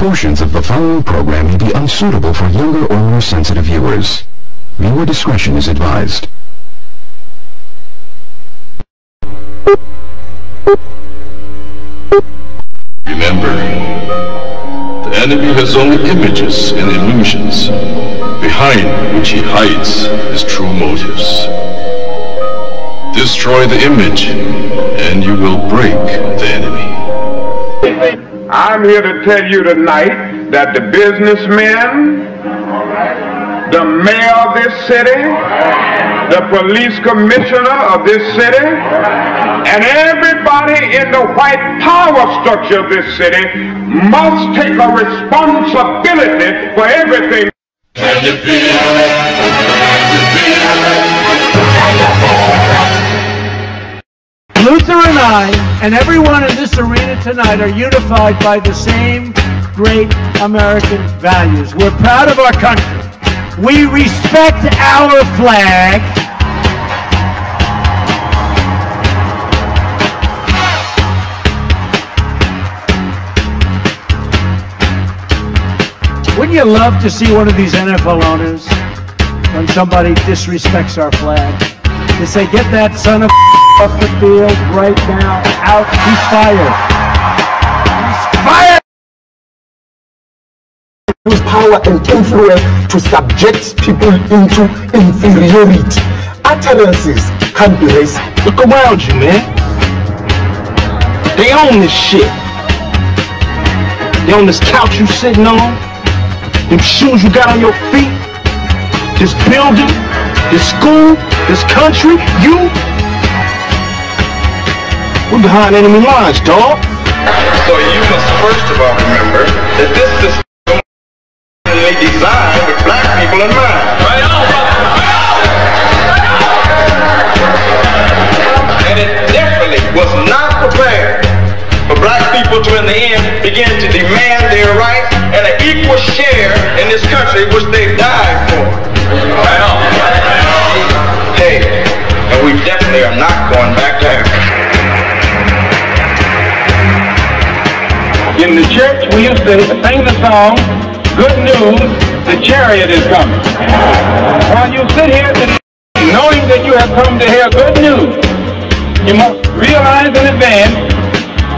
Portions of the following program may be unsuitable for younger or more sensitive viewers. Viewer discretion is advised. Remember, the enemy has only images and illusions, behind which he hides his true motives. Destroy the image, and you will break the enemy. I'm here to tell you tonight that the businessmen, the mayor of this city, the police commissioner of this city, and everybody in the white power structure of this city must take a responsibility for everything. Can you feel it? Luther and I, and everyone in this arena tonight, are unified by the same great American values. We're proud of our country. We respect our flag. Wouldn't you love to see one of these NFL owners, when somebody disrespects our flag, to say, get that son of off the field right now, out, he's fired. He's fired! Use power and influence to subject people into inferiority. Utterances can't be racist. Look around you, man. They own this shit. They own this couch you sitting on, them shoes you got on your feet, this building, this school, this country, you. We're behind enemy lines, dog. So you must first of all remember that this system is designed with black people in mind. Right on, and it definitely was not prepared for black people to, in the end, begin to demand their rights and an equal share in this country which they died for. Right on. Hey, and we definitely are not going back there. In the church, we used to sing the song, "Good News, the chariot is coming." While you sit here today, knowing that you have come to hear good news, you must realize in advance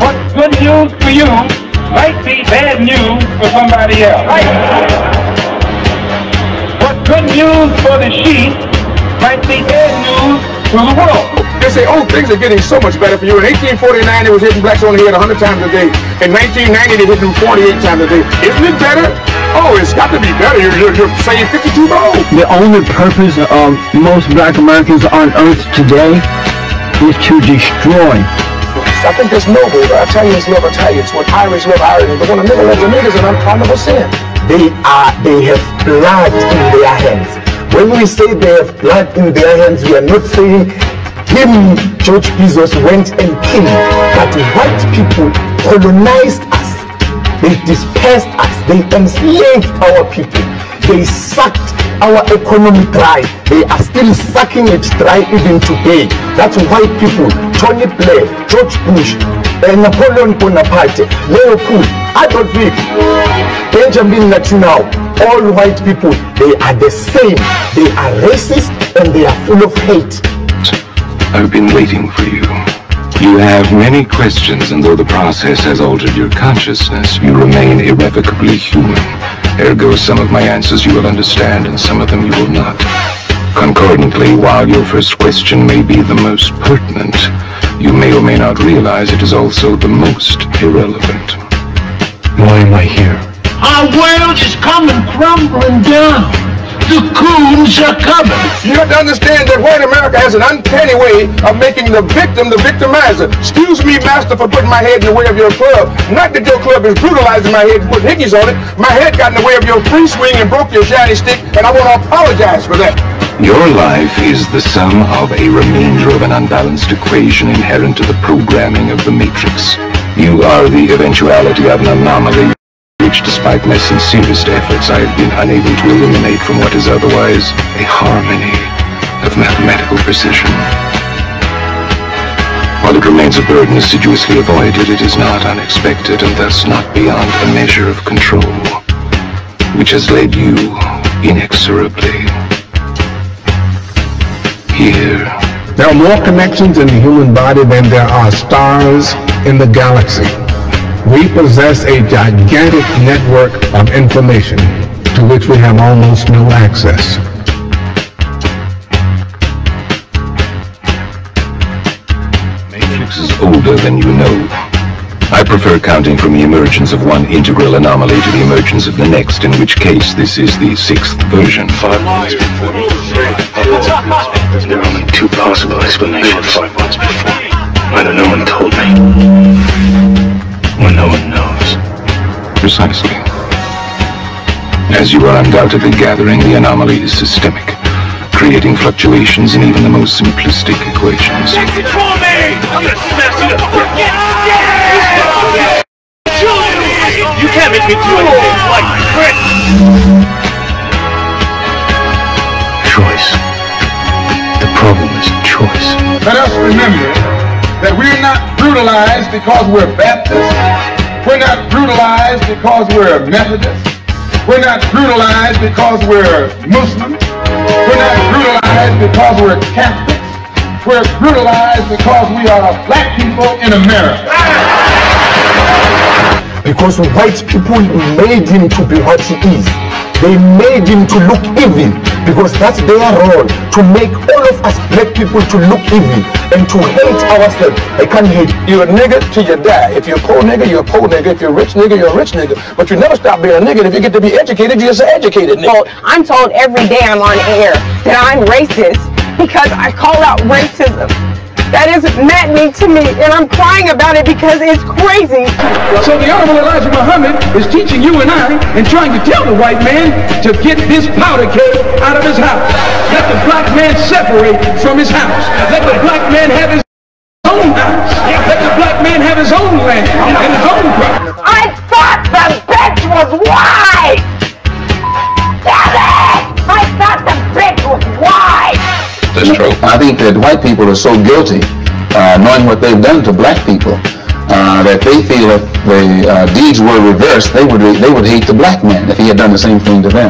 what good news for you might be bad news for somebody else. What good news for the sheep might be bad news for the world. They say, oh, things are getting so much better for you. In 1849, it was hitting blacks on the head 100 times a day. In 1990, they hit them 48 times a day. Isn't it better? Oh, it's got to be better. You're saying 52 gold. The only purpose of most black Americans on earth today is to destroy. I think it's noble. Italians love Italians. When Irish love Irish. But when a nigga loves a nigga, it's an unpardonable sin. They have blood in their hands. When we say they have blood in their hands, we are not saying him, George Bezos, went and killed. But white people colonized us. They dispersed us. They enslaved our people. They sucked our economy dry. They are still sucking it dry even today. That's white people. Tony Blair, George Bush, Napoleon Bonaparte, Leopold, Adolf Hitler, Benjamin Netanyahu, all white people, they are the same. They are racist and they are full of hate. I've been waiting for you. You have many questions, and though the process has altered your consciousness, you remain irrevocably human. Ergo, some of my answers you will understand, and some of them you will not. Concordantly, while your first question may be the most pertinent, you may or may not realize it is also the most irrelevant. Why am I here? Our world is coming crumbling down. The coons are coming. You have to understand that white America has an uncanny way of making the victim the victimizer. Excuse me, master, for putting my head in the way of your club. Not that your club is brutalizing my head and putting hickeys on it. My head got in the way of your free swing and broke your shiny stick, and I want to apologize for that. Your life is the sum of a remainder of an unbalanced equation inherent to the programming of the Matrix. You are the eventuality of an anomaly which, despite my sincerest efforts, I have been unable to eliminate from what is otherwise a harmony of mathematical precision. While it remains a burden assiduously avoided, it is not unexpected and thus not beyond a measure of control, which has led you inexorably here. There are more connections in the human body than there are stars in the galaxy. We possess a gigantic network of information to which we have almost no access. Matrix is older than you know. I prefer counting from the emergence of one integral anomaly to the emergence of the next, in which case this is the 6th version. 5 months before. There are only 2 possible explanations. 5 months before. Either no one told me, or no one knows. Precisely. As you are undoubtedly gathering, the anomaly is systemic, creating fluctuations in even the most simplistic equations. Control me! I'm gonna smash you to You can't make me do anything like this! Choice. The problem is choice. Let us remember that we're not brutalized because we're Baptists. We're not brutalized because we're Methodists. We're not brutalized because we're Muslims. We're not brutalized because we're Catholics. We're brutalized because we are black people in America. Because white people made him to be what he is. They made him to look evil, because that's their role, to make all of us black people to look evil and to hate ourselves. I can't hate. You're a nigga till you die. If you're a poor nigga, you're a poor nigga. If you're a rich nigga, you're a rich nigga. But you never stop being a nigga. If you get to be educated, you're just an educated nigga. I'm told every day I'm on air that I'm racist because I call out racism. That is maddening to me, and I'm crying about it because it's crazy. So the Honorable Elijah Muhammad is teaching you and I and trying to tell the white man to get this powder keg out of his house. Let the black man separate from his house. Let the black man have his own house. Let the black man have his own land and his own property. I thought the bitch was white! Damn it! I thought the bitch was white! That's true. I think that white people are so guilty, knowing what they've done to black people, that they feel if the deeds were reversed, they would hate the black man if he had done the same thing to them.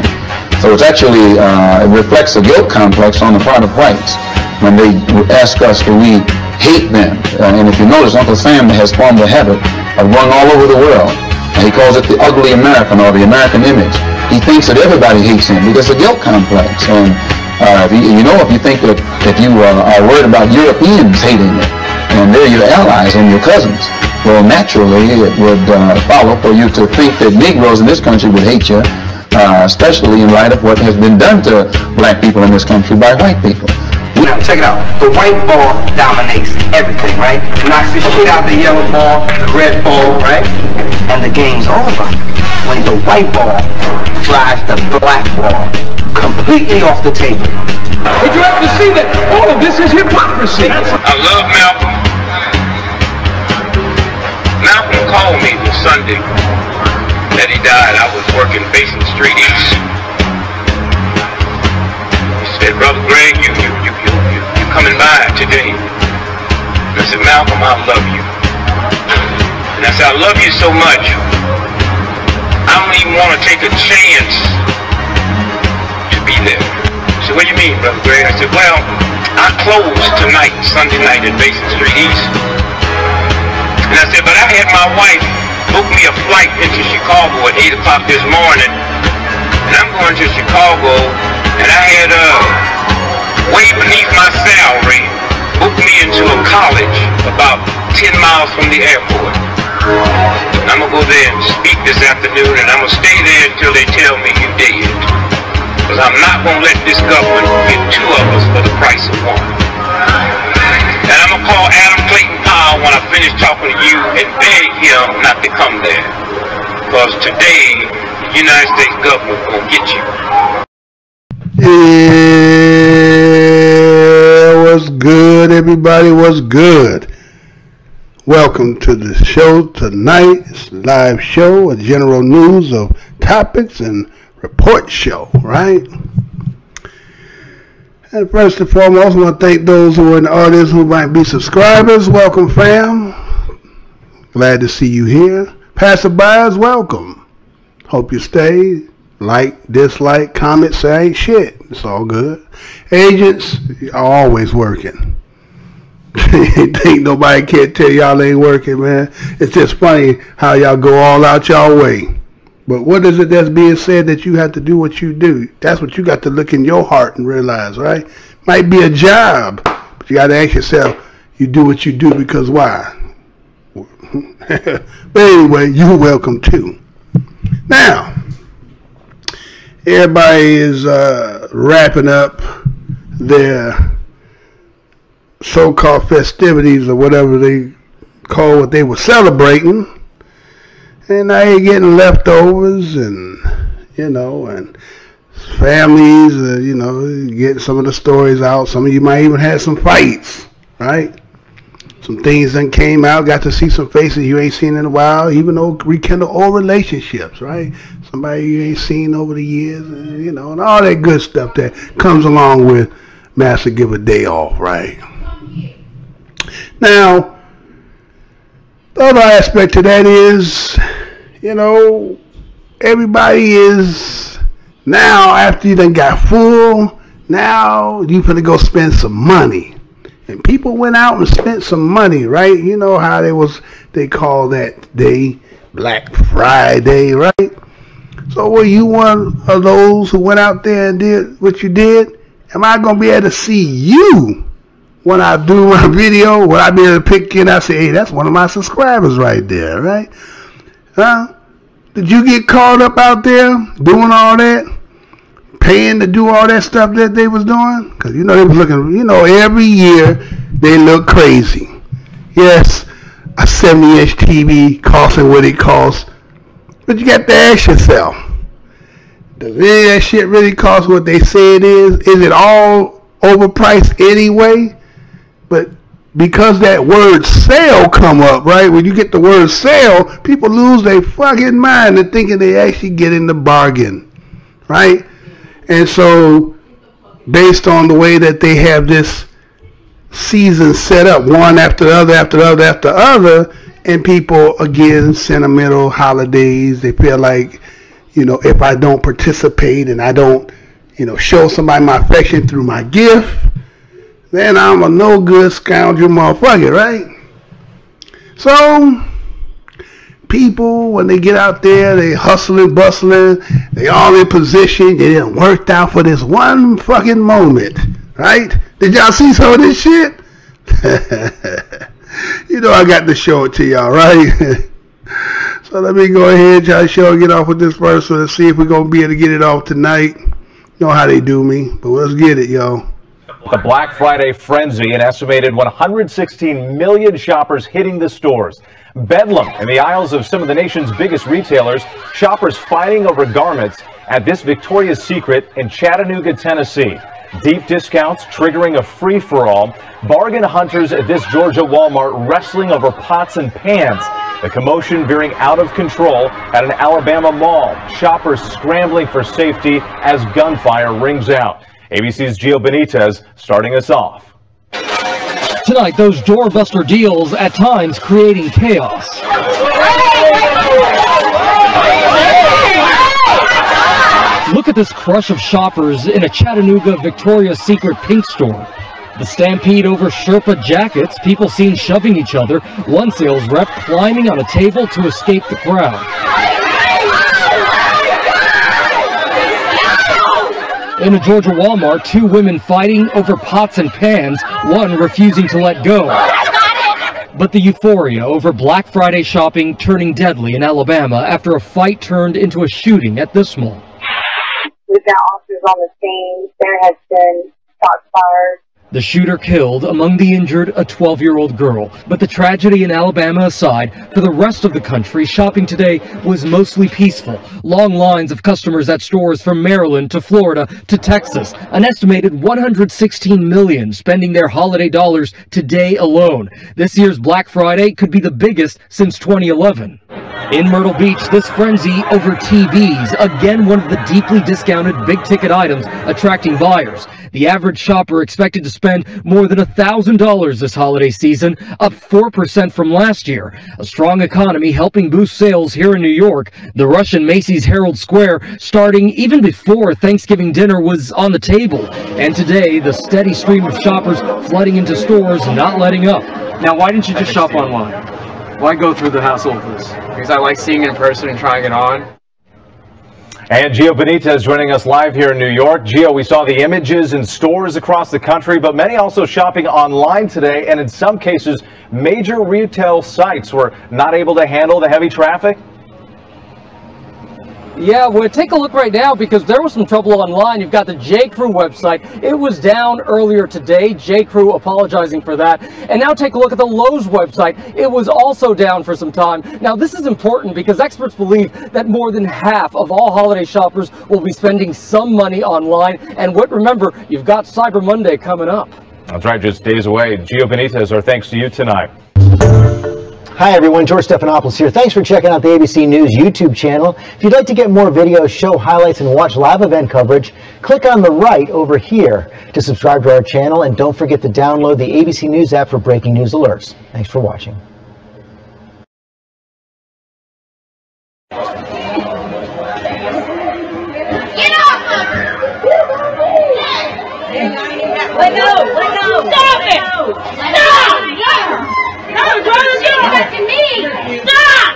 So it's actually, it reflects a guilt complex on the part of whites when they ask us, do we hate them? And if you notice, Uncle Sam has formed a habit of going all over the world. And he calls it the ugly American, or the American image. He thinks that everybody hates him because it's a guilt complex. And if you think that if you are worried about Europeans hating you, and they're your allies and your cousins, well, naturally it would follow for you to think that Negroes in this country would hate you, especially in light of what has been done to black people in this country by white people. Now, check it out. The white ball dominates everything, right? Knocks the shit out the yellow ball, the red ball, right? And the game's over when the white ball drives the black ball completely off the table. But you have to see that all of this is hypocrisy. I love Malcolm. Malcolm called me the Sunday that he died. I was working Basin Street East. He said, Brother Greg, you coming by today? And I said, Malcolm, I love you. And I said, I love you so much, I don't even want to take a chance to be there. He said, what do you mean, Brother Greg? I said, well, I close tonight, Sunday night at Basin Street East. And I said, but I had my wife book me a flight into Chicago at 8 o'clock this morning. And I'm going to Chicago, and I had way beneath my salary booked me into a college about 10 miles from the airport. And I'm going to go there and speak this afternoon, and I'm going to stay there until they tell me you dead. Because I'm not going to let this government get 2 of us for the price of 1. And I'm going to call Adam Clayton Powell when I finish talking to you and beg him not to come there. Because today, the United States government will get you. Yeah, what's good, everybody? What's good? Welcome to the show tonight. It's a live show, a general news of topics and report show, right? And first and foremost, I want to thank those who are in the audience who might be subscribers. Welcome, fam. Glad to see you here. Passerbys, welcome. Hope you stay. Like, dislike, comment, say ain't shit. It's all good. Agents are always working. Think nobody can't tell y'all ain't working, man. It's just funny how y'all go all out y'all way. But what is it that's being said that you have to do what you do? That's what you got to look in your heart and realize, right? Might be a job, but you got to ask yourself, you do what you do because why? But anyway, you're welcome too. Now, everybody is wrapping up their so-called festivities or whatever they call what they were celebrating. And now you're getting leftovers and, and families, getting some of the stories out. Some of you might even have some fights, right? Some things that came out, got to see some faces you ain't seen in a while, even though rekindle old relationships, right? Somebody you ain't seen over the years, and all that good stuff that comes along with Master Give a Day Off, right? Now, the other aspect to that is, everybody is now, after you done got full, now you finna go spend some money. And people went out and spent some money, right? You know how they call that day Black Friday, right? So were you one of those who went out there and did what you did? Am I going to be able to see you when I do my video? Will I be able to pick you and I say, hey, that's one of my subscribers right there, right? Did you get caught up out there doing all that? Paying to do all that stuff that they was doing? Because, they was looking, every year they look crazy. Yes, a 70-inch TV costing what it costs. But you got to ask yourself, does any of that shit really cost what they say it is? Is it all overpriced anyway? But because that word sale come up, right? When you get the word sale, people lose their fucking mind and thinking they actually get in the bargain, right? And so, based on the way that they have this season set up, one after the other, after the other, after the other, and people, again, sentimental holidays, they feel like, if I don't participate and I don't, show somebody my affection through my gift, then I'm a no good scoundrel motherfucker, right? So, people, when they get out there, they hustling, bustling, they all in position, they didn't worked out for this one fucking moment, right? Did y'all see some of this shit? I got to show it to y'all, right? So let me go ahead, try to get off with this first one. Let's see if we're going to be able to get it off tonight. You know how they do me, but let's get it, y'all. The Black Friday frenzy, an estimated 116 million shoppers hitting the stores. Bedlam in the aisles of some of the nation's biggest retailers, shoppers fighting over garments at this Victoria's Secret in Chattanooga, Tennessee. Deep discounts triggering a free-for-all. Bargain hunters at this Georgia Walmart wrestling over pots and pans. The commotion veering out of control at an Alabama mall. Shoppers scrambling for safety as gunfire rings out. ABC's Gio Benitez starting us off. Tonight, those doorbuster deals at times creating chaos. Look at this crush of shoppers in a Chattanooga Victoria's Secret pink store. The stampede over Sherpa jackets, people seen shoving each other, one sales rep climbing on a table to escape the crowd. In a Georgia Walmart, two women fighting over pots and pans, one refusing to let go. But the euphoria over Black Friday shopping turning deadly in Alabama after a fight turned into a shooting at this mall. We've got officers on the scene. There has been shots fired. The shooter killed, among the injured, a 12-year-old girl. But the tragedy in Alabama aside, for the rest of the country, shopping today was mostly peaceful. Long lines of customers at stores from Maryland to Florida to Texas. An estimated 116 million spending their holiday dollars today alone. This year's Black Friday could be the biggest since 2011. In Myrtle Beach, this frenzy over TVs, again one of the deeply discounted big-ticket items attracting buyers. The average shopper expected to spend more than $1,000 this holiday season, up 4% from last year. A strong economy helping boost sales here in New York. The rush in Macy's Herald Square starting even before Thanksgiving dinner was on the table. And today, the steady stream of shoppers flooding into stores not letting up. Now, why didn't you just shop online? Why go through the hassle of this? Because I like seeing it in person and trying it on. And Gio Benitez joining us live here in New York. Gio, we saw the images in stores across the country, but many also shopping online today, and in some cases, major retail sites were not able to handle the heavy traffic. Yeah, well, take a look right now because there was some trouble online. You've got the J.Crew website. It was down earlier today. J.Crew apologizing for that. And now take a look at the Lowe's website. It was also down for some time. Now, this is important because experts believe that more than half of all holiday shoppers will be spending some money online. And remember, you've got Cyber Monday coming up. That's right, just days away. Gio Benitez, our thanks to you tonight. Hi everyone, George Stephanopoulos here. Thanks for checking out the ABC News YouTube channel. If you'd like to get more videos, show highlights, and watch live event coverage, click on the right over here to subscribe to our channel, and don't forget to download the ABC News app for breaking news alerts. Thanks for watching. Let go! Stop it! Stop! No, don't do that to me! Stop!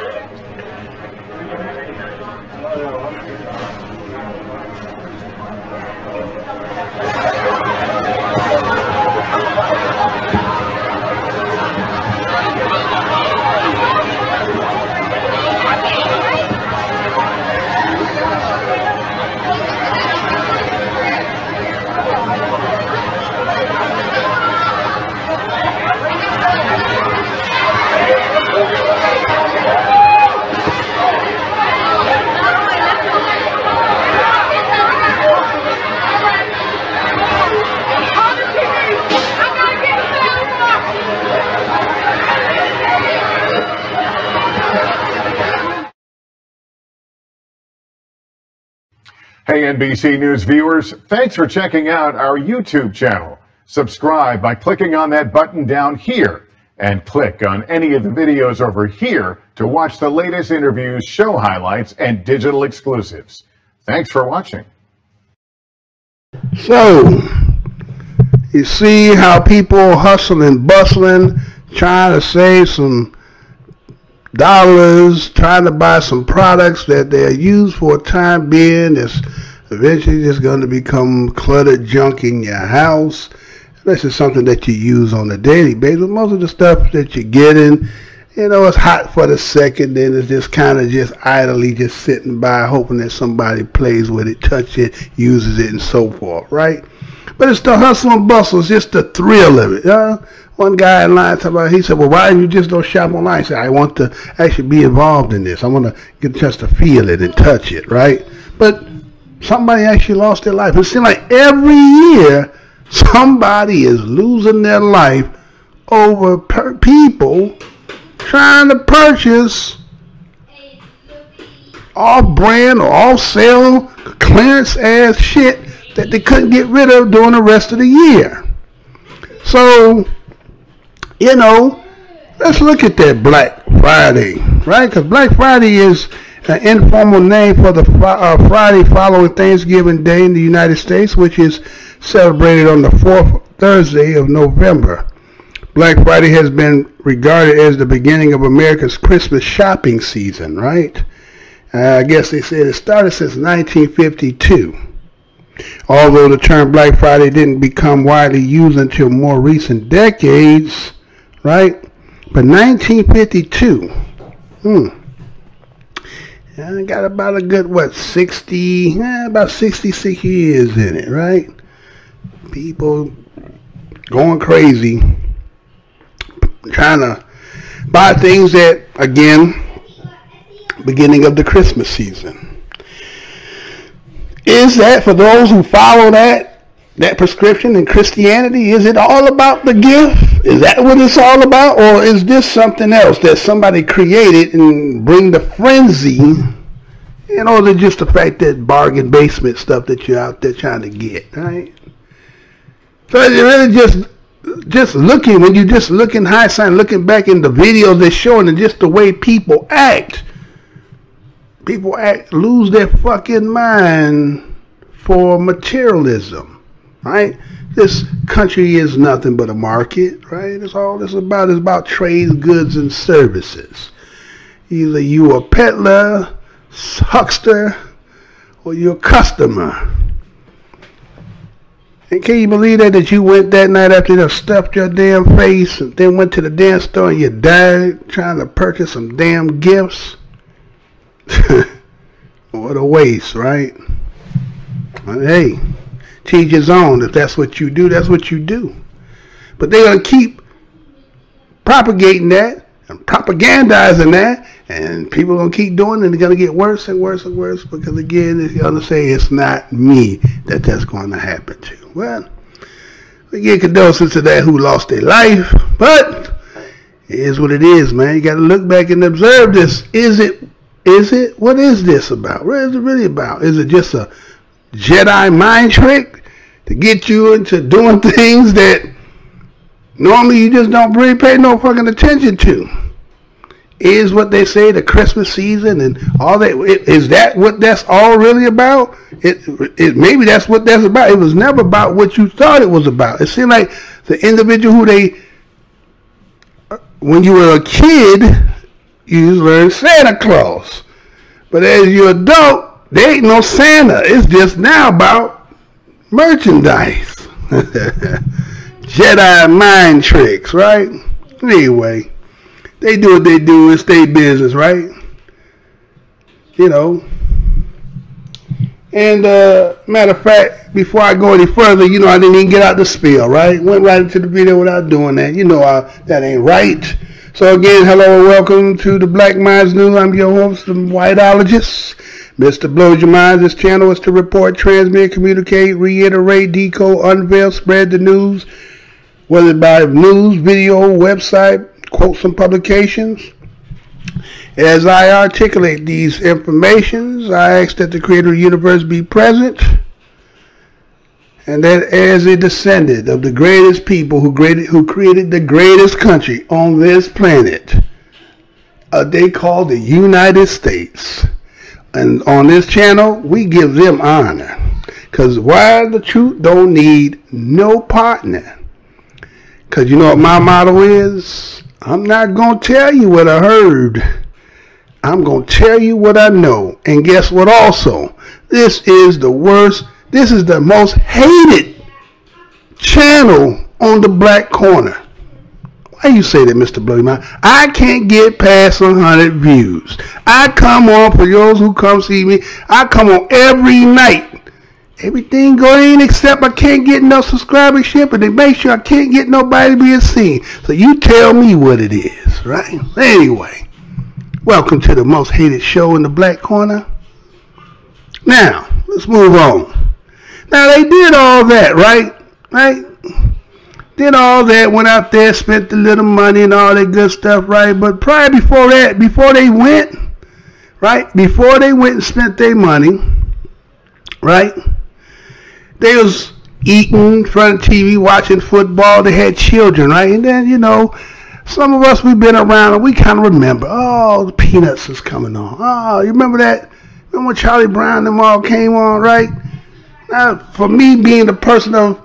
Hey NBC News viewers, thanks for checking out our YouTube channel. Subscribe by clicking on that button down here and click on any of the videos over here to watch the latest interviews, show highlights, and digital exclusives. Thanks for watching. So, you see how people hustling, bustling, trying to save some dollars, trying to buy some products that they're used for a time being. That's eventually just going to become cluttered junk in your house. This is something that you use on a daily basis. Most of the stuff that you're getting, you know, it's hot for the second, then it's just kind of just idly just sitting by hoping that somebody plays with it, touch it, uses it, and so forth, right? But it's the hustle and bustle. It's just the thrill of it. One guy in line talking about, he said, well, why you just don't shop online? I said, I want to actually be involved in this. I want to get a chance to feel it and touch it, right? But somebody actually lost their life. It seems like every year somebody is losing their life over people trying to purchase off-brand or off-sale clearance ass shit that they couldn't get rid of during the rest of the year. So, you know, let's look at that Black Friday, right? Because Black Friday is an informal name for the Friday following Thanksgiving Day in the United States, which is celebrated on the fourth Thursday of November. Black Friday has been regarded as the beginning of America's Christmas shopping season, right? I guess they said it started since 1952. Although the term Black Friday didn't become widely used until more recent decades, right? But 1952, I got about a good, what, 66 years in it, right? People going crazy, trying to buy things that, again, beginning of the Christmas season. Is that, for those who follow that, that prescription in Christianity? Is it all about the gift? Is that what it's all about? Or is this something else that somebody created and bring the frenzy, in order to just the fact that bargain basement stuff that you're out there trying to get, right? So it's really just looking, when you just look in hindsight, looking back in the videos they're showing and just the way people act, lose their fucking mind for materialism. Right? This country is nothing but a market, right? That's all this about. It's about trades, goods, and services. Either you a peddler, huckster, or you're a customer. And can you believe that you went that night after you stuffed your damn face and then went to the damn store and you died trying to purchase some damn gifts? What a waste, right? But hey, teach his own. If that's what you do, that's what you do. But they're going to keep propagating that and propagandizing that, and people are going to keep doing it, and it's going to get worse and worse and worse, because again, they're going to say it's not me that's going to happen to. Well, we give condolences to that who lost their life, but it is what it is, man. You got to look back and observe this. Is it? What is this about? What is it really about? Is it just a Jedi mind trick to get you into doing things that normally you just don't really pay no fucking attention to? Is what they say the Christmas season and all that, is that what that's all really about? Maybe that's what that's about. It was never about what you thought it was about. It seemed like the individual when you were a kid, you learned Santa Claus. But as you're an adult, there ain't no Santa. It's just now about merchandise. Jedi mind tricks, right? Anyway, they do what they do. It's their business, right? You know. And matter of fact, before I go any further, I didn't even get out the spiel, right? Went right into the video without doing that. That ain't right. So again, hello and welcome to the Black Minds News. I'm your host, the Whiteologist. Mr. Blows Your Mind. This channel is to report, transmit, communicate, reiterate, decode, unveil, spread the news, whether by news, video, website, quotes, and publications. As I articulate these informations, I ask that the Creator of the universe be present, and that as a descendant of the greatest people who created the greatest country on this planet, they call the United States. And on this channel, we give them honor. Because why the truth don't need no partner. Because you know what my motto is? I'm not going to tell you what I heard. I'm going to tell you what I know. And guess what also? This is the worst. This is the most hated channel on the black corner. Why you say that, Mr. Blow Your Mind? I can't get past 100 views. I come on, for those who come see me, I come on every night. Everything going except I can't get no subscribership, and they make sure I can't get nobody being seen. So you tell me what it is, right? Anyway, welcome to the most hated show in the black corner. Now, let's move on. Now, they did all that, right? Did all that, went out there, spent the little money and all that good stuff, right? But prior before that, before they went and spent their money, right? They was eating in front of TV, watching football. They had children, right? And then, some of us, we've been around and we kind of remember, oh, the Peanuts is coming on. Oh, you remember that? Remember when Charlie Brown and them all came on, right? Now, for me being the person of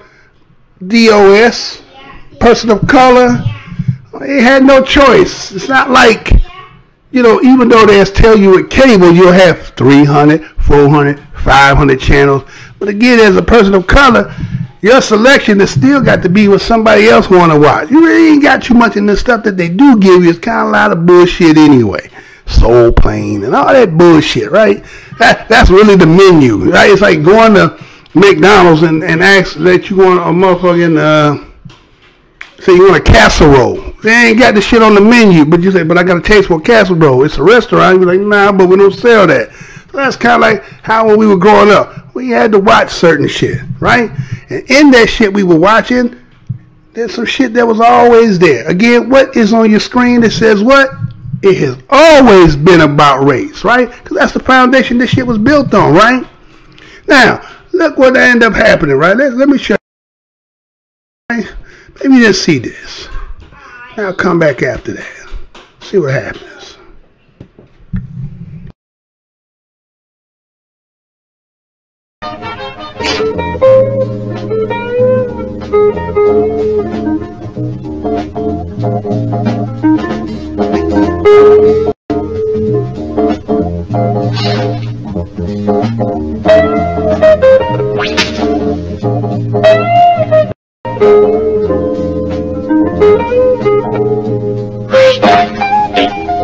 DOS, person of color, they had no choice. It's not like, even though they tell you at cable you'll have 300, 400, 500 channels. But again, as a person of color, your selection has still got to be what somebody else want to watch. You really ain't got too much in the stuff that they do give you. It's kind of a lot of bullshit anyway. Soul Plane and all that bullshit, right? That's really the menu, right? It's like going to McDonald's and ask that you want a motherfucking, say you want a casserole. They ain't got the shit on the menu, but you say, but I got a taste for a casserole. It's a restaurant. You're like, nah, but we don't sell that. That's kind of like how when we were growing up, we had to watch certain shit, right? And in that shit we were watching, there's some shit that was always there. Again, what is on your screen that says what? It has always been about race, right? Because that's the foundation this shit was built on, right? Now, look what ended up happening, right? Let me show you. Right? Maybe you didn't see this. I'll come back after that. See what happens.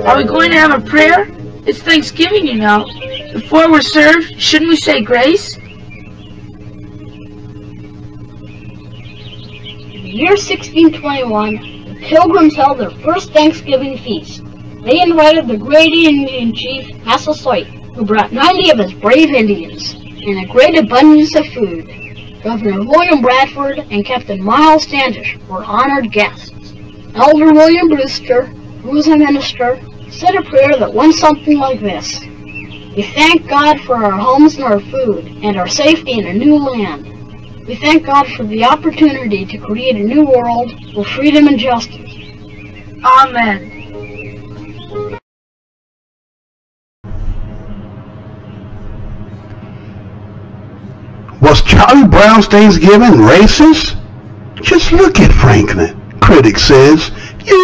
Are we going to have a prayer? It's Thanksgiving, you know. Before we're served, shouldn't we say grace? In the year 1621, the Pilgrims held their first Thanksgiving feast. They invited the great Indian chief, Massasoit, who brought 90 of his brave Indians, and a great abundance of food. Governor William Bradford and Captain Miles Standish were honored guests. Elder William Brewster, who was a minister, said a prayer that went something like this. We thank God for our homes and our food, and our safety in a new land. We thank God for the opportunity to create a new world with freedom and justice. Amen. Was Charlie Brown's Thanksgiving racist? Just look at Franklin, critic says. You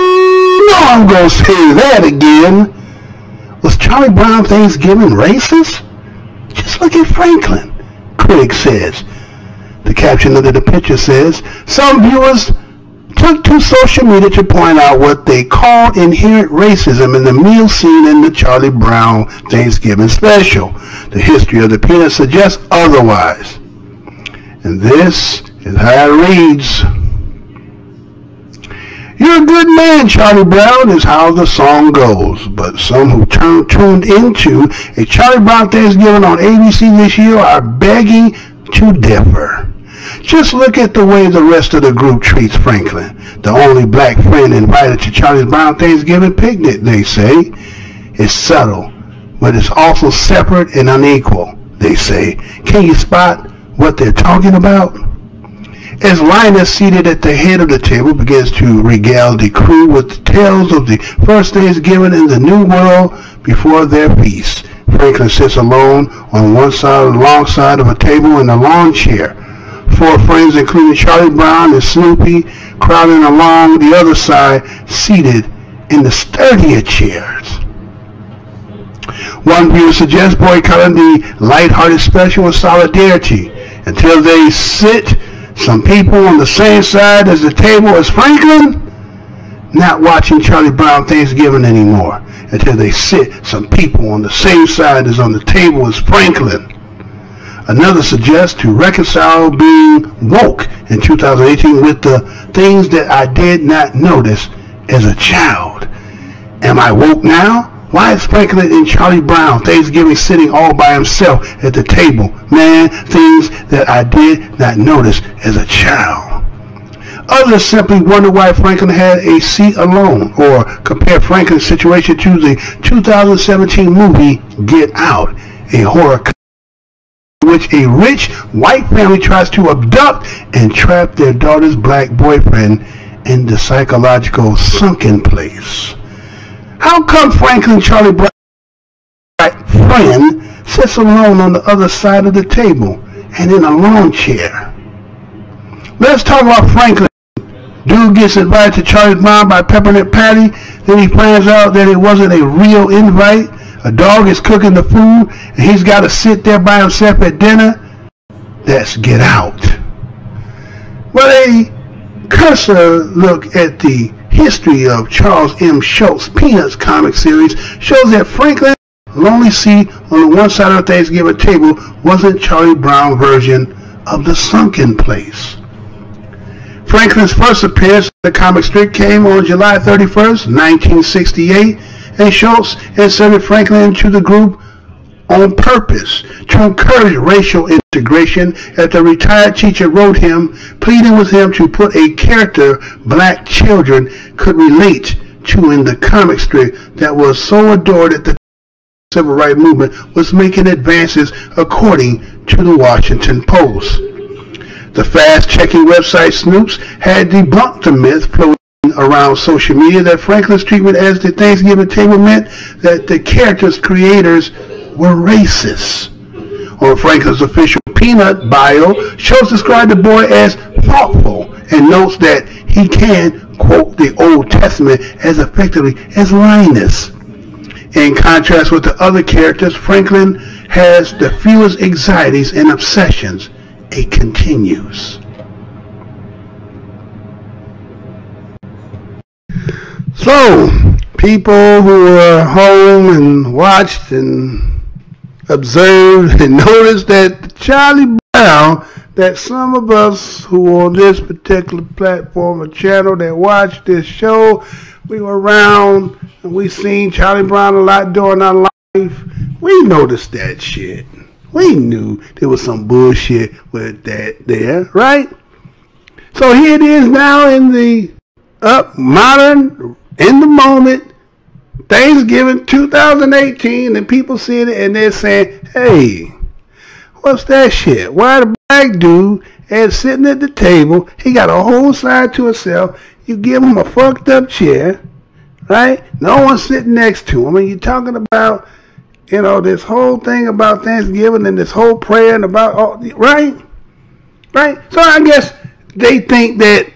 know I'm gonna say that again. Was Charlie Brown Thanksgiving racist? Just look at Franklin, critic says. The caption under the picture says, some viewers took to social media to point out what they called inherent racism in the meal scene in the Charlie Brown Thanksgiving special. The history of the peanut suggests otherwise. And this is how it reads. You're a good man, Charlie Brown, is how the song goes. But some who tuned into a Charlie Brown Thanksgiving on ABC this year are begging to differ. Just look at the way the rest of the group treats Franklin, the only black friend invited to Charlie Brown Thanksgiving picnic, they say. It's subtle, but it's also separate and unequal, they say. Can you spot what they're talking about? As Linus, seated at the head of the table, begins to regale the crew with tales of the first Thanksgiving in the New World before their feast, Franklin sits alone on one side of the long side of a table in a lawn chair. Four friends, including Charlie Brown and Snoopy, crowding along the other side, seated in the sturdier chairs. One viewer suggests boycotting the lighthearted special in solidarity until they sit some people on the same side as the table as Franklin, not watching Charlie Brown Thanksgiving anymore, until they sit some people on the same side as on the table as Franklin. Another suggests to reconcile being woke in 2018 with the things that I did not notice as a child. Am I woke now? Why is Franklin and Charlie Brown Thanksgiving sitting all by himself at the table? Man, things that I did not notice as a child. Others simply wonder why Franklin had a seat alone, or compare Franklin's situation to the 2017 movie Get Out, a horror in which a rich white family tries to abduct and trap their daughter's black boyfriend in the psychological sunken place. How come Franklin Charlie Brown's friend sits alone on the other side of the table and in a lawn chair? Let's talk about Franklin. Dude gets invited to Charlie Brown by Peppermint Patty. Then he finds out that it wasn't a real invite. A dog is cooking the food and he's got to sit there by himself at dinner. That's Get Out. But a cursory look at the history of Charles M. Schultz's Peanuts comic series shows that Franklin's lonely seat on the one side of the Thanksgiving table wasn't Charlie Brown's version of the sunken place. Franklin's first appearance in the comic strip came on July 31st, 1968, and Schultz inserted Franklin into the group on purpose to encourage racial integration, as the retired teacher wrote him, pleading with him to put a character black children could relate to in the comic strip that was so adored that the civil rights movement was making advances, according to the Washington Post. The fast-checking website Snoops had debunked the myth floating around social media that Franklin's treatment as the Thanksgiving table meant that the character's creators were racist. On Franklin's official Peanut bio, Schultz described the boy as thoughtful and notes that he can quote the Old Testament as effectively as Linus. In contrast with the other characters, Franklin has the fewest anxieties and obsessions. It continues. So, people who were home and watched and observed and noticed that Charlie Brown, that some of us who on this particular platform or channel that watched this show, we were around and we seen Charlie Brown a lot during our life. We noticed that shit. We knew there was some bullshit with that there, right? So here it is now in the modern, in the moment, Thanksgiving 2018, and people seeing it and they're saying, hey, what's that shit? Why the black dude is sitting at the table, he got a whole side to himself, you give him a fucked up chair, right? No one's sitting next to him, and you're talking about, you know, this whole thing about Thanksgiving and this whole prayer and about all, right? Right? So I guess they think that,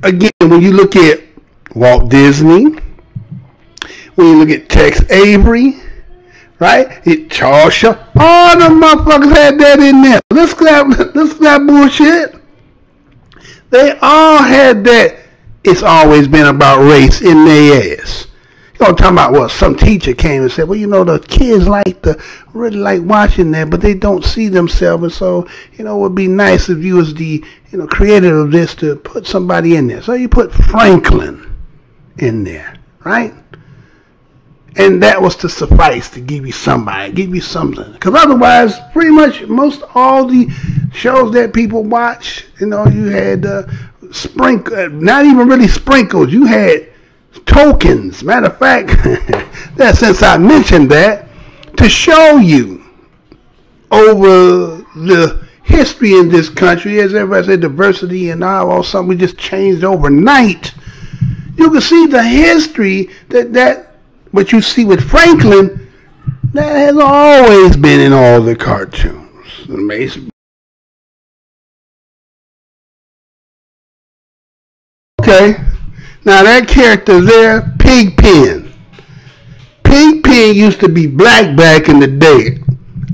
again, when you look at Walt Disney, when you look at Tex Avery, right? Charles Shaw, all them motherfuckers had that in there. Listen to that bullshit. They all had that. It's always been about race in their ass. You know, talking about what some teacher came and said, well, you know, the kids really like watching that, but they don't see themselves, and so, you know, it would be nice if you was the, you know, creator of this to put somebody in there. So you put Franklin in there, right? And that was to suffice to give you somebody, give you something. Because otherwise, pretty much most all the shows that people watch, you know, you had not even really sprinkles. You had tokens. Matter of fact, that since I mentioned that, to show you over the history in this country, as everybody said, diversity and all something we just changed overnight. You can see the history that what you see with Franklin, that has always been in all the cartoons. Amazing. Okay, now that character there, Pigpen. Pigpen used to be black back in the day.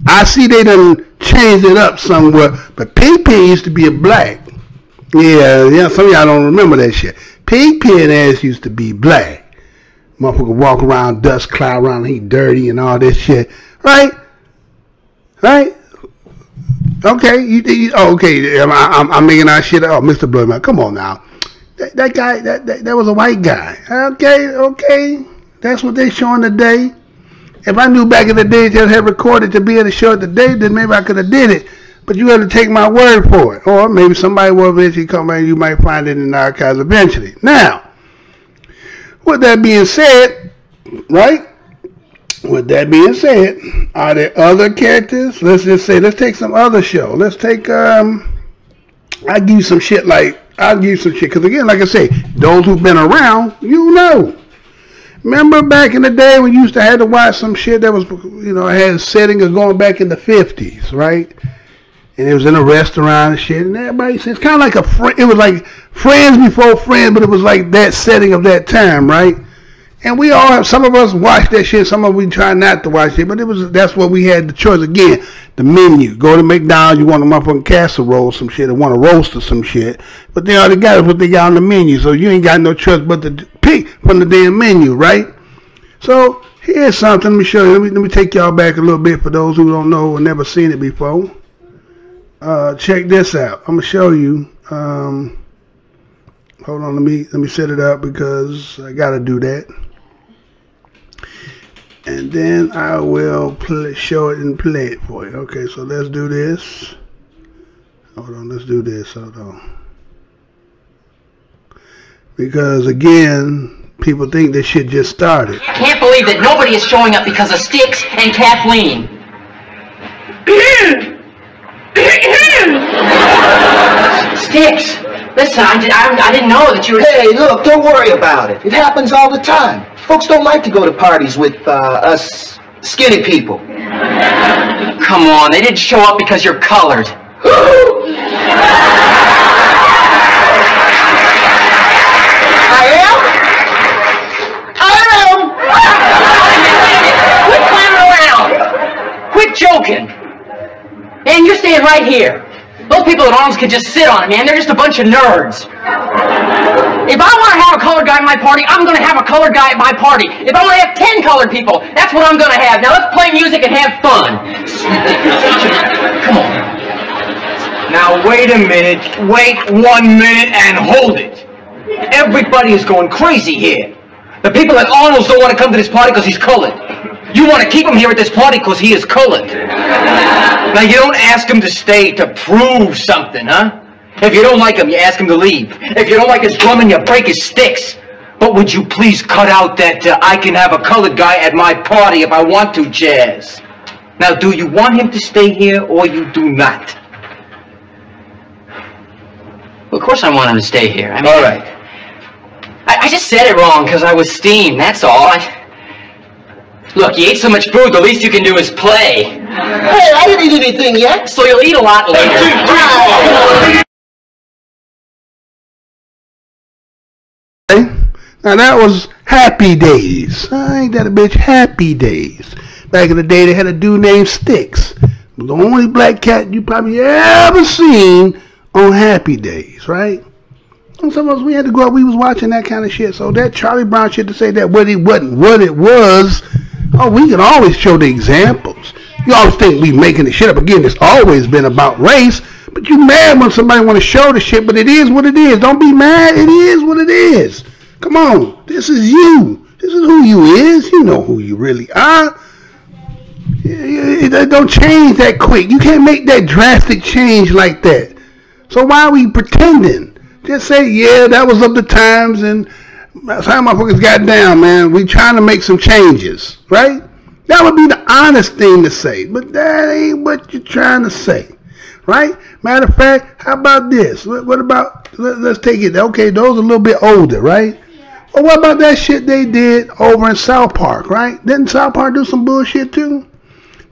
I see they done changed it up somewhere, but Pigpen used to be a black. Yeah, some of y'all don't remember that shit. Pigpen ass used to be black. Motherfucker walk around, dust cloud around, he dirty and all this shit. Right? Right? Okay, okay, I'm making our shit up. Oh, Mr. Bloodman, come on now. That guy, that was a white guy. Okay, that's what they showing today. If I knew back in the day just had recorded to be able to show it today, then maybe I could have did it. But you have to take my word for it. Or maybe somebody will eventually come back and you might find it in the archives eventually. Now, with that being said, right? With that being said, are there other characters? Let's just say, let's take some other show. Let's take, I'll give you some shit because again, like I say, those who've been around, you know. Remember back in the day when you used to have to watch some shit that was, you know, had a setting of going back in the 50s, right? And it was in a restaurant and shit, and everybody said, it's kind of like it was like Friends before Friends, but it was like that setting of that time, right? And we all have, some of us watch that shit, some of us we try not to watch it, but that's what we had the choice. Again, the menu. Go to McDonald's, you want a motherfucking casserole, some shit, or want a roast or some shit. But they already got what they got on the menu, so you ain't got no choice but to pick from the damn menu, right? So here's something, let me show you. Let me take y'all back a little bit for those who don't know or never seen it before. Check this out. I'm gonna show you. Hold on, let me set it up because I gotta do that. and then I will show it and play it for you. Okay, so let's do this. Hold on, let's do this. Hold on. Because again, people think this shit just started. I can't believe that nobody is showing up because of Sticks and Kathleen. Sticks, listen, I didn't know that you were... Hey, look, don't worry about it. It happens all the time. Folks don't like to go to parties with us skinny people. Come on, they didn't show up because you're colored. Quit clowning around. Quit joking. Man, you're staying right here. Those people at Arms can just sit on it, man. They're just a bunch of nerds. If I want to have a colored guy at my party, I'm going to have a colored guy at my party. If I want to have 10 colored people, that's what I'm going to have. Now let's play music and have fun. Come on. Now wait a minute, wait 1 minute and hold it. Everybody is going crazy here. The people at Arnold's don't want to come to this party because he's colored. You want to keep him here at this party because he is colored. Now you don't ask him to stay to prove something, huh? If you don't like him, you ask him to leave. If you don't like his drumming, you break his sticks. But would you please cut out that I can have a colored guy at my party if I want to jazz? Now, do you want him to stay here or you do not? Well, of course I want him to stay here. I mean, all right. I just said it wrong because I was steamed, that's all. Look, you ate so much food, the least you can do is play. Hey, I didn't eat anything yet. So you'll eat a lot later. Now that was Happy Days. Ain't that a bitch? Happy Days. Back in the day, they had a dude named Sticks. The only black cat you probably ever seen on Happy Days, right? And some of us, we had to grow up, we was watching that kind of shit. So that Charlie Brown shit to say that what it wasn't what it was, oh, we can always show the examples. You always think we making the shit up. Again, it's always been about race, but you mad when somebody want to show the shit, but it is what it is. Don't be mad, it is what it is. Come on, this is you. This is who you is. You know who you really are. Don't change that quick. You can't make that drastic change like that. So why are we pretending? Just say, yeah, that was of the times, and that's how motherfuckers got down, man. We trying to make some changes, right? That would be the honest thing to say, but that ain't what you're trying to say, right? Matter of fact, how about this? What about, let's take it, okay, those are a little bit older, right? Well, what about that shit they did over in South Park, right? Didn't South Park do some bullshit too?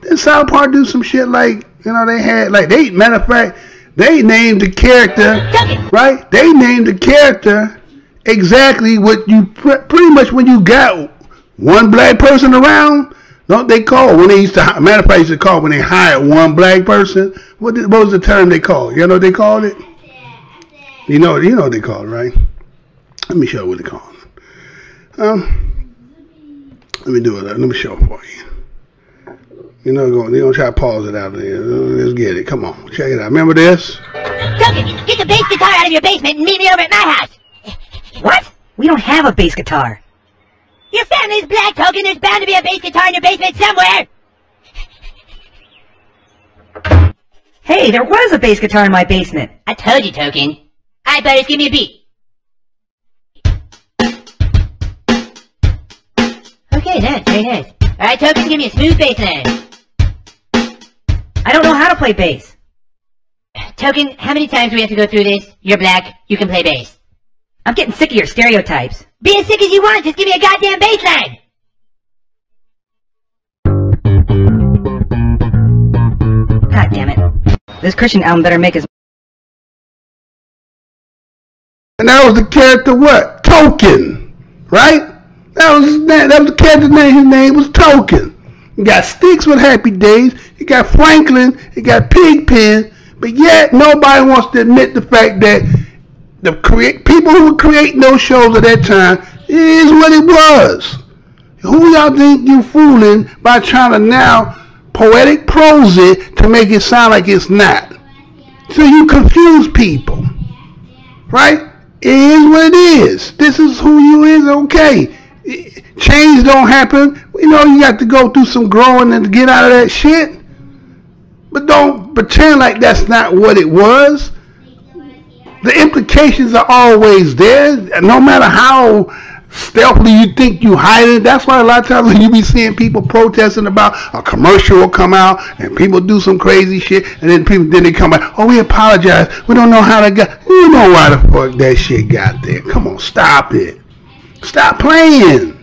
Didn't South Park do some shit like, you know, they had, like, matter of fact, they named the character, right? They named the character exactly what you, pretty much when you got one black person around, don't they call, when they used to, matter of fact, used to call when they hired one black person, what was the term they called? You know what they called it? You know what they called it, right? Let me show you what they called it. Let me do it, let me show it for you. You're gonna try to pause it out there. Let's get it. Come on, check it out. Remember this? Duncan, get the bass guitar out of your basement and meet me over at my house. What? We don't have a bass guitar. Your family's black, Token. There's bound to be a bass guitar in your basement somewhere. Hey, there was a bass guitar in my basement. I told you, Token. Alright, buddies, give me a beat. Okay, nice, very nice. Alright, Token, give me a smooth bass line. I don't know how to play bass. Token, how many times do we have to go through this? You're black, you can play bass. I'm getting sick of your stereotypes. Be as sick as you want, just give me a goddamn bass line! God damn it. This Christian album better make us... And that was the character what? Token, right? That was the character's name. His name was Token. You got Sticks with Happy Days. You got Franklin. You got Pigpen. But yet nobody wants to admit the fact that the people who were creating those shows at that time is what it was. Who y'all think you fooling by trying to now poetic prose it to make it sound like it's not? So you confuse people, right? It is what it is. This is who you is. Okay. Change don't happen. We know you got to go through some growing and to get out of that shit. But don't pretend like that's not what it was. The implications are always there, no matter how stealthily you think you hide it. That's why a lot of times when you be seeing people protesting about a commercial will come out and people do some crazy shit, and then they come back, oh, we apologize, we don't know how to get. You know why the fuck that shit got there. Come on, stop it. Stop playing.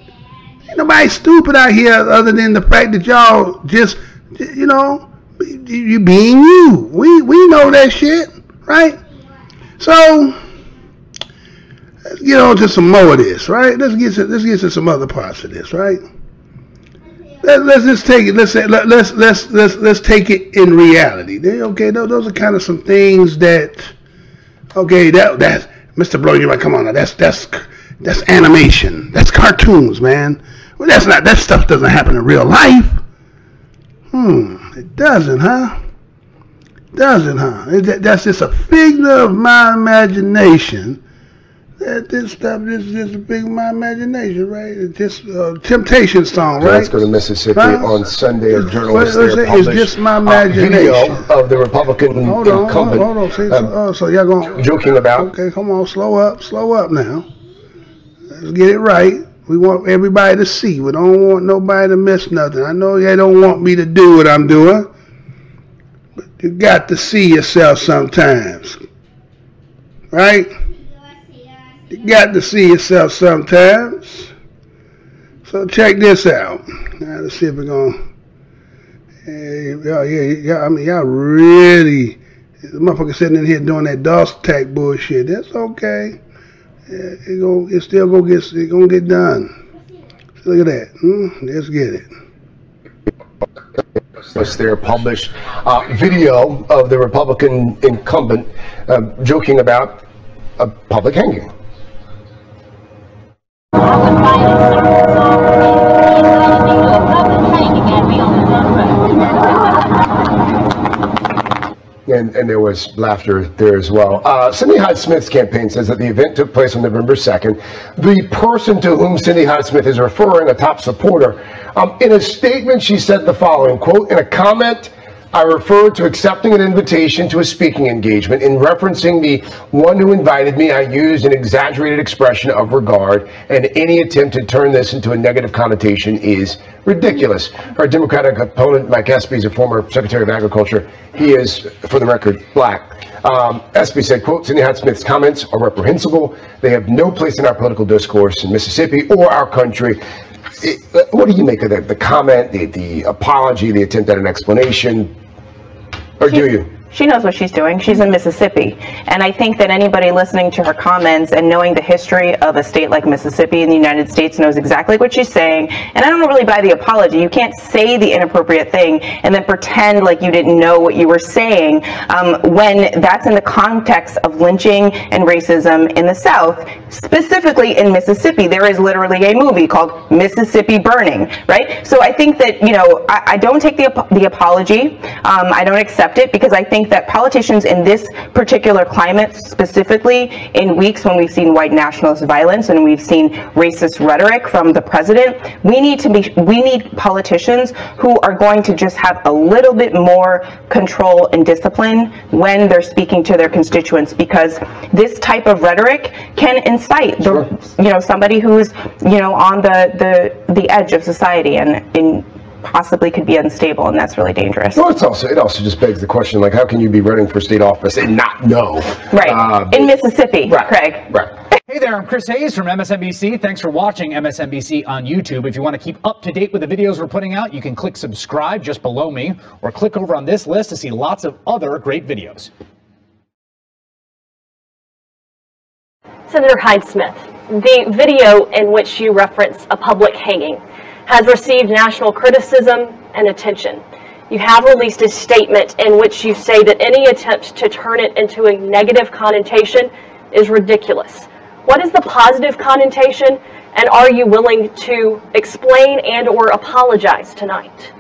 Ain't nobody stupid out here other than the fact that y'all just, you know, you being you. We know that shit, right? So let's get on to some more of this, right? Let's get to some other parts of this, right? Let's just take it. Let's take it in reality. Okay, those are kind of some things that. Okay, that's Mr. Blow. You might come on now. That's animation. That's cartoons, man. Well, that's not. That stuff doesn't happen in real life. It doesn't, huh? Doesn't, huh? That's just a figment of my imagination. This stuff is just a figment of my imagination, right? It's just a Temptation song, right? Let's go to Mississippi on Sunday. A journalist there published it's just my imagination. Video of the Republican incumbent. Hold on. So y'all going joking about? Okay, come on, slow up now. Let's get it right. We want everybody to see. We don't want nobody to miss nothing. I know they don't want me to do what I'm doing, but you got to see yourself sometimes, right? You got to see yourself sometimes. So check this out. Now let's see if we're gonna. Yeah. I mean, y'all really, the motherfucker sitting in here doing that DOS attack bullshit. That's okay. It's still gonna get done. Look at that. Let's get it. There published video of the Republican incumbent joking about a public hanging. And there was laughter there as well. Cindy Hyde-Smith's campaign says that the event took place on November 2nd. The person to whom Cindy Hyde-Smith is referring, a top supporter, in a statement she said the following, quote, in a comment, I referred to accepting an invitation to a speaking engagement. In referencing the one who invited me, I used an exaggerated expression of regard, and any attempt to turn this into a negative connotation is ridiculous. Her Democratic opponent, Mike Espy, is a former Secretary of Agriculture. He is, for the record, black. Espy said, quote, Cindy Hyde-Smith's comments are reprehensible. They have no place in our political discourse in Mississippi or our country. What do you make of that? The comment, the apology, the attempt at an explanation, or do you? She knows what she's doing. She's in Mississippi. And I think that anybody listening to her comments and knowing the history of a state like Mississippi in the United States knows exactly what she's saying. And I don't really buy the apology. You can't say the inappropriate thing and then pretend like you didn't know what you were saying when that's in the context of lynching and racism in the South, specifically in Mississippi. There is literally a movie called Mississippi Burning, right? So I think that, you know, I don't take the apology. I don't accept it because I think that politicians in this particular climate, specifically in weeks when we've seen white nationalist violence and we've seen racist rhetoric from the president, we need politicians who are going to just have a little bit more control and discipline when they're speaking to their constituents, because this type of rhetoric can incite somebody who's on the edge of society and possibly could be unstable, and that's really dangerous. Well, it also just begs the question, like, how can you be running for state office and not know? Right. In Mississippi, right. Craig. Right. Hey there, I'm Chris Hayes from MSNBC. Thanks for watching MSNBC on YouTube. If you want to keep up to date with the videos we're putting out, you can click subscribe just below me, or click over on this list to see lots of other great videos. Senator Hyde-Smith, the video in which you reference a public hanging has received national criticism and attention. You have released a statement in which you say that any attempt to turn it into a negative connotation is ridiculous. What is the positive connotation, and are you willing to explain and or apologize tonight?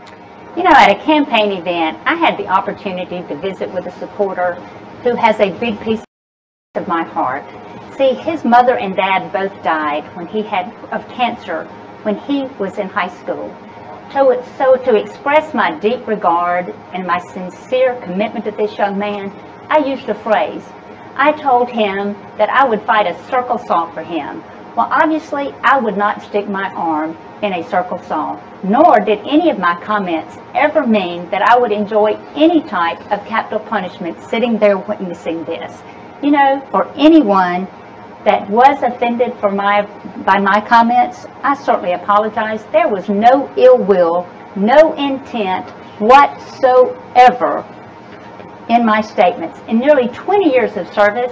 You know, at a campaign event, I had the opportunity to visit with a supporter who has a big piece of my heart. See, his mother and dad both died when he had of cancer when he was in high school. So to express my deep regard and my sincere commitment to this young man, I used a phrase. I told him that I would fight a circle saw for him. Well, obviously, I would not stick my arm in a circle saw, nor did any of my comments ever mean that I would enjoy any type of capital punishment sitting there witnessing this. You know, for anyone that was offended by my comments, I certainly apologize. There was no ill will, no intent whatsoever in my statements. In nearly 20 years of service,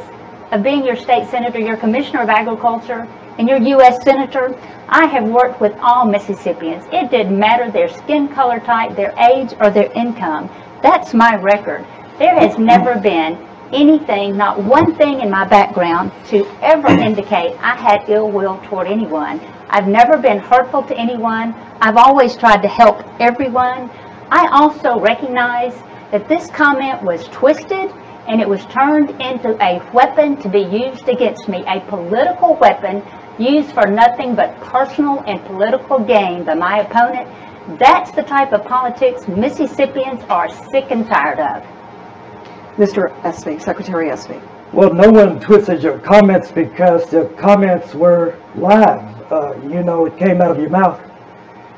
of being your state senator, your commissioner of agriculture, and your U.S. senator, I have worked with all Mississippians. It didn't matter their skin color type, their age, or their income. That's my record. There has never been anything, not one thing in my background to ever indicate I had ill will toward anyone. I've never been hurtful to anyone. I've always tried to help everyone. I also recognize that this comment was twisted and it was turned into a weapon to be used against me, a political weapon used for nothing but personal and political gain by my opponent. That's the type of politics Mississippians are sick and tired of. Mr. Espy, Secretary Espy. Well, no one twisted your comments because the comments were live. You know, it came out of your mouth.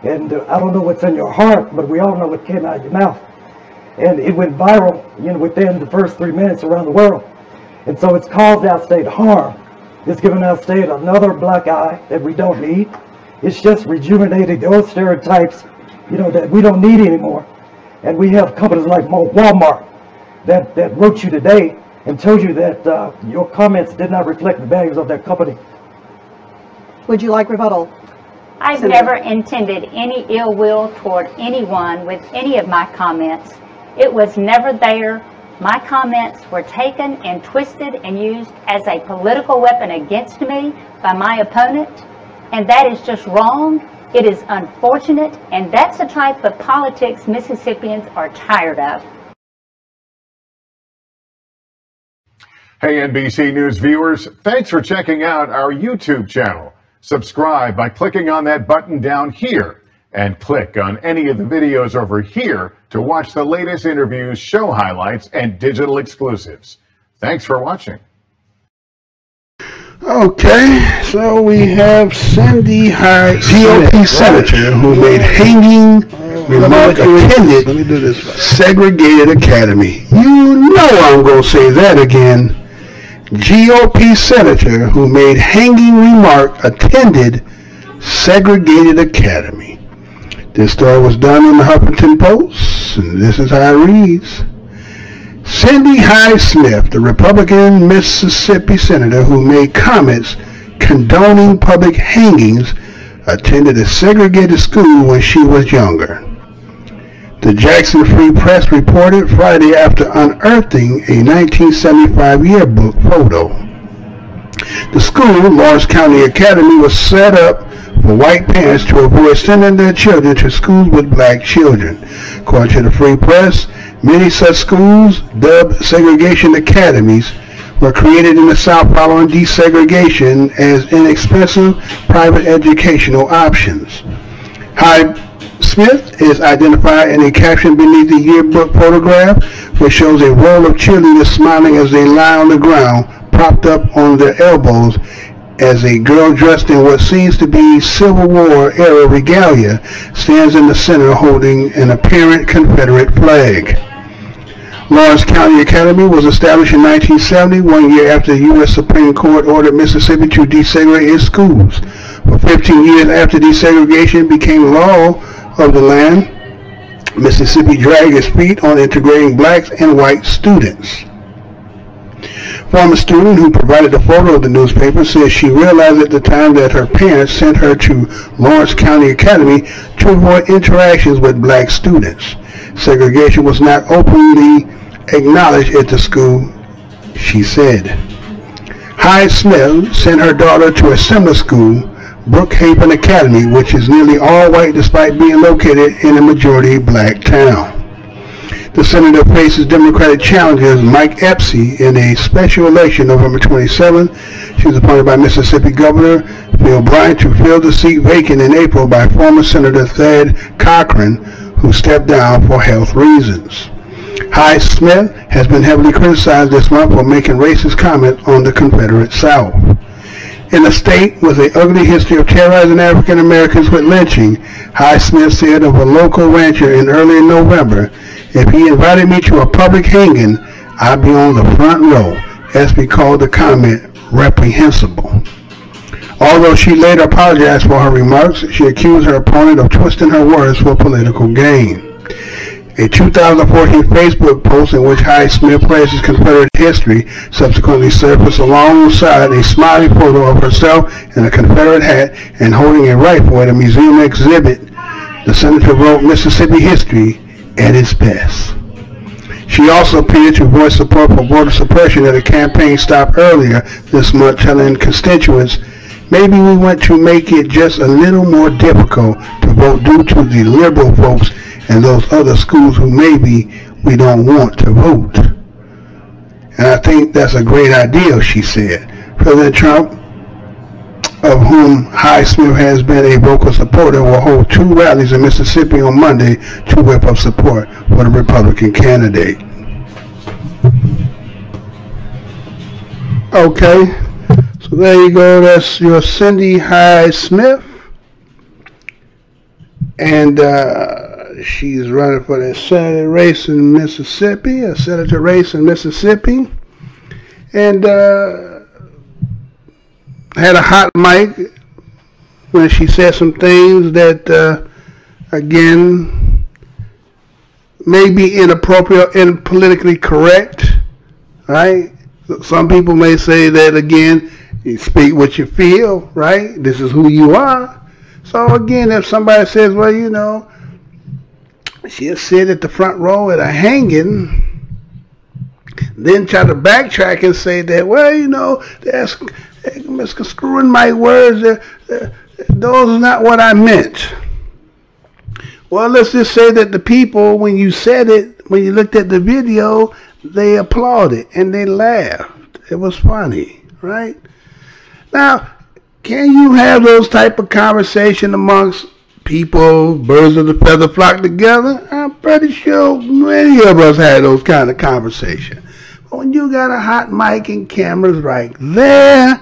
And I don't know what's in your heart, but we all know what came out of your mouth. And it went viral, you know, within the first 3 minutes around the world. And so it's caused our state harm. It's given our state another black eye that we don't need. It's just rejuvenated those stereotypes, you know, that we don't need anymore. And we have companies like Walmart that wrote you today and told you that your comments did not reflect the values of that company. Would you like rebuttal? I've never intended any ill will toward anyone with any of my comments. It was never there. My comments were taken and twisted and used as a political weapon against me by my opponent, and that is just wrong. It is unfortunate, and that's the type of politics Mississippians are tired of. Hey, NBC News viewers, thanks for checking out our YouTube channel. Subscribe by clicking on that button down here and click on any of the videos over here to watch the latest interviews, show highlights, and digital exclusives. Thanks for watching. Okay, so we have Cindy Hyde, GOP senator, who made hanging remark attended segregated academy. You know I'm going to say that again. GOP senator who made hanging remark attended segregated academy. This story was done in the Huffington Post, and this is how it reads. Cindy Hyde Smith, the Republican Mississippi senator who made comments condoning public hangings, attended a segregated school when she was younger. The Jackson Free Press reported Friday after unearthing a 1975 yearbook photo. The school, Lawrence County Academy, was set up for white parents to avoid sending their children to schools with black children. According to the Free Press, many such schools, dubbed segregation academies, were created in the South following desegregation as inexpensive private educational options. Hyde Smith is identified in a caption beneath the yearbook photograph, which shows a row of cheerleaders smiling as they lie on the ground, propped up on their elbows, as a girl dressed in what seems to be Civil War era regalia stands in the center holding an apparent Confederate flag. Lawrence County Academy was established in 1970, 1 year after the U.S. Supreme Court ordered Mississippi to desegregate its schools. For 15 years after desegregation became law of the land, Mississippi dragged its feet on integrating blacks and white students. Former student who provided the photo of the newspaper says she realized at the time that her parents sent her to Lawrence County Academy to avoid interactions with black students. Segregation was not openly acknowledged at the school, she said. Hyde Smith sent her daughter to a similar school, Brookhaven Academy, which is nearly all white despite being located in a majority black town. The senator faces Democratic challengers Mike Epsy in a special election November 27th. She was appointed by Mississippi Governor Phil Bryant to fill the seat vacant in April by former Senator Thad Cochran, who stepped down for health reasons. Hyde-Smith has been heavily criticized this month for making racist comments on the Confederate South. In a state with an ugly history of terrorizing African Americans with lynching, Hyde-Smith said of a local rancher in early November, "If he invited me to a public hanging, I'd be on the front row." SB called the comment reprehensible. Although she later apologized for her remarks, she accused her opponent of twisting her words for political gain. A 2014 Facebook post in which Hyde-Smith praises Confederate history subsequently surfaced alongside a smiley photo of herself in a Confederate hat and holding a rifle at a museum exhibit. The senator wrote, "Mississippi history at its best." She also appeared to voice support for voter suppression at a campaign stop earlier this month, telling constituents, "Maybe we want to make it just a little more difficult to vote due to the liberal folks and those other schools who maybe we don't want to vote." And I think that's a great idea, she said. President Trump, of whom Hyde-Smith has been a vocal supporter, will hold 2 rallies in Mississippi on Monday to whip up support for the Republican candidate. Okay, so there you go. That's your Cindy Hyde-Smith. And she's running for the Senate race in Mississippi, a senator race in Mississippi. And had a hot mic when she said some things that, again, may be inappropriate and politically correct, right? Some people may say that, again, you speak what you feel, right? This is who you are. So, again, if somebody says, well, you know, she'll sit at the front row at a hanging, then try to backtrack and say that, well, you know, that's misconstruing my words. Those are not what I meant. Well, let's just say that the people, when you said it, when you looked at the video, they applauded and they laughed. It was funny, right? Now, can you have those type of conversation amongst people, birds of the feather flock together? I'm pretty sure many of us had those kind of conversations. But when you got a hot mic and cameras right there,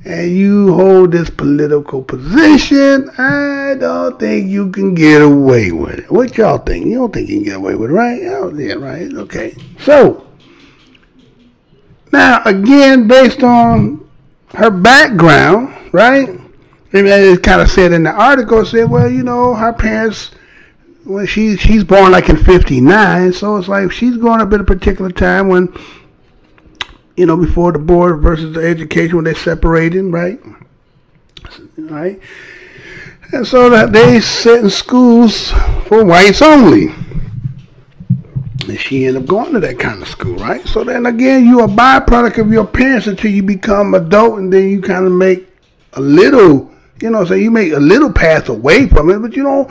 and you hold this political position, I don't think you can get away with it. What y'all think? You don't think you can get away with it, right? Oh, yeah, right. Okay. So, now, again, based on her background, right? It kind of said in the article, it said, well, you know, her parents, well, she's born like in 59, so it's like she's growing up at a particular time when, you know, before the board versus the education, when they're separating, right? Right? And so that they set in schools for whites only. And she ended up going to that kind of school, right? So then again, you're a byproduct of your parents until you become adult, and then you kind of make a little, you know, so you make a little path away from it, but you don't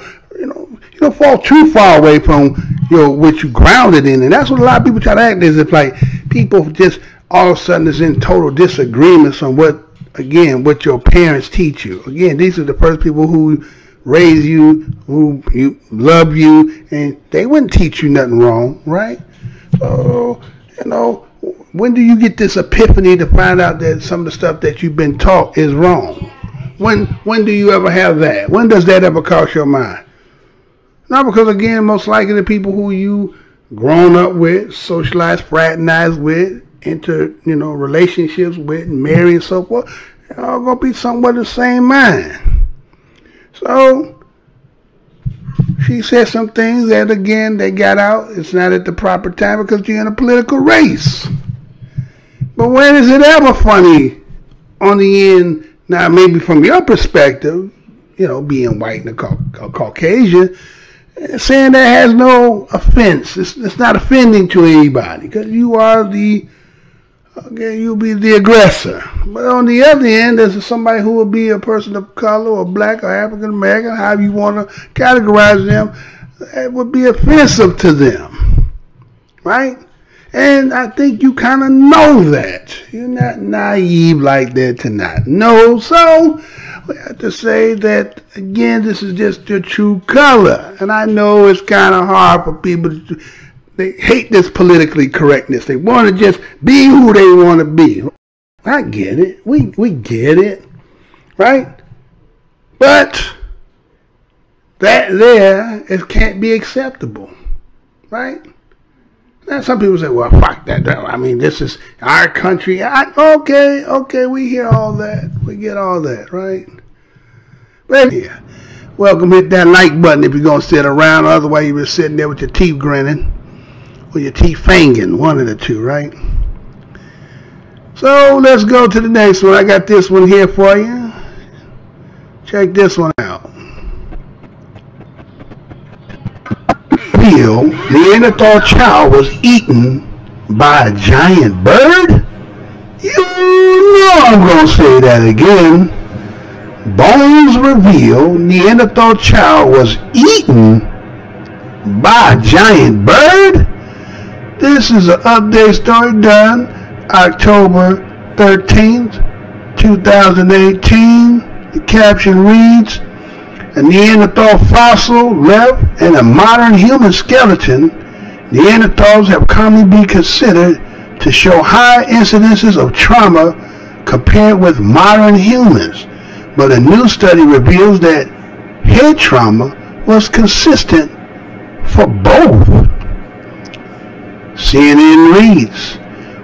fall too far away from, you know, what you grounded in. And that's what a lot of people try to act as if like people just all of a sudden is in total disagreements on what your parents teach you. Again, these are the first people who raise you, who you love you, and they wouldn't teach you nothing wrong, right? So, you know, when do you get this epiphany to find out that some of the stuff that you've been taught is wrong? When do you ever have that? When does that ever cross your mind? Not because, again, most likely the people who you grown up with, socialized, fraternized with, into, you know, relationships with, married and so forth, they're all going to be somewhat the same mind. So, she said some things that, again, they got out. It's not at the proper time because you're in a political race. But when is it ever funny on the end? Now, maybe from your perspective, you know, being white and a Caucasian, saying that has no offense. It's not offending to anybody because you are you'll be the aggressor. But on the other end, there's somebody who will be a person of color or black or African American, however you want to categorize them, it would be offensive to them, right? And I think you kind of know that. You're not naive like that to not know. So we have to say that, again, this is just your true color. And I know it's kind of hard for people to, they hate this politically correctness. They want to just be who they want to be. I get it. We get it. Right? But that there, it can't be acceptable. Right? Now, some people say, well, fuck that. I mean, this is our country. Okay, we hear all that. We get all that, right? But yeah, welcome, hit that like button if you're going to sit around. Otherwise, you've been sitting there with your teeth grinning or your teeth fanging, one of the two, right? So let's go to the next one. I got this one here for you. Check this one out. Neanderthal child was eaten by a giant bird? You know I'm going to say that again. Bones reveal Neanderthal child was eaten by a giant bird? This is an update story done October 13th, 2018. The caption reads, a Neanderthal fossil left in a modern human skeleton. Neanderthals have commonly been considered to show high incidences of trauma compared with modern humans, but a new study reveals that head trauma was consistent for both. CNN reads,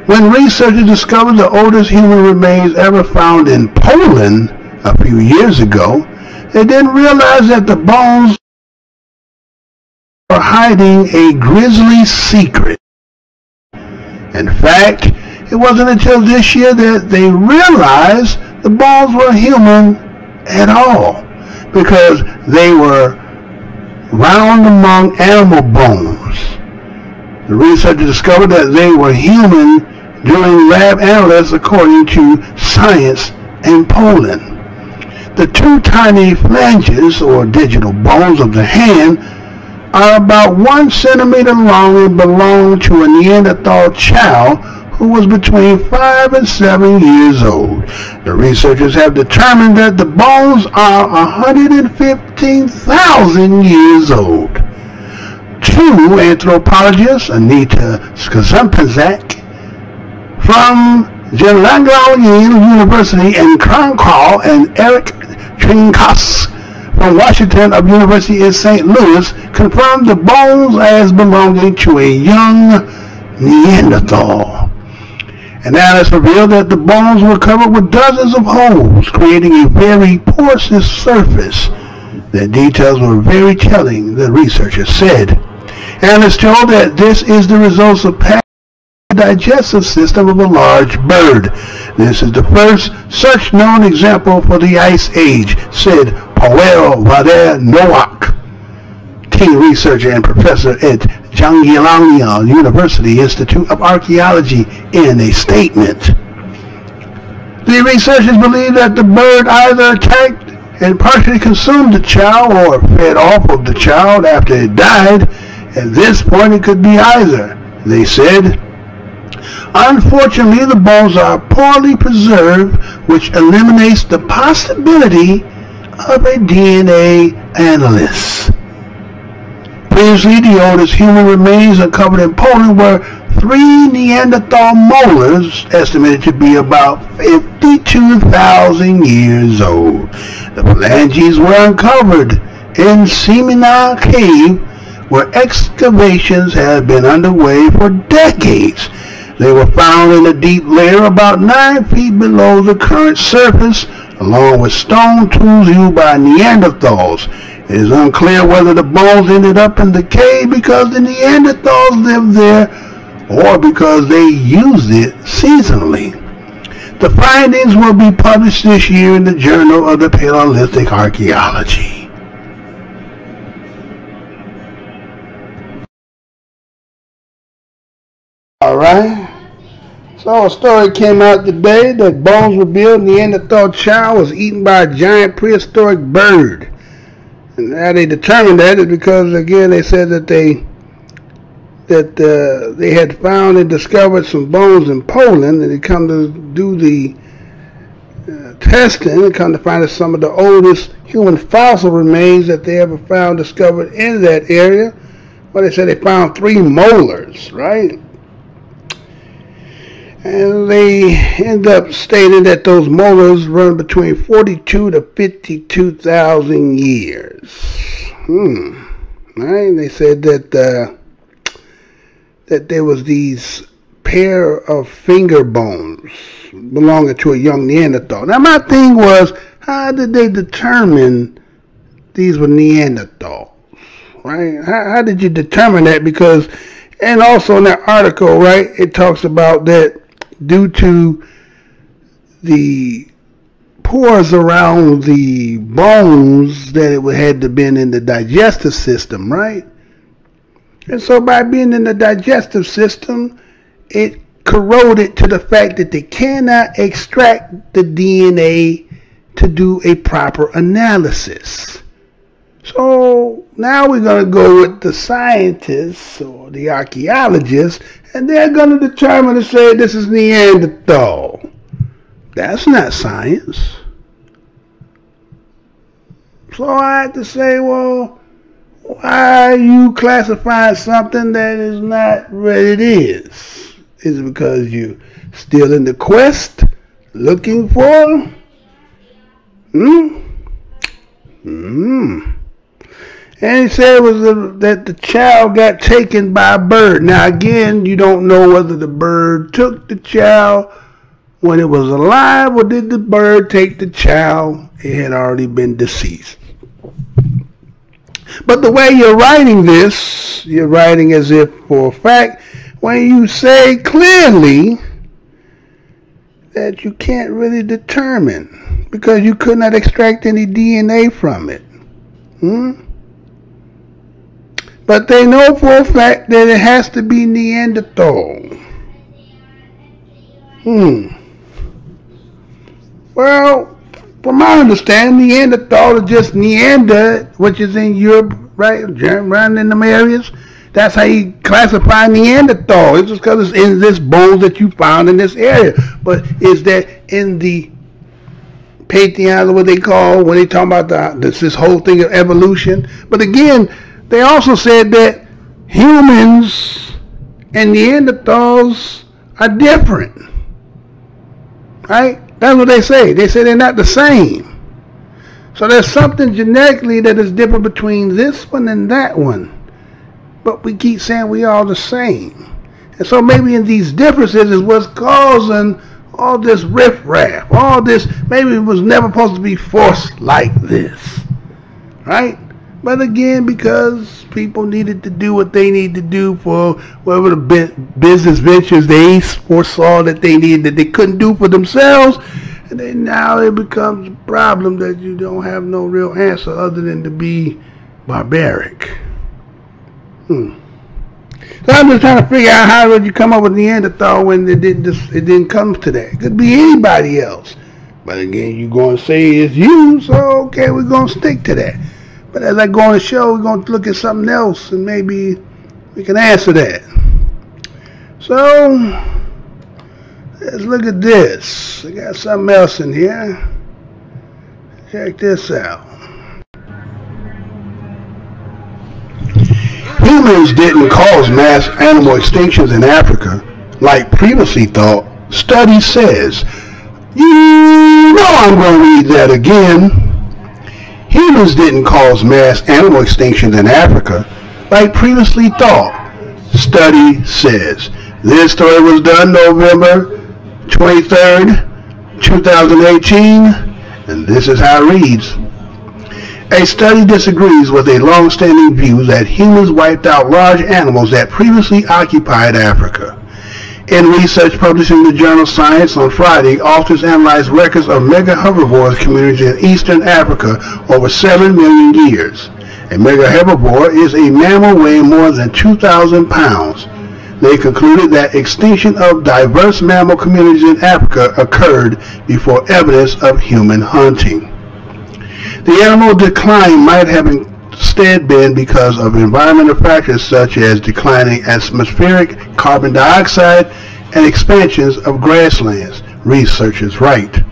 when researchers discovered the oldest human remains ever found in Poland a few years ago, they didn't realize that the bones were hiding a grisly secret. In fact, it wasn't until this year that they realized the bones were human at all, because they were round among animal bones. The researchers discovered that they were human during lab analysis, according to Science in Poland. The two tiny phalanges, or digital bones of the hand, are about 1 centimeter long and belong to a Neanderthal child who was between 5 and 7 years old. The researchers have determined that the bones are 115,000 years old. Two anthropologists, Anita Skazempazak from Jelagala University and Krakow, and Eric Trinkas from Washington of University in St. Louis, confirmed the bones as belonging to a young Neanderthal. Analysis revealed that the bones were covered with dozens of holes, creating a very porous surface. The details were very telling, the researchers said. Analysts told that this is the results of past digestive system of a large bird. This is the first such known example for the Ice Age, said Powell Vader Nowak, team researcher and professor at Jagiellonian University Institute of Archaeology, in a statement. The researchers believe that the bird either attacked and partially consumed the child or fed off of the child after it died. At this point, it could be either, they said. Unfortunately, the bones are poorly preserved, which eliminates the possibility of a DNA analysis. Previously, the oldest human remains uncovered in Poland were 3 Neanderthal molars, estimated to be about 52,000 years old. The phalanges were uncovered in Semina Cave, where excavations have been underway for decades. They were found in a deep layer about 9 feet below the current surface, along with stone tools used by Neanderthals. It is unclear whether the bones ended up in the cave because the Neanderthals lived there or because they used it seasonally. The findings will be published this year in the Journal of the Paleolithic Archaeology. Alright, so a story came out today that bones revealed Neanderthal child was eaten by a giant prehistoric bird. And how they determined that is because, again, they said that they that they had found and discovered some bones in Poland, and they come to do the testing and come to find that some of the oldest human fossil remains that they ever found discovered in that area. Well, they said they found 3 molars, right? And they end up stating that those molars run between 42 to 52,000 years. Right? They said that that there was these pair of finger bones belonging to a young Neanderthal. Now my thing was, how did they determine these were Neanderthals? Right? How did you determine that? Because, and also in that article, right, it talks about that due to the pores around the bones that it had to been in the digestive system, right? And so by being in the digestive system, it corroded to the fact that they cannot extract the DNA to do a proper analysis. So now we're going to go with the scientists or the archaeologists, and they're going to determine to say this is Neanderthal. That's not science. So I have to say, well, why are you classifying something that is not what it is? Is it because you're still in the quest looking for? And he said it was that the child got taken by a bird. Now again, you don't know whether the bird took the child when it was alive, or did the bird take the child? It had already been deceased. But the way you're writing this, you're writing as if for a fact, when you say clearly that you can't really determine because you could not extract any DNA from it. But they know for a fact that it has to be Neanderthal. Well, from my understanding, Neanderthal is just Neander, which is in Europe, right, around in them areas. That's how you classify Neanderthal. It's just because it's in this bones that you found in this area. But is that in the pantheon, what they call when they talk about this whole thing of evolution? But again, they also said that humans and Neanderthals are different. Right? That's what they say. They say they're not the same. So there's something genetically that is different between this one and that one. But we keep saying we all the same. And so maybe in these differences is what's causing all this riffraff. All this, maybe it was never supposed to be forced like this. Right? But again, because people needed to do what they need to do for whatever the business ventures they foresaw that they needed, that they couldn't do for themselves, and then now it becomes a problem that you don't have no real answer other than to be barbaric. So I'm just trying to figure out how would you come up with Neanderthal when it didn't come to that. It could be anybody else. But again, you're going to say it's you, so okay, we're going to stick to that. But as I go on the show, we're going to look at something else and maybe we can answer that. So, let's look at this. I got something else in here. Check this out. Humans didn't cause mass animal extinctions in Africa like previously thought, study says. You know I'm going to read that again. Humans didn't cause mass animal extinctions in Africa like previously thought, study says. This story was done November 23rd, 2018, and this is how it reads. A study disagrees with a long-standing view that humans wiped out large animals that previously occupied Africa. In research published in the journal Science on Friday, authors analyzed records of mega herbivores communities in eastern Africa over 7 million years. A mega herbivore is a mammal weighing more than 2,000 pounds. They concluded that extinction of diverse mammal communities in Africa occurred before evidence of human hunting. The animal decline might have instead been because of environmental factors such as declining atmospheric carbon dioxide and expansions of grasslands, researchers write.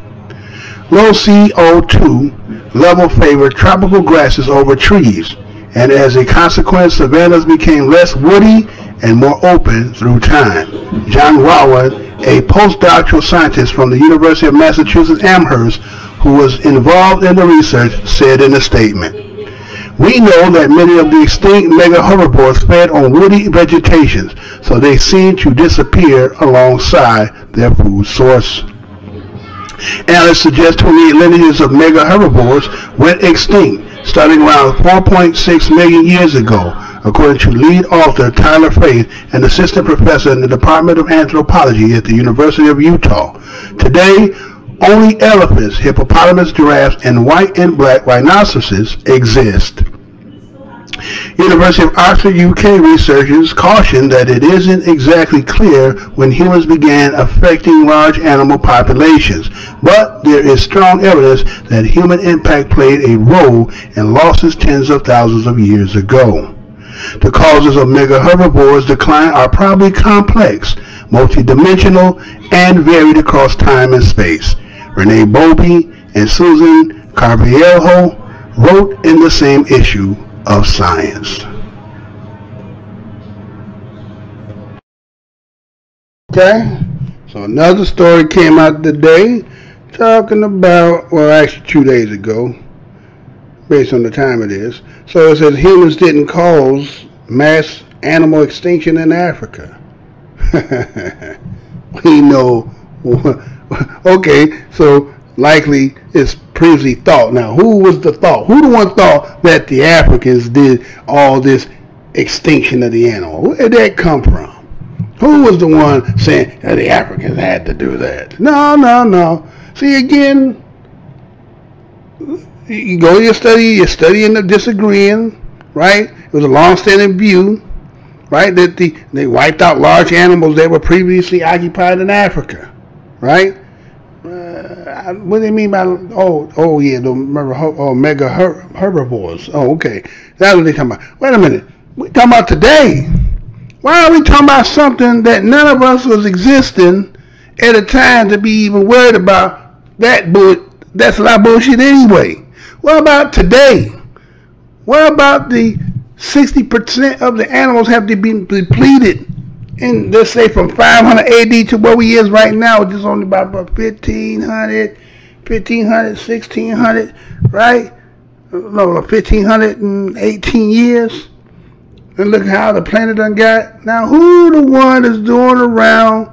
Low CO2 level favored tropical grasses over trees, and as a consequence, savannas became less woody and more open through time. John Rowan, a postdoctoral scientist from the University of Massachusetts Amherst, who was involved in the research, said in a statement, "We know that many of the extinct mega herbivores fed on woody vegetation, so they seem to disappear alongside their food source." Analysts suggest 28 lineages of mega herbivores went extinct starting around 4.6 million years ago, according to lead author Tyler Faith, an assistant professor in the Department of Anthropology at the University of Utah. Today, only elephants, hippopotamus, giraffes, and white and black rhinoceroses exist. University of Oxford, UK researchers caution that it isn't exactly clear when humans began affecting large animal populations, but there is strong evidence that human impact played a role in losses tens of thousands of years ago. The causes of mega herbivores' decline are probably complex, multidimensional, and varied across time and space. Renee Bobby and Susan Carvalho wrote in the same issue of Science. Okay, so another story came out today talking about, well, actually 2 days ago, based on the time it is. So it says humans didn't cause mass animal extinction in Africa. We know. Okay, so likely it's previously thought. Now, who was the thought? Who the one thought that the Africans did all this extinction of the animal? Where did that come from? Who was the one saying that the Africans had to do that? No. See, again, you go to your study, you're studying the disagreeing, right? It was a long-standing view, right, that they wiped out large animals that were previously occupied in Africa, right? What do they mean by, mega herbivores? Oh, okay. That's what they're talking about. Wait a minute. We're talking about today. Why are we talking about something that none of us was existing at a time to be even worried about that? That's a lot of bullshit anyway. What about today? What about the 60% of the animals have to be depleted in, let's say, from 500 AD to where we is right now, which is only about 1500, 1600, right? No, 1518 years. And look how the planet done got. Now, who the one is doing around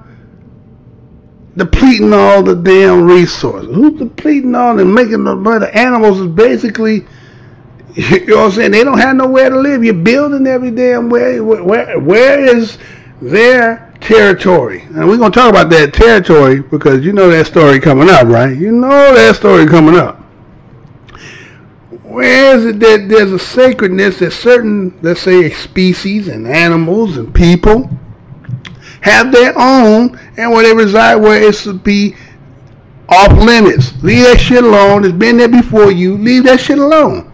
depleting all the damn resources? Who's depleting all and making the animals is basically, you know what I'm saying? They don't have nowhere to live. You're building every damn way. Where is their territory? And we're going to talk about that territory because you know that story coming up, right? You know that story coming up. Where is it that there's a sacredness that certain, let's say, species and animals and people have their own, and where they reside, where it should be off limits? Leave that shit alone. It's been there before you. Leave that shit alone.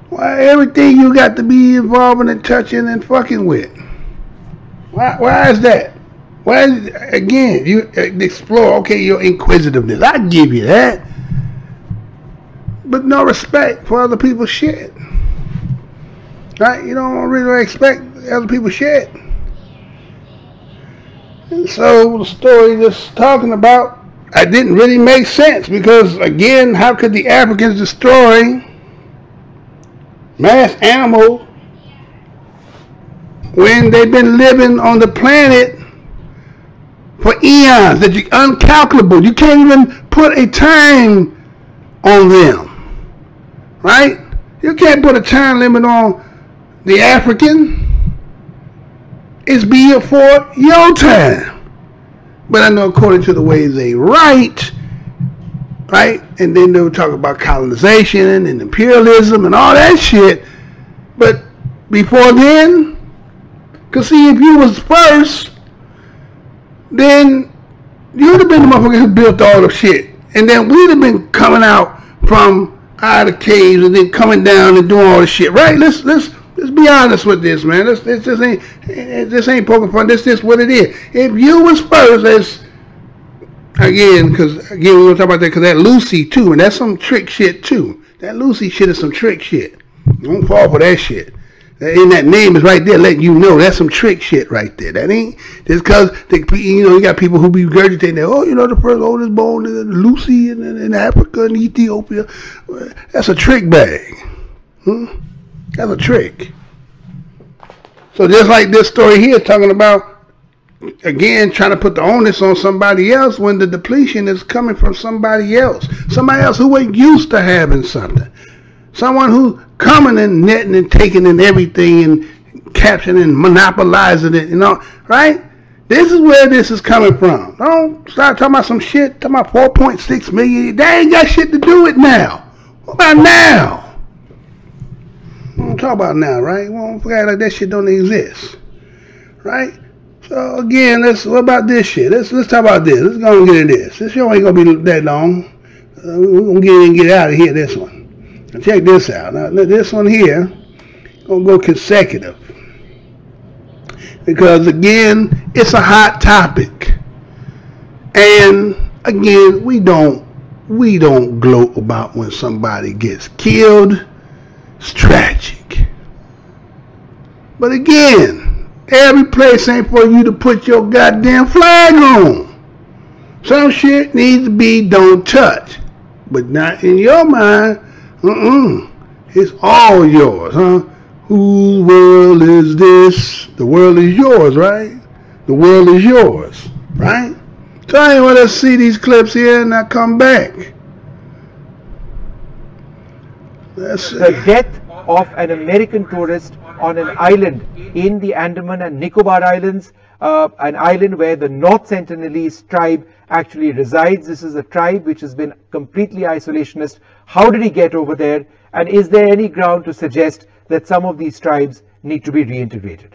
Why everything you got to be involving and touching and fucking with? Why is that? Why is, again, you explore, okay, your inquisitiveness. I give you that. But no respect for other people's shit. Right? You don't really expect other people's shit. And so the story just talking about, it didn't really make sense because, again, how could the Africans destroy mass animals when they've been living on the planet for eons? That you uncalculable. You can't even put a time on them. Right? You can't put a time limit on the African. It's before your time. But I know according to the way they write, right? And then they would talk about colonization and imperialism and all that shit. But before then, because see, if you was first, then you'd have been the motherfucker who built all the shit. And then we'd have been coming out from out of caves and then coming down and doing all this shit, right? Let's be honest with this, man. This ain't poking fun. This is what it is. If you was first, as again, because again we're gonna talk about that, because that Lucy too, and that's some trick shit too. That Lucy shit is some trick shit. Don't fall for that shit. And that name is right there letting you know that's some trick shit right there. That ain't just because you got people who be regurgitating that, oh, the first oldest born in Lucy in Africa and Ethiopia. That's a trick bag. That's a trick. So just like this story here talking about, again, trying to put the onus on somebody else when the depletion is coming from somebody else. Somebody else who ain't used to having something. Someone who coming and netting and taking in everything and capturing and monopolizing it, right? This is where this is coming from. Don't start talking about some shit, talking about 4.6 million. They ain't got shit to do with now. What about now? We don't talk about now, right? We don't forget like that shit don't exist, right? So again, what about this shit? Let's talk about this. Let's go and get into this. This show ain't gonna be that long. We're gonna get in and get out of here. This one. Now check this out. Now this one here gonna go consecutive because again it's a hot topic, and again we don't gloat about when somebody gets killed. It's tragic, but again, every place ain't for you to put your goddamn flag on. Some shit needs to be don't touch, but not in your mind. It's all yours, huh? Whose world is this? The world is yours, right? The world is yours, right? So anyway, let's see these clips here and I come back. The death of an American tourist on an island in the Andaman and Nicobar Islands, an island where the North Sentinelese tribe actually resides. This is a tribe which has been completely isolationist. How did he get over there? And is there any ground to suggest that some of these tribes need to be reintegrated?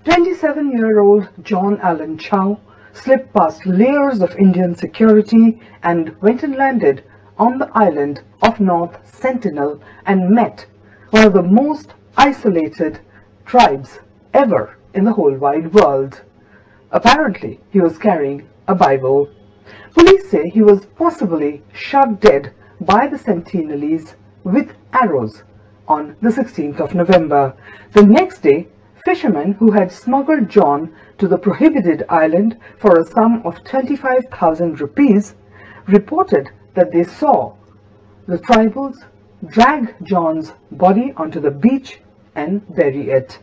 27-year-old John Allen Chow slipped past layers of Indian security and went and landed on the island of North Sentinel and met one of the most isolated tribes ever in the whole wide world. Apparently, he was carrying a Bible. Police say he was possibly shot dead by the Sentinelese with arrows on the 16th of November. The next day, fishermen who had smuggled John to the prohibited island for a sum of 25,000 rupees reported that they saw the tribals drag John's body onto the beach and bury it.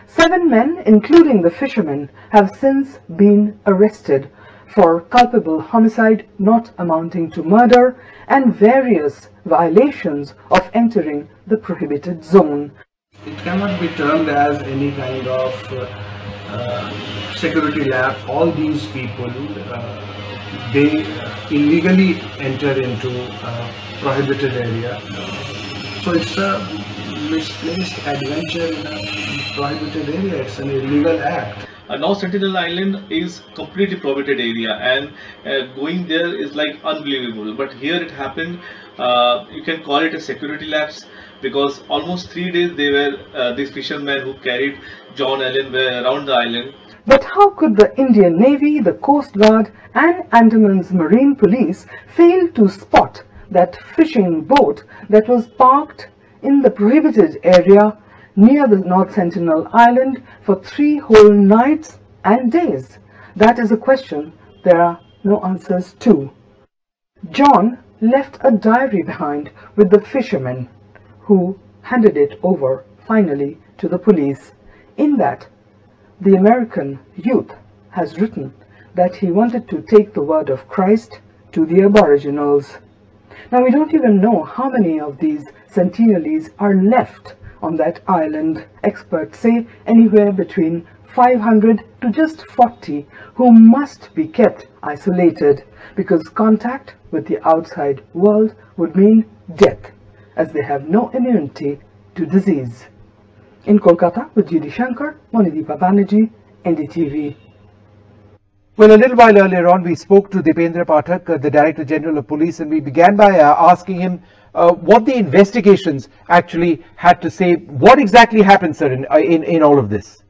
7 men, including the fishermen, have since been arrested for culpable homicide not amounting to murder and various violations of entering the prohibited zone. It cannot be termed as any kind of security lapse. All these people, they illegally enter into a prohibited area. So it's a misplaced adventure in a prohibited area. It's an illegal act. North Sentinel Island is completely prohibited area, and going there is like unbelievable. But here it happened. You can call it a security lapse, because almost 3 days they were these fishermen who carried John Allen were around the island. But how could the Indian Navy, the Coast Guard and Andaman's Marine Police fail to spot that fishing boat that was parked in the prohibited area near the North Sentinel Island for 3 whole nights and days? That is a question there are no answers to. John left a diary behind with the fishermen, who handed it over finally to the police. In that, the American youth has written that he wanted to take the word of Christ to the Aboriginals. Now, we don't even know how many of these Sentinelese are left on that island. Experts say anywhere between 500 to just 40 who must be kept isolated, because contact with the outside world would mean death, as they have no immunity to disease. In Kolkata with G.D. Shankar, Monideepa Banerjee, NDTV. Well, a little while earlier on, we spoke to Dipendra Pathak, the Director General of Police, and we began by asking him what the investigations actually had to say. What exactly happened, sir, in all of this?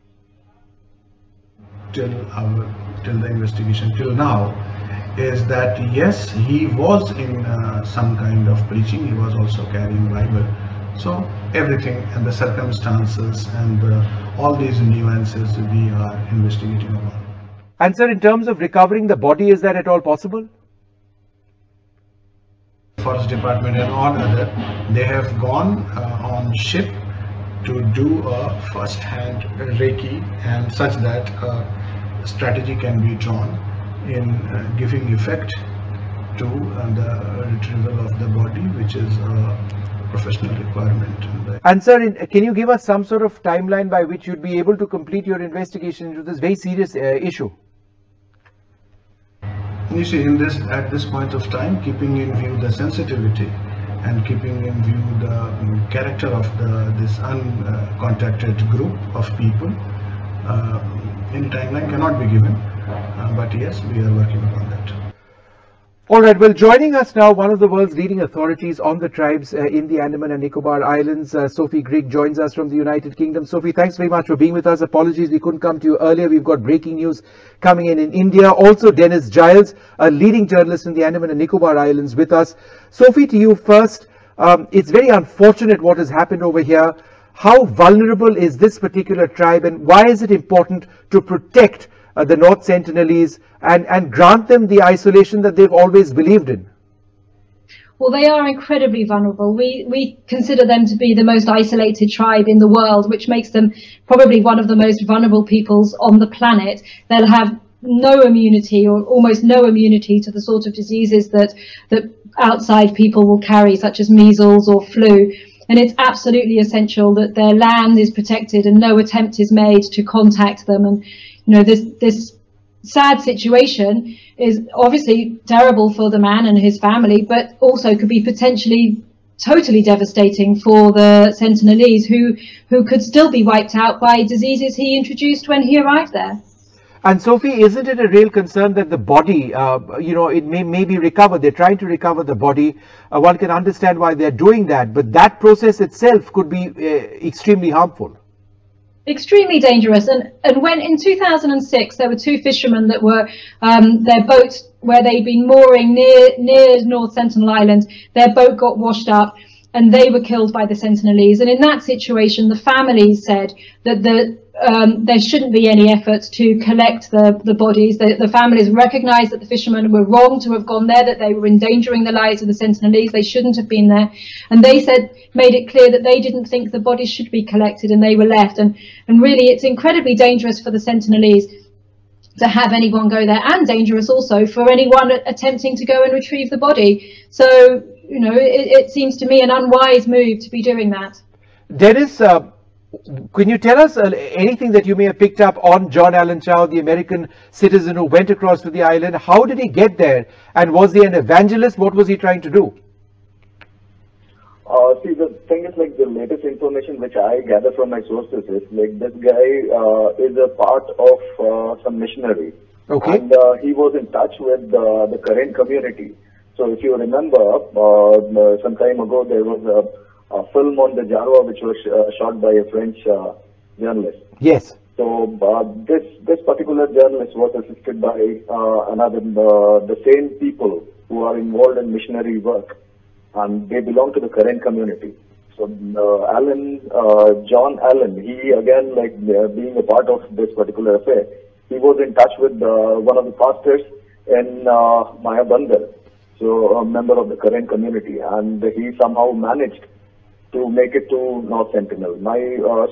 Till the investigation till now is that yes, he was in some kind of preaching. He was also carrying Bible. So everything and the circumstances and all these nuances we are investigating upon. And sir, in terms of recovering the body, is that at all possible? Forest Department and all other, they have gone on ship to do a first-hand recce, and such that a strategy can be drawn in giving effect to the retrieval of the body, which is a professional requirement. And sir, can you give us some sort of timeline by which you'd be able to complete your investigation into this very serious issue? You see, at this point of time, keeping in view the sensitivity and keeping in view the character of this uncontacted group of people, any timeline cannot be given. But yes, we are working upon that. All right, well, joining us now, one of the world's leading authorities on the tribes in the Andaman and Nicobar Islands, Sophie Grigg, joins us from the United Kingdom. Sophie, thanks very much for being with us. Apologies we couldn't come to you earlier. We've got breaking news coming in India. Also, Dennis Giles, a leading journalist in the Andaman and Nicobar Islands, with us. Sophie, to you first. It's very unfortunate what has happened over here. How vulnerable is this particular tribe, and why is it important to protect the North Sentinelese and grant them the isolation that they've always believed in? Well, they are incredibly vulnerable. We consider them to be the most isolated tribe in the world, which makes them probably one of the most vulnerable peoples on the planet. They'll have no immunity, or almost no immunity, to the sort of diseases that outside people will carry, such as measles or flu. And it's absolutely essential that their land is protected and no attempt is made to contact them. And you know, this sad situation is obviously terrible for the man and his family, but also could be potentially totally devastating for the Sentinelese, who could still be wiped out by diseases he introduced when he arrived there. And Sophie, isn't it a real concern that the body, it may be recovered? They're trying to recover the body. One can understand why they're doing that, but that process itself could be extremely harmful. Extremely dangerous. And when in 2006 there were two fishermen that were their boat, where they'd been mooring near North Sentinel Island, their boat got washed up and they were killed by the Sentinelese. And in that situation, the families said that there shouldn't be any effort to collect the bodies. The families recognised that the fishermen were wrong to have gone there, that they were endangering the lives of the Sentinelese. They shouldn't have been there. And they made it clear that they didn't think the bodies should be collected, and they were left. And really, it's incredibly dangerous for the Sentinelese to have anyone go there, and dangerous also for anyone attempting to go and retrieve the body. So, you know, it seems to me an unwise move to be doing that. Dennis, can you tell us anything that you may have picked up on John Allen Chow, the American citizen who went across to the island? How did he get there? And was he an evangelist? What was he trying to do? See, the thing is, like, the latest information which I gather from my sources is, like, this guy is a part of some missionary. Okay. And he was in touch with the current community. So if you remember, some time ago there was a film on the Jarwa which was shot by a French journalist. Yes. So this particular journalist was assisted by the same people who are involved in missionary work, and they belong to the current community. So John Allen, he again, like, being a part of this particular affair, he was in touch with one of the pastors in Maya Bandar, so a member of the current community, and he somehow managed to make it to North Sentinel. My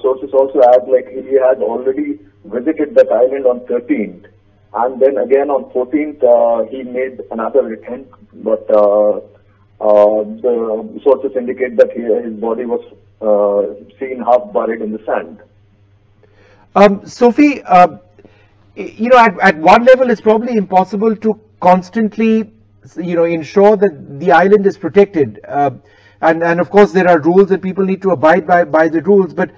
sources also add, like, he had already visited that island on 13th, and then again on 14th he made another attempt, but the sources indicate that his body was seen half buried in the sand. Sophie, at one level it's probably impossible to constantly, ensure that the island is protected. And of course there are rules and people need to abide by the rules, but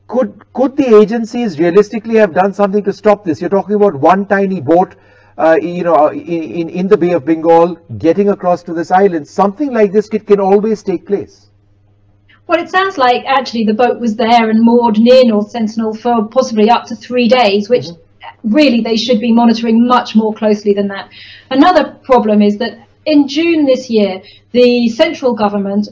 could the agencies realistically have done something to stop this? You're talking about one tiny boat, in the Bay of Bengal, getting across to this island. Something like this can always take place. Well, it sounds like actually the boat was there and moored near North Sentinel for possibly up to 3 days, which really they should be monitoring much more closely than that. Another problem is that in June this year, the central government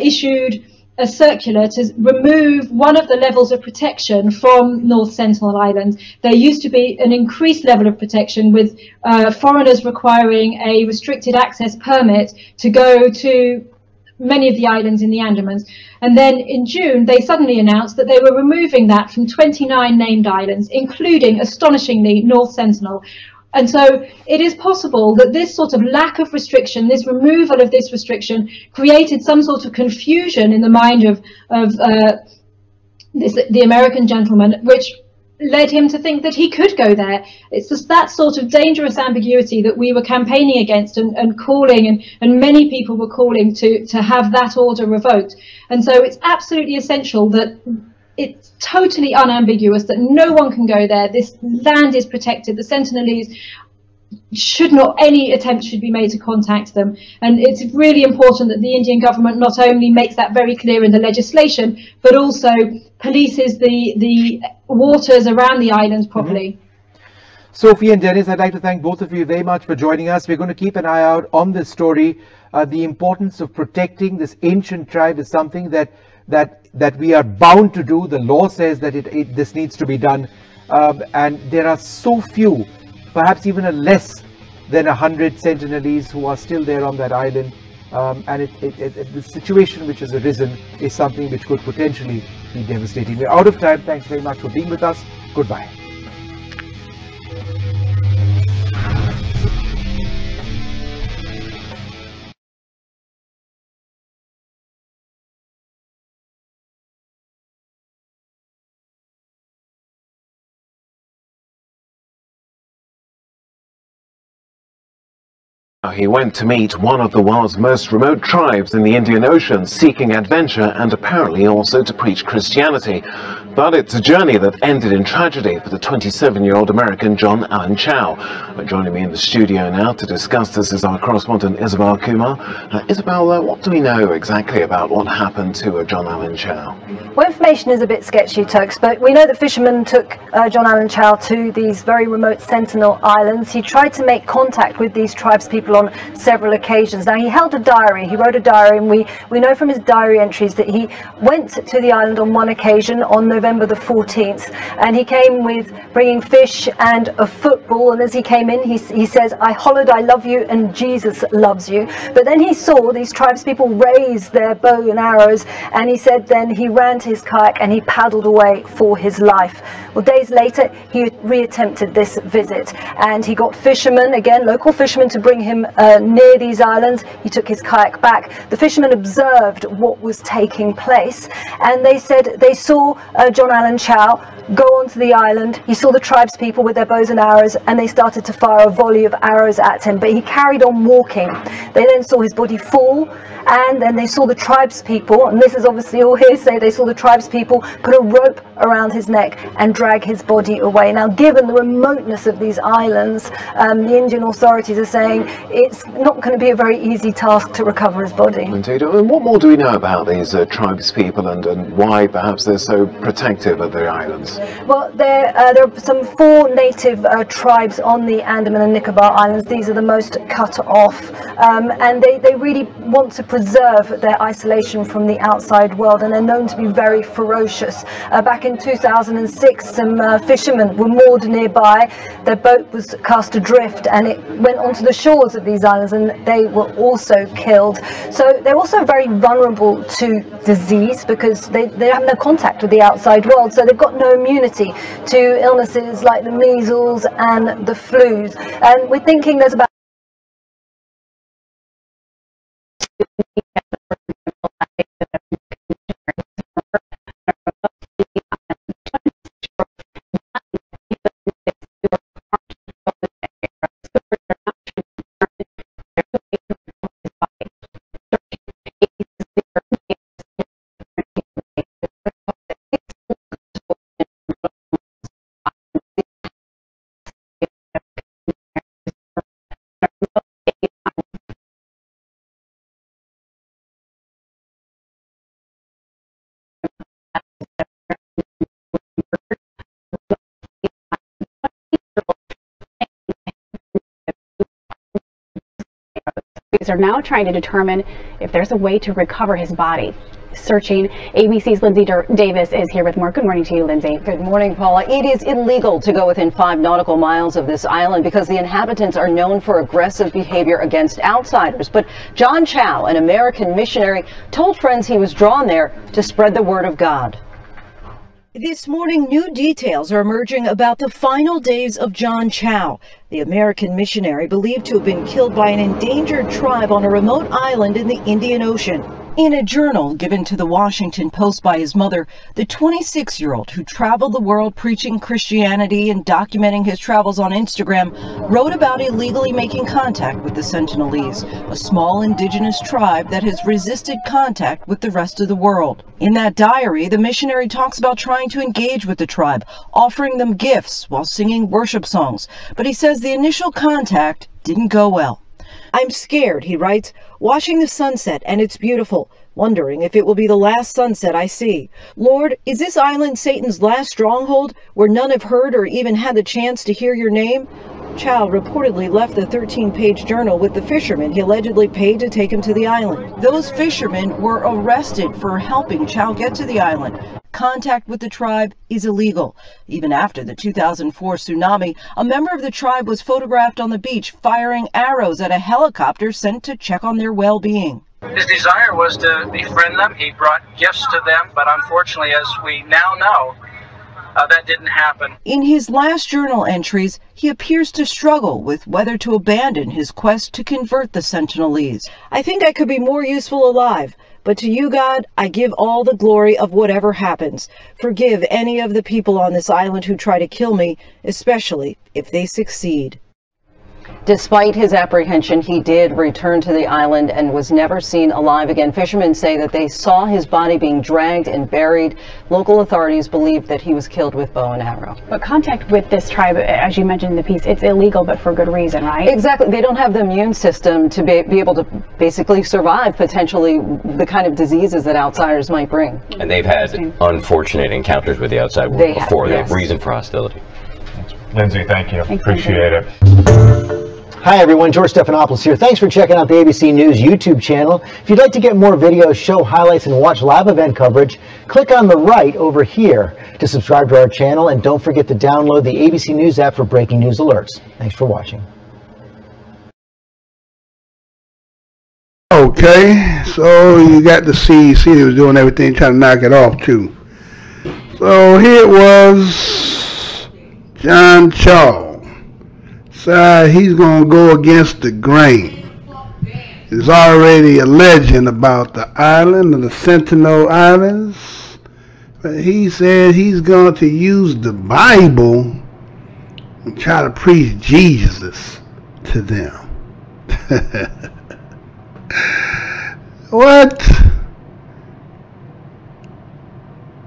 issued a circular to remove one of the levels of protection from North Sentinel Island. There used to be an increased level of protection with foreigners requiring a restricted access permit to go to many of the islands in the Andamans. And then in June, they suddenly announced that they were removing that from 29 named islands, including, astonishingly, North Sentinel. And so it is possible that this sort of lack of restriction, this removal of this restriction, created some sort of confusion in the mind of the American gentleman, which led him to think that he could go there. It's just that sort of dangerous ambiguity that we were campaigning against and calling, and many people were calling to have that order revoked. And so it's absolutely essential that it's totally unambiguous that no one can go there. This land is protected. The Sentinelese any attempt should be made to contact them. And it's really important that the Indian government not only makes that very clear in the legislation, but also polices the waters around the islands properly. Sophie and Dennis, I'd like to thank both of you very much for joining us. We're going to keep an eye out on this story. The importance of protecting this ancient tribe is something that we are bound to do. The law says that this needs to be done, and there are so few, perhaps even less than 100 Sentinelese who are still there on that island, and the situation which has arisen is something which could potentially be devastating. We're out of time. Thanks very much for being with us. Goodbye. He went to meet one of the world's most remote tribes in the Indian Ocean, seeking adventure and apparently also to preach Christianity. But it's a journey that ended in tragedy for the 27-year-old American John Allen Chow. Joining me in the studio now to discuss this is our correspondent Isabel Kumar. Isabel, what do we know exactly about what happened to John Allen Chow? Well, information is a bit sketchy, Turks, but we know that fishermen took John Allen Chow to these very remote Sentinel Islands. He tried to make contact with these tribespeople on several occasions. Now, he held a diary. He wrote a diary, and we know from his diary entries that he went to the island on one occasion on November the 14th, and he came with bringing fish and a football, and as he came in, he says, "I hollered, I love you, and Jesus loves you." But then he saw these tribespeople raise their bow and arrows, and he said then he ran to his kayak and he paddled away for his life. Well, days later, he reattempted this visit, and he got fishermen, again, local fishermen, to bring him near these islands. He took his kayak back. The fishermen observed what was taking place, and they said they saw John Allen Chow go onto the island. He saw the tribespeople with their bows and arrows, and they started to fire a volley of arrows at him, but he carried on walking. They then saw his body fall, and then they saw the tribespeople, and this is obviously all hearsay, they saw the tribespeople put a rope around his neck and drag his body away. Now, given the remoteness of these islands, the Indian authorities are saying it's not going to be a very easy task to recover his body. Indeed. And what more do we know about these tribespeople and why perhaps they're so protective of the islands? Well, there are some 4 native tribes on the Andaman and Nicobar Islands. These are the most cut off, and they really want to preserve their isolation from the outside world, and they're known to be very ferocious. Back in 2006, some fishermen were moored nearby. Their boat was cast adrift, and it went onto the shores of these islands, and they were also killed. So they're also very vulnerable to disease because they have no contact with the outside world, so they've got no immunity to illnesses like the measles and the flus. And we're thinking there's about are now trying to determine if there's a way to recover his body. Searching. ABC's Lindsay Davis is here with more. Good morning to you, Lindsay. Good morning, Paula. It is illegal to go within 5 nautical miles of this island because the inhabitants are known for aggressive behavior against outsiders. But John Chow, an American missionary, told friends he was drawn there to spread the word of God. This morning, new details are emerging about the final days of John Chow, the American missionary believed to have been killed by an endangered tribe on a remote island in the Indian Ocean. In a journal given to the Washington Post by his mother, the 26-year-old who traveled the world preaching Christianity and documenting his travels on Instagram wrote about illegally making contact with the Sentinelese, a small indigenous tribe that has resisted contact with the rest of the world. In that diary, the missionary talks about trying to engage with the tribe, offering them gifts while singing worship songs, but he says the initial contact didn't go well. I'm scared, he writes, watching the sunset, and it's beautiful, wondering if it will be the last sunset I see. Lord, is this island Satan's last stronghold, where none have heard or even had the chance to hear your name? Chow reportedly left the 13-page journal with the fishermen he allegedly paid to take him to the island. Those fishermen were arrested for helping Chow get to the island. Contact with the tribe is illegal. Even after the 2004 tsunami, a member of the tribe was photographed on the beach firing arrows at a helicopter sent to check on their well-being. His desire was to befriend them. He brought gifts to them, but unfortunately, as we now know, that didn't happen. In his last journal entries, he appears to struggle with whether to abandon his quest to convert the Sentinelese. I think I could be more useful alive, but to you, God, I give all the glory of whatever happens. Forgive any of the people on this island who try to kill me, especially if they succeed. Despite his apprehension, he did return to the island and was never seen alive again. Fishermen say that they saw his body being dragged and buried. Local authorities believe that he was killed with bow and arrow. But contact with this tribe, as you mentioned in the piece, it's illegal, but for good reason, right? Exactly. They don't have the immune system to be able to basically survive potentially the kind of diseases that outsiders might bring. And they've had unfortunate encounters with the outside world before. They have reason for hostility. Lindsay, thank you. Appreciate it. Hi everyone, George Stephanopoulos here. Thanks for checking out the ABC News YouTube channel. If you'd like to get more videos, show highlights, and watch live event coverage, click on the right over here to subscribe to our channel, and don't forget to download the ABC News app for breaking news alerts. Thanks for watching. Okay, so you got to see he was doing everything trying to knock it off too. So here it was, John Chow. He's going to go against the grain. There's already a legend about the island, of the Sentinel Islands. But he said he's going to use the Bible and try to preach Jesus to them. What?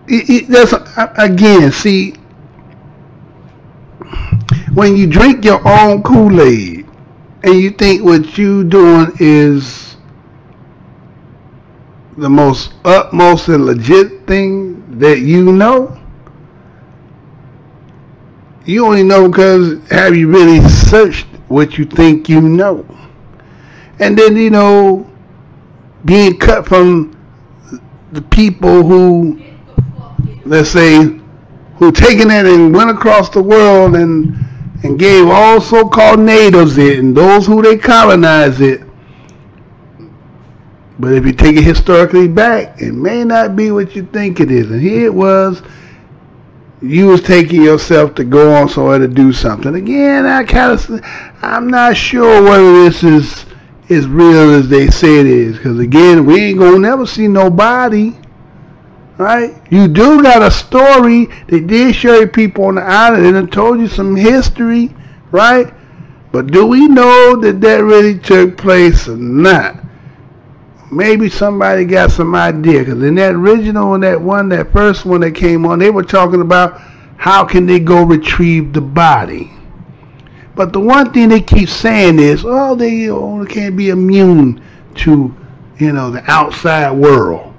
That's, again, see, when you drink your own Kool-Aid and you think what you doing is the most utmost and legit thing that you know, you only know because have you really searched what you think you know? And then, you know, being cut from the people who, let's say, who taken it and went across the world and gave all so-called natives it and those who they colonized it. But if you take it historically back, it may not be what you think it is. And here it was, you was taking yourself to go on somewhere to do something. Again, I'm not sure whether this is as real as they say it is. Because again, we ain't gonna never see nobody. Right? You do got a story. They did show you people on the island and it told you some history, right? But do we know that that really took place or not? Maybe somebody got some idea, because in that original and that first one that came on, they were talking about how can they go retrieve the body. But the one thing they keep saying is, oh, they can't be immune to, you know, the outside world.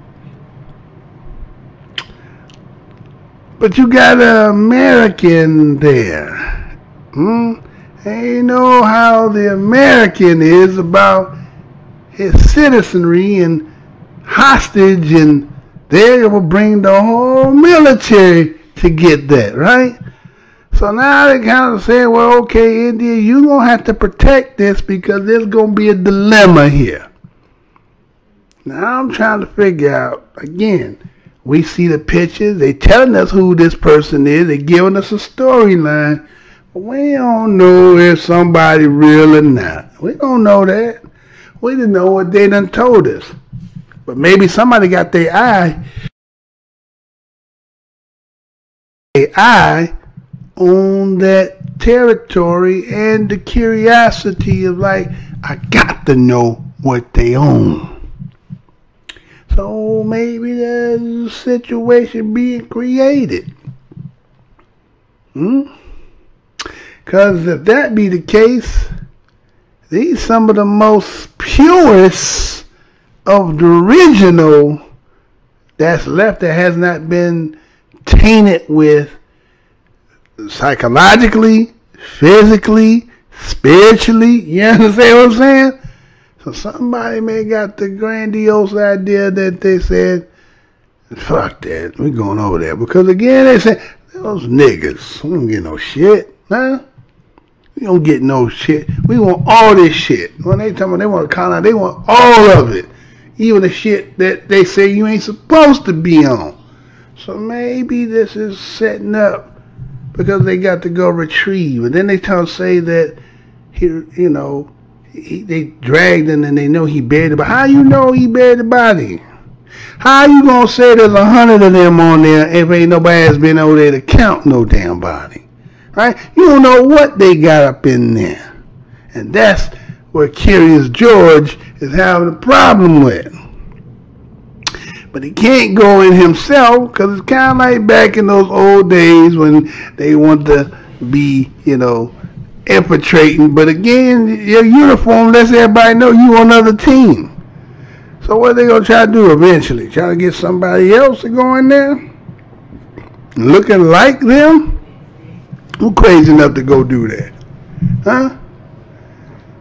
But you got an American there. And you know how the American is about his citizenry and hostage, and they will bring the whole military to get that, right? So now they kind of say, well, okay, India, you're going to have to protect this because there's going to be a dilemma here. Now I'm trying to figure out, again, we see the pictures, they telling us who this person is, they giving us a storyline, but we don't know if somebody real or not. We don't know that. We didn't know what they done told us. But maybe somebody got their eye on that territory and the curiosity of like, I got to know what they own. So maybe there's a situation being created. Because if that be the case, these some of the most purest of the original that's left that has not been tainted with psychologically, physically, spiritually. You understand what I'm saying? So somebody may got the grandiose idea that they said, fuck that, we going over there. Because again, they said, those niggas, we don't get no shit. Nah, we don't get no shit. We want all this shit. When they talking about they want to call out, they want all of it. Even the shit that they say you ain't supposed to be on. So maybe this is setting up because they got to go retrieve. And then they say that, here, you know, they dragged him and they know he buried the body. How you know he buried the body? How you gonna say there's 100 of them on there if ain't nobody has been over there to count no damn body? Right? You don't know what they got up in there. And that's where Curious George is having a problem with. But he can't go in himself because it's kind of like back in those old days when they want to be, you know, infiltrating. But again, your uniform lets everybody know you on another team. So what are they going to try to do eventually? Try to get somebody else to go in there? Looking like them? Who crazy enough to go do that? Huh?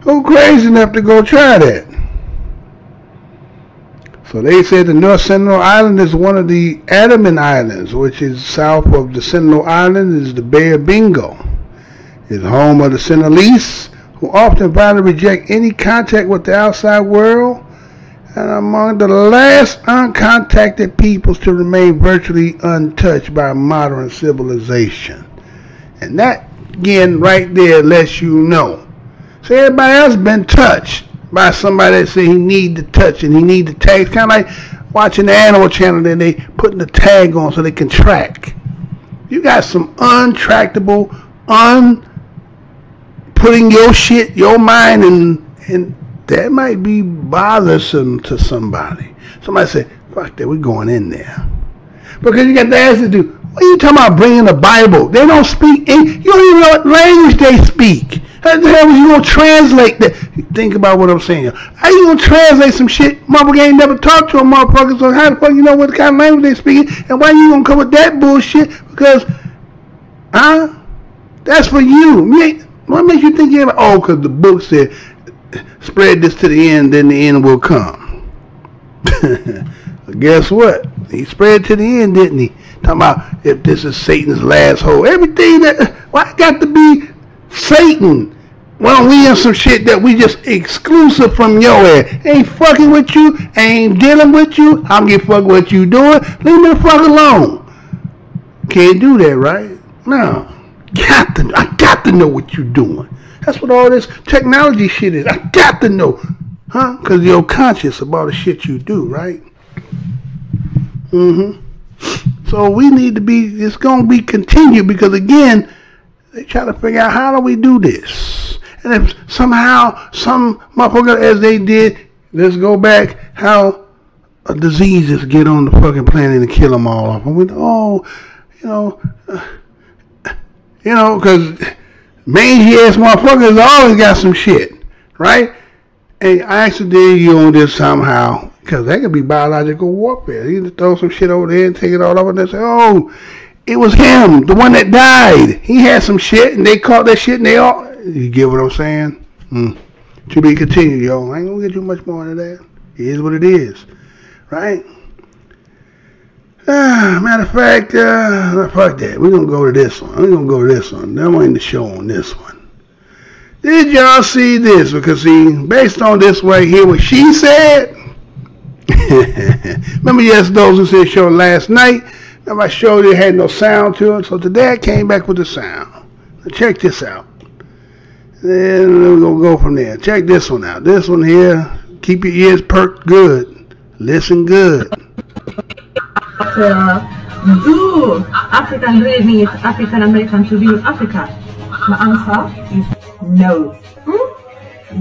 Who crazy enough to go try that? So they said the North Sentinel Island is one of the Andaman Islands, which is south of the Sentinel Island is the Bay of Bengal. It's home of the Sentinelese, who often violently reject any contact with the outside world, and among the last uncontacted peoples to remain virtually untouched by modern civilization. And that, again, right there lets you know. So everybody else been touched by somebody that say he need to touch and he need to tag. It's kind of like watching the Animal Channel and they putting the tag on so they can track. You got some untractable, putting your shit, your mind, and that might be bothersome to somebody. Somebody say, fuck that, we're going in there. Because you got to ask the dude, what are you talking about bringing the Bible? They don't speak, you don't even know what language they speak. How the hell are you going to translate that? Think about what I'm saying. How you going to translate some shit? Motherfucker ain't never talked to a motherfucker, so how the fuck you know what kind of language they speaking? And why you going to come with that bullshit? Because, that's for you. What makes you think you're oh, because the book said, spread this to the end, then the end will come. Guess what? He spread to the end, didn't he? Talking about if this is Satan's last hole. Everything that, why it got to be Satan? Well, we have some shit that we just exclusive from your ass. Ain't fucking with you, ain't dealing with you. I don't give a fuck what you doing. Leave me the fuck alone. Can't do that, right? No. I got to know what you're doing. That's what all this technology shit is. I got to know. Huh? Because you're conscious about the shit you do, right? So we need to be, it's going to be continued because again, they try to figure out how do we do this. And if somehow, some motherfucker as they did, let's go back, how diseases get on the fucking planet and kill them all off. And we, because mangy ass motherfuckers always got some shit, right? And I accidentally you on this somehow, because that could be biological warfare. You just throw some shit over there and take it all over and they say, oh, it was him, the one that died. He had some shit and they caught that shit and they all, you get what I'm saying? To be continued, yo. I ain't gonna get you much more into that. It is what it is, right? Matter of fact, fuck that. We're gonna go to this one. I'm gonna go to this one. I'm in the show on this one. Did y'all see this? Because see, based on this right here, what she said. Remember, yes, those who said show last night. Remember, I showed you it had no sound to it. So today I came back with the sound. Now check this out. Then we're gonna go from there. Check this one out. This one here. Keep your ears perked good. Listen good. Do African really need African American to be in Africa? My answer is no.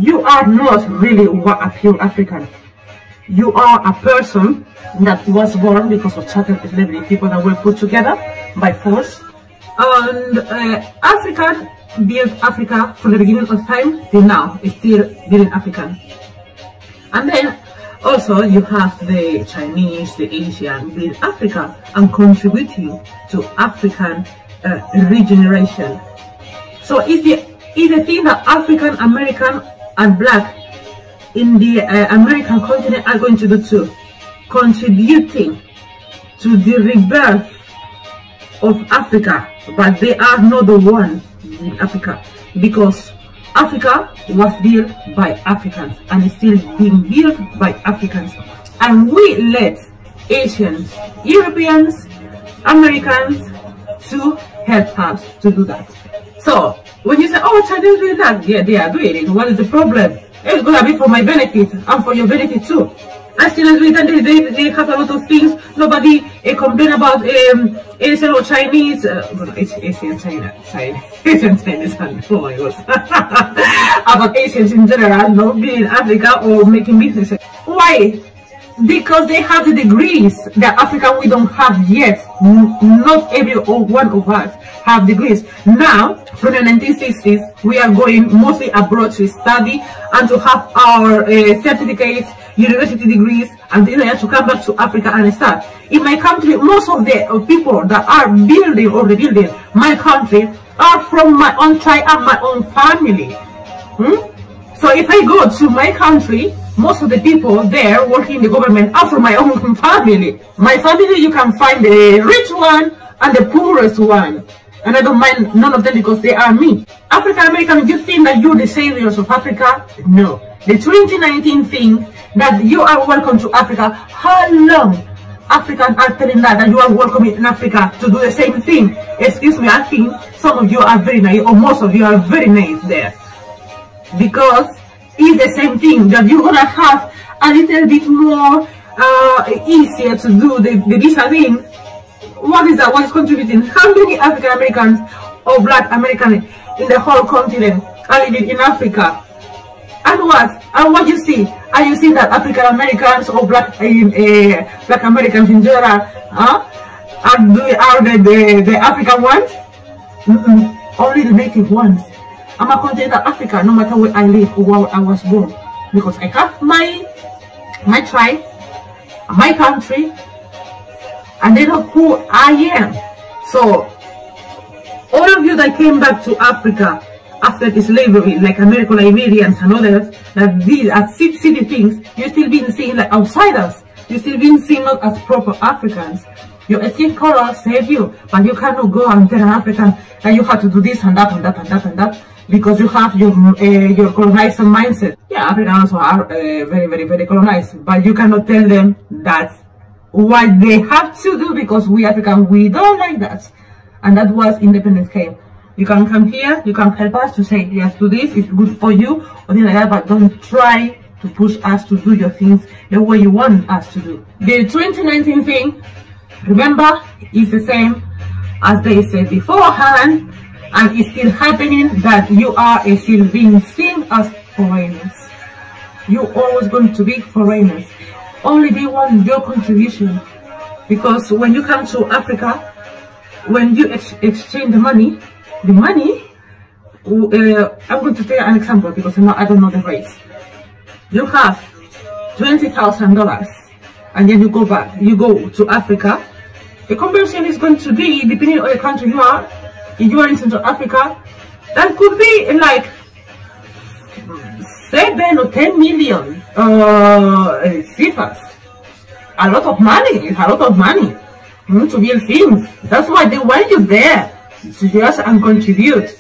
You are not really a pure African. You are a person that was born because of certain slavery, people that were put together by force. And African built Africa from the beginning of time till now. It's still being African. And then also you have the Chinese, the Asian being Africa and contributing to African regeneration. So it's the thing that African American and black in the American continent are going to do too, contributing to the rebirth of Africa, but they are not the one in Africa, because Africa was built by Africans and is still being built by Africans, and we let Asians, Europeans, Americans to help us to do that. So when you say, oh, Chinese doing that, yeah, they are doing it. What is the problem? It's going to be for my benefit and for your benefit too. As soon as we they have a lot of things. Nobody complain about Asian or Chinese. Asian Chinese, oh my God. About Asians in general, not being in Africa or making businesses. Why? Because they have the degrees that African we don't have yet. Not every one of us have degrees. Now, from the 1960s, we are going mostly abroad to study and to have our certificates, university degrees, and then to come back to Africa and start. In my country, most of the people that are building or rebuilding my country are from my own tribe and my own family. So if I go to my country, most of the people there working in the government are from my own family. My family, you can find the rich one and the poorest one. And I don't mind none of them because they are me. African American, you think that you're the saviors of Africa? No. The 2019 thing that you are welcome to Africa, how long Africans are telling that you are welcome in Africa to do the same thing? Excuse me, I think some of you are very naive, or most of you are very naive there. Because it's the same thing that you're gonna have a little bit more easier to do the visa thing. What is that? What is contributing? How many African Americans or black Americans in the whole continent are living in Africa? And what? And what you see? And you see that African Americans or black Americans in general are the African ones? Only the native ones. I'm a continent of Africa, no matter where I live or where I was born, because I have my tribe, my country, and they know who I am. So all of you that came back to Africa after the slavery, like American Liberians and others, that these are city things, you're still being seen like outsiders. You're still being seen not as proper Africans. Your skin color save you, but you cannot go and tell an African that you have to do this and that and that and that and that, because you have your colonizer mindset. Yeah, Africans are very colonized, but you cannot tell them that what they have to do, because we Africans, we don't like that. And that was independence came. You can come here, you can help us to say, yes, do this, it's good for you, or things like that, but don't try to push us to do your things the way you want us to do. The 2019 thing, remember, is the same as they said beforehand, and it's still happening, that you are still being seen as foreigners. You're always going to be foreigners. Only they want your contribution, because when you come to Africa, when you exchange the money, I'm going to tell you an example because I don't know the rates. You have $20,000, and then you go to Africa. The conversion is going to be, depending on the country you are. If you are in Central Africa, that could be like 7 or 10 million CFAs. A lot of money, it's a lot of money to build things. That's why they want you there to just and contribute.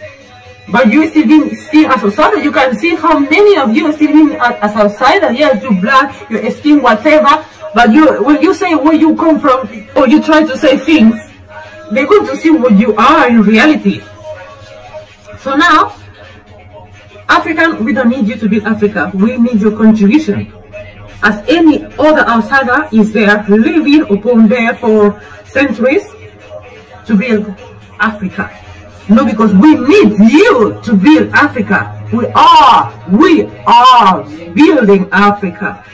But you still being seen as outsider. You can see how many of you are still being as outsider. Yes, you're black, your skin, whatever. But when you say where you come from, or you try to say things, they're going to see what you are in reality. So now, African, we don't need you to build Africa. We need your contribution. As any other outsider is there, living upon there for centuries to build Africa. No, because we need you to build Africa. We are building Africa.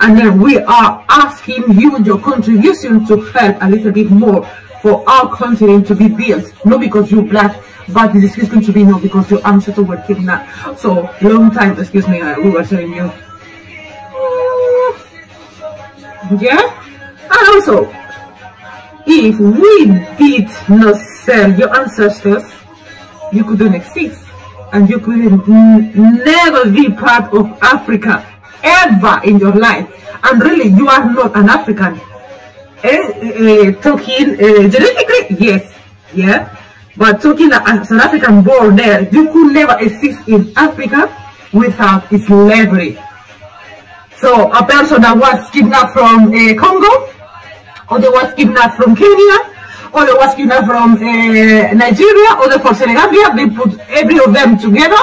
And then we are asking you your contribution to help a little bit more for our continent to be built. Not because you're black, but this is going to be no, because your ancestors were kidnapped. So, long time, excuse me, we were telling you. Yeah? And also, if we did not sell your ancestors, you couldn't exist. And you couldn't never be part of Africa ever in your life. And really, you are not an African. Talking genetically, yes, yeah. But talking as an African born there, you could never exist in Africa without slavery. So a person that was kidnapped from Congo, or they was kidnapped from Kenya, or they was kidnapped from Nigeria, or they from Senegambia, they put every of them together.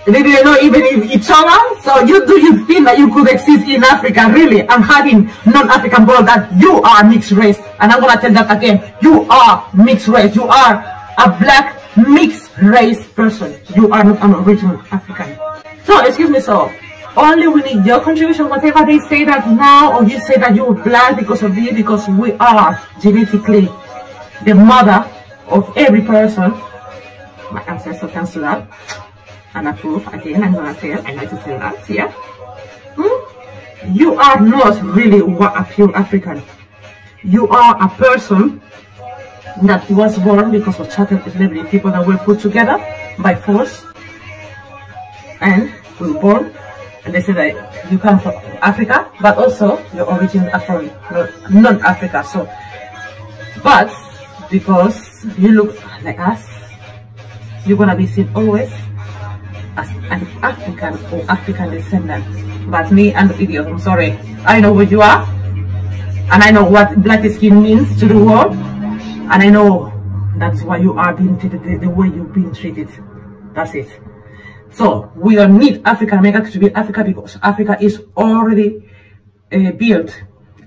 They didn't know even each other. So you think that you could exist in Africa really, and having non-African born, that you are mixed race. And I'm gonna tell that again. You are mixed race. You are a black mixed race person. You are not an original African. So excuse me, so only we need your contribution, whatever they say that now, or you say that you're black because of this, because we are genetically the mother of every person. My ancestors can see that. And approve again, I'm gonna tell, I like to tell that, yeah? You are not really a pure African. You are a person that was born because of chattel slavery, people that were put together by force and were born, and they say that you come from Africa, but also your origin are from non-Africa. So, but because you look like us, you're gonna be seen always as an African or African descendant. But me, I'm the idiot, I'm sorry. I know what you are, and I know what black skin means to the world, and I know that's why you are being treated the way you've been treated. That's it. So we don't need African Americans to build Africa, because Africa is already built,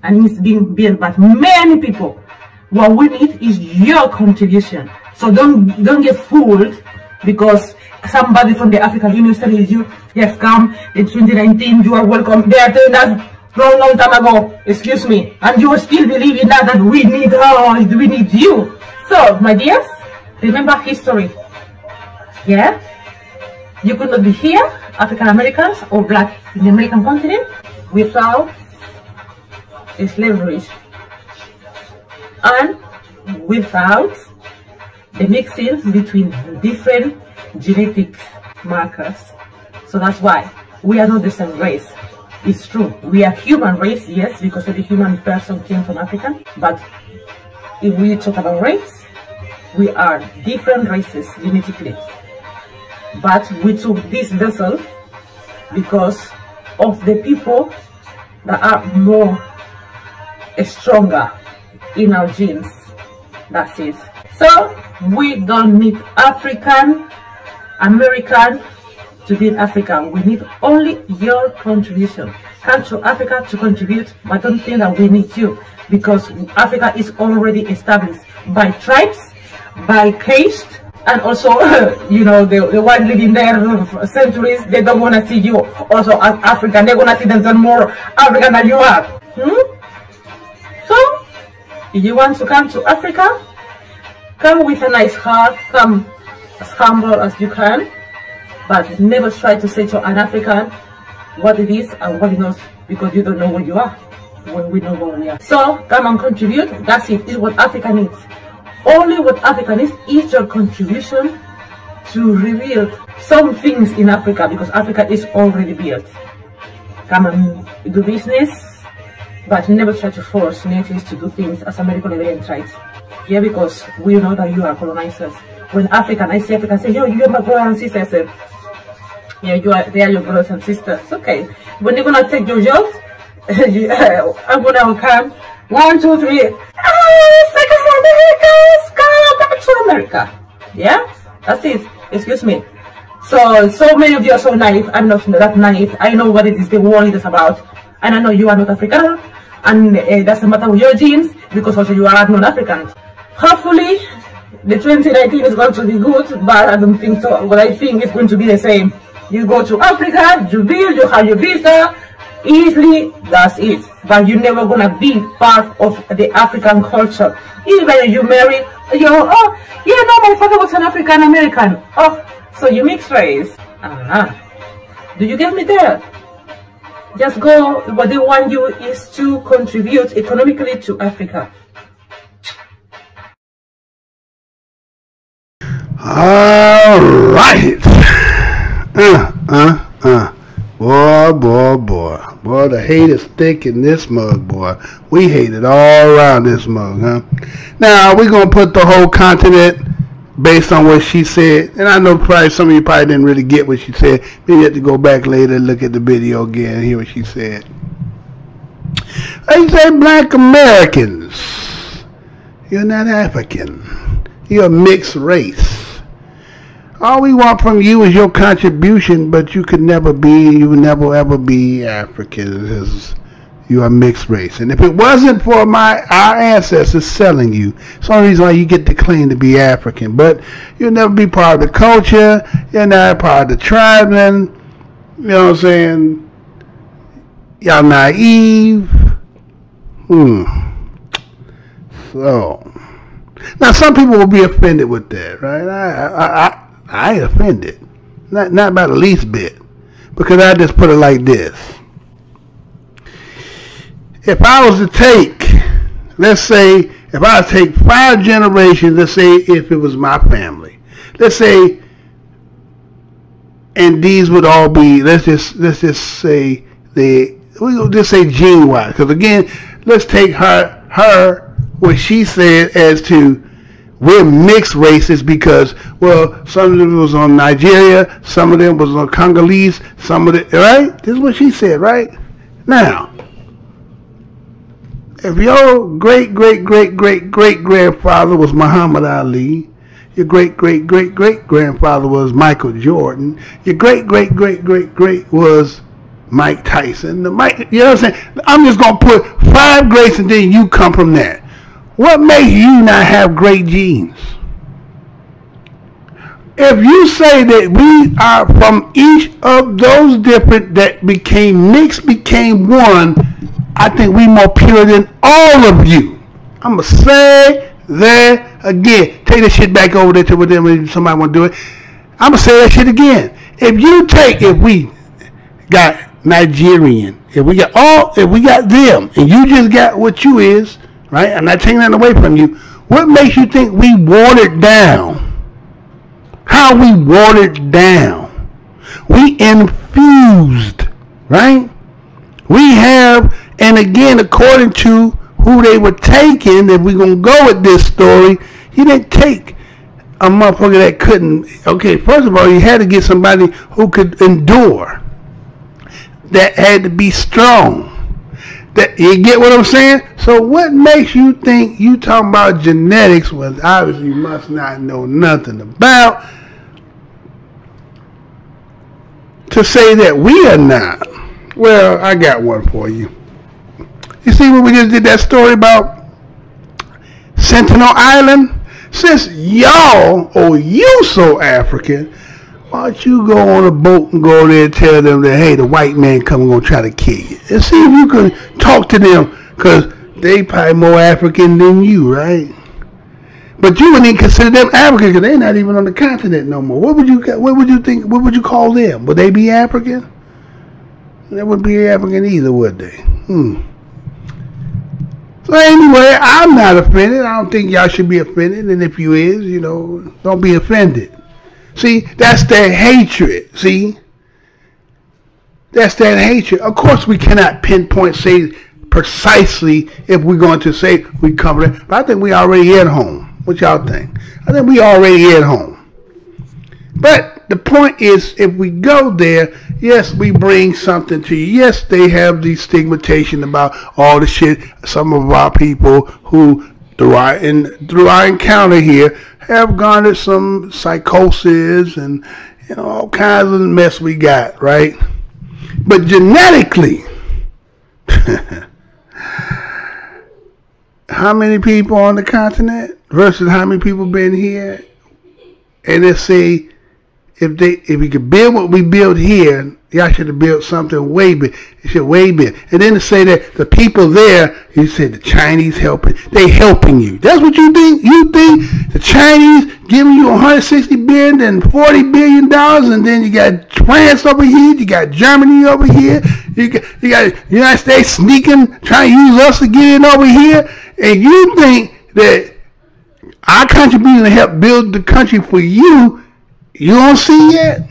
and it's being built by many people. What we need is your contribution. So don't get fooled because somebody from the African Union tells you, yes, come in 2019, you are welcome. They are telling us long time ago, excuse me, and you still believe in that we need you. So, my dears, remember history. Yeah? You could not be here, African Americans or black in the American continent, without slavery and without the mixing between different genetic markers. So that's why we are not the same race. It's true, we are human race, yes, because every human person came from Africa, but if we talk about race, we are different races genetically. But we took this vessel because of the people that are more stronger in our genes. That's it. So we don't need African American to build Africa. We need only your contribution. Come to Africa to contribute, but don't think that we need you, because Africa is already established by tribes, by caste, and also, you know, the one living there for centuries, they don't want to see you also as African. They want to see themselves more African than you are. So, if you want to come to Africa, come with a nice heart, come as humble as you can, but never try to say to an African what it is and what it knows, because you don't know what you are when we know what we are. So come and contribute. That's it. It's what Africa needs. Only what Africa needs is your contribution to rebuild some things in Africa, because Africa is already built. Come and do business, but never try to force natives to do things as American Liberian tribes. Yeah, because we know that you are colonizers. When African, I see African say, yo, you are my brothers and sisters. I say, yeah, they are your brothers and sisters. Okay. When they're gonna take your jobs, I'm gonna come. 1, 2, 3. Second for America, come back to America. Yeah, that's it. Excuse me. So many of you are so naive. I'm not that naive. I know what it is the world is about, and I know you are not African, and it doesn't matter with your genes, because also you are non-African. Hopefully, the 2019 is going to be good, but I don't think so. But I think it's going to be the same. You go to Africa, you build, you have your visa, easily, that's it. But you're never gonna be part of the African culture. Even if you marry, oh, yeah, no, my father was an African American. Oh, so you mix race. Do you get me there? Just go, what they want you is to contribute economically to Africa. All right. Boy, the hate is thick in this mug, boy. We hate it all around this mug, huh? Now, we're going to put the whole continent based on what she said. And I know probably some of you probably didn't really get what she said. Maybe you have to go back later and look at the video again and hear what she said. They say black Americans, you're not African. You're a mixed race. All we want from you is your contribution, but you could never be, you would never ever be African, because you are mixed race. And if it wasn't for our ancestors selling you, it's the only reason why you get to claim to be African. But you'll never be part of the culture, you're not part of the tribesmen, you know what I'm saying? Y'all naive. So, now some people will be offended with that, right? I ain't offended, not by the least bit, because I just put it like this. If I was to take, let's say, if I was to take 5 generations, let's say if it was my family, let's say, and these would all be, let's just say we'll just say gene-wise, because again, let's take her what she said as to we're mixed races because, well, some of them was on Nigeria, some of them was on Congolese, some of it, right? This is what she said, right? Now, if your great-great-great-great-great-grandfather was Muhammad Ali, your great-great-great-great-grandfather was Michael Jordan, your great-great-great-great-great was Mike Tyson, you know what I'm saying? I'm just going to put 5 greats and then you come from that. What makes you not have great genes? If you say that we are from each of those different that became mixed, became one, I think we more pure than all of you. I'm going to say that again. Take this shit back over there to whatever somebody want to do it. I'm going to say that shit again. If we got Nigerian, if we got them, and you just got what you is, right? I'm not taking that away from you. What makes you think we watered down? How we watered down? We infused, right? We have, and again, according to who they were taking, if we're going to go with this story, he didn't take a motherfucker that couldn't, okay, first of all, you had to get somebody who could endure. That had to be strong. That, you get what I'm saying? So what makes you think you talking about genetics when obviously you must not know nothing about, to say that we are not? Well, I got one for you. You see when we just did that story about Sentinel Island? Since y'all, you so African, why don't you go on a boat and go there and tell them that, hey, the white man coming going to try to kill you. And see if you can talk to them, because they probably more African than you, right? But you wouldn't even consider them African because they're not even on the continent no more. What would you think? What would you call them? Would they be African? They wouldn't be African either, would they? So anyway, I'm not offended. I don't think y'all should be offended. And if you is, don't be offended. See, that's that hatred. See, that's that hatred. Of course, we cannot pinpoint, say precisely if we're going to say we cover it, but I think we already at home. What y'all think? I think we already at home. But the point is, if we go there, yes, we bring something to you. Yes, they have the stigmatization about all the shit some of our people who, through our encounter here, have garnered some psychosis and all kinds of mess we got, right? But genetically, how many people on the continent versus how many people been here? And let's say if we could build what we built here, y'all should have built something way big. It should way big. And then to say that the people there, you said the Chinese helping, they helping you. That's what you think? You think the Chinese giving you $160 billion and $40 billion, and then you got France over here, you got Germany over here, you got the United States sneaking, trying to use us to get in over here, and you think that our contribution to help build the country for you, you don't see yet?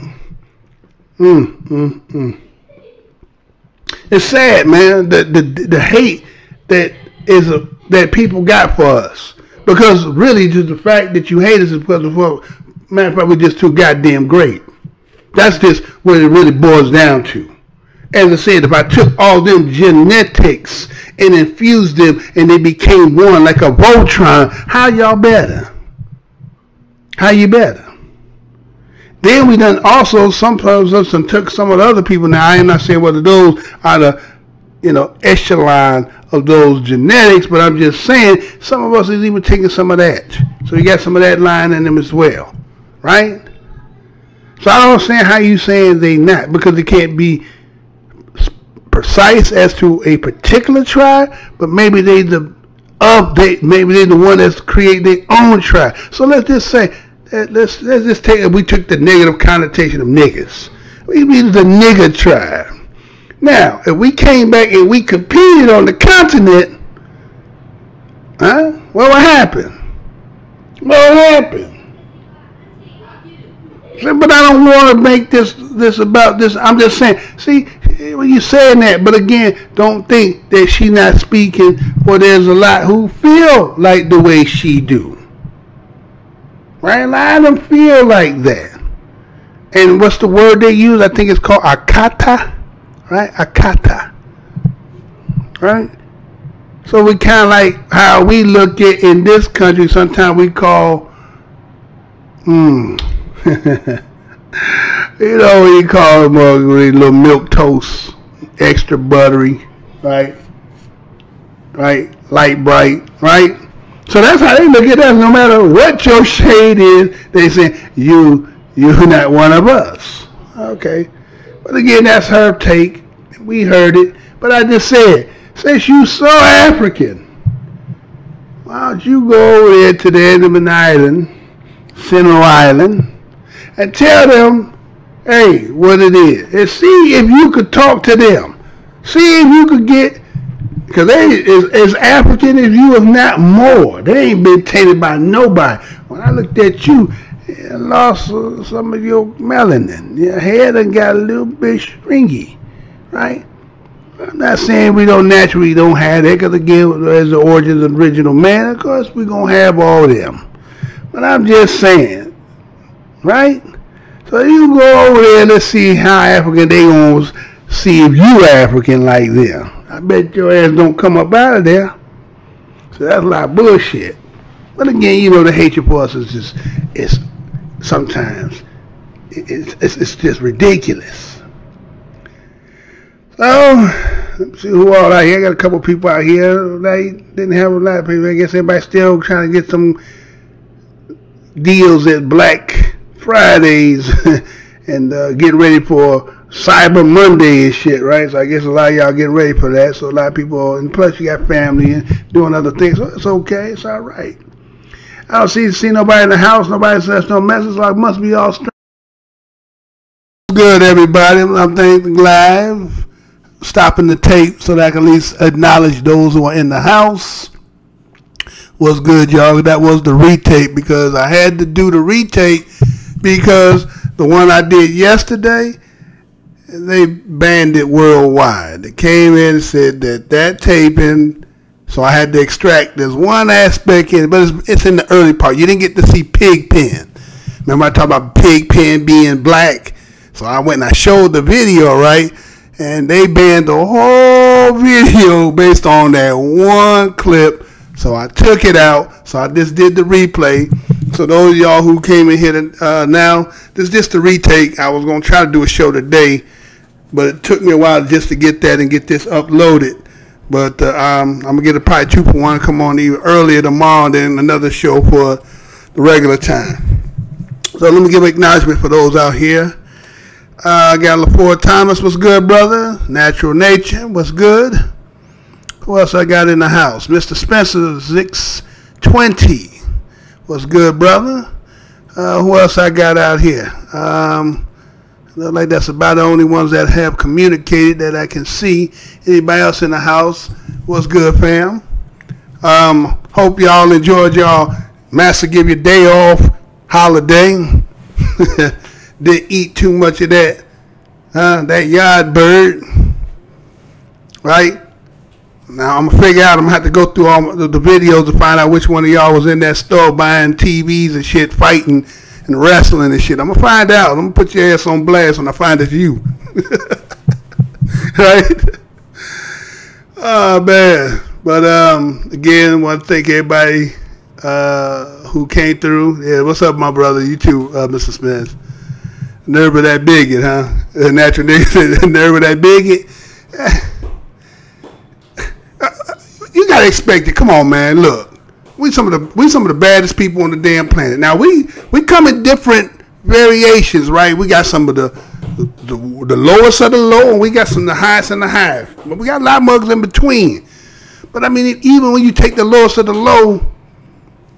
It's sad, man, the hate that people got for us. Because really, just the fact that you hate us is because of what, matter of fact, we're just too goddamn great. That's just what it really boils down to. As I said, if I took all them genetics and infused them and they became one like a Voltron, how y'all better? How you better? Then we done also, sometimes us and took some of the other people. Now I am not saying whether those are the, echelon of those genetics, but I'm just saying some of us is even taking some of that. So you got some of that line in them as well, right? So I don't understand how you saying they not, because they can't be precise as to a particular tribe, but maybe maybe they the one that's create their own tribe. So let's just say. Let's just take it. We took the negative connotation of niggas. We be the nigger tribe. Now, if we came back and we competed on the continent, what would happen? What would happen? But I don't want to make this about this. I'm just saying. See, when you're saying that, but again, don't think that she not speaking. For there's a lot who feel like the way she do. Right? A lot of them feel like that. And what's the word they use? I think it's called akata. Right? Akata. Right? So we kind of like how we look at in this country, sometimes we call, we call them little milk toast, extra buttery, right? Right? Light bright, right? So that's how they look at us. No matter what your shade is, they say you're not one of us. Okay, but again, that's her take. We heard it, but I just said, since you so African, why don't you go over there to the Andaman Island, Central Island, and tell them, hey, what it is, and see if you could talk to them. See if you could get. Because they as African as you, if not more. They ain't been tainted by nobody. When I looked at you, I lost some of your melanin. Your hair done got a little bit stringy, right? I'm not saying we don't naturally don't have that, because again, as the origins of the original man, of course, we're going to have all of them. But I'm just saying, right? So you go over there, let's see how African they going to see if you African like them. I bet your ass don't come up out of there. So that's a lot of bullshit. But again, the hatred for us is just, sometimes it's just ridiculous. So, let's see who all out here. I got a couple people out here. They didn't have a lot of people. I guess everybody's still trying to get some deals at Black Fridays and get ready for Cyber Monday and shit, right? So I guess a lot of y'all getting ready for that. So a lot of people, and plus you got family and doing other things. So it's okay. It's all right. I don't see nobody in the house. Nobody says no message. Like must be all straight. Good, everybody. I'm thinking live. Stopping the tape so that I can at least acknowledge those who are in the house. What's good, y'all? That was the retape, because I had to do the retape because the one I did yesterday, they banned it worldwide. They came in and said that taping, so I had to extract. There's one aspect in it, but it's in the early part. You didn't get to see Pigpen. Remember I talked about Pigpen being black? So I went and I showed the video, right? And they banned the whole video based on that one clip. So I took it out. So I just did the replay. So those of y'all who came in here now, this is just the retake. I was going to try to do a show today, but it took me a while just to get that and get this uploaded. But I'm going to get a probably 2-for-1 come on even earlier tomorrow than another show for the regular time. So let me give acknowledgement for those out here. I got LaFord Thomas, what's good, brother? Natural Nature, what's good? Who else I got in the house? Mr. Spencer 620, what's good, brother? Who else I got out here? Look like that's about the only ones that have communicated that I can see. Anybody else in the house? What's good, fam? Hope y'all enjoyed y'all Master give you day off holiday. Didn't eat too much of that, that yard bird, right? Now I'm gonna figure out. I'm gonna have to go through all the videos to find out which one of y'all was in that store buying TVs and shit, fighting and wrestling and shit. I'm gonna find out. I'm gonna put your ass on blast when I find it's you, right? Oh man, but again, I want to thank everybody who came through. Yeah, what's up, my brother? You too, Mr. Smith. Nerve of that bigot, huh? Natural nigga, nerve of that bigot. You gotta expect it. Come on, man. Look, we some of the baddest people on the damn planet. Now we come in different variations, right? We got some of the lowest of the low, and we got some of the highest and the highest. But we got a lot of mugs in between. But I mean, even when you take the lowest of the low,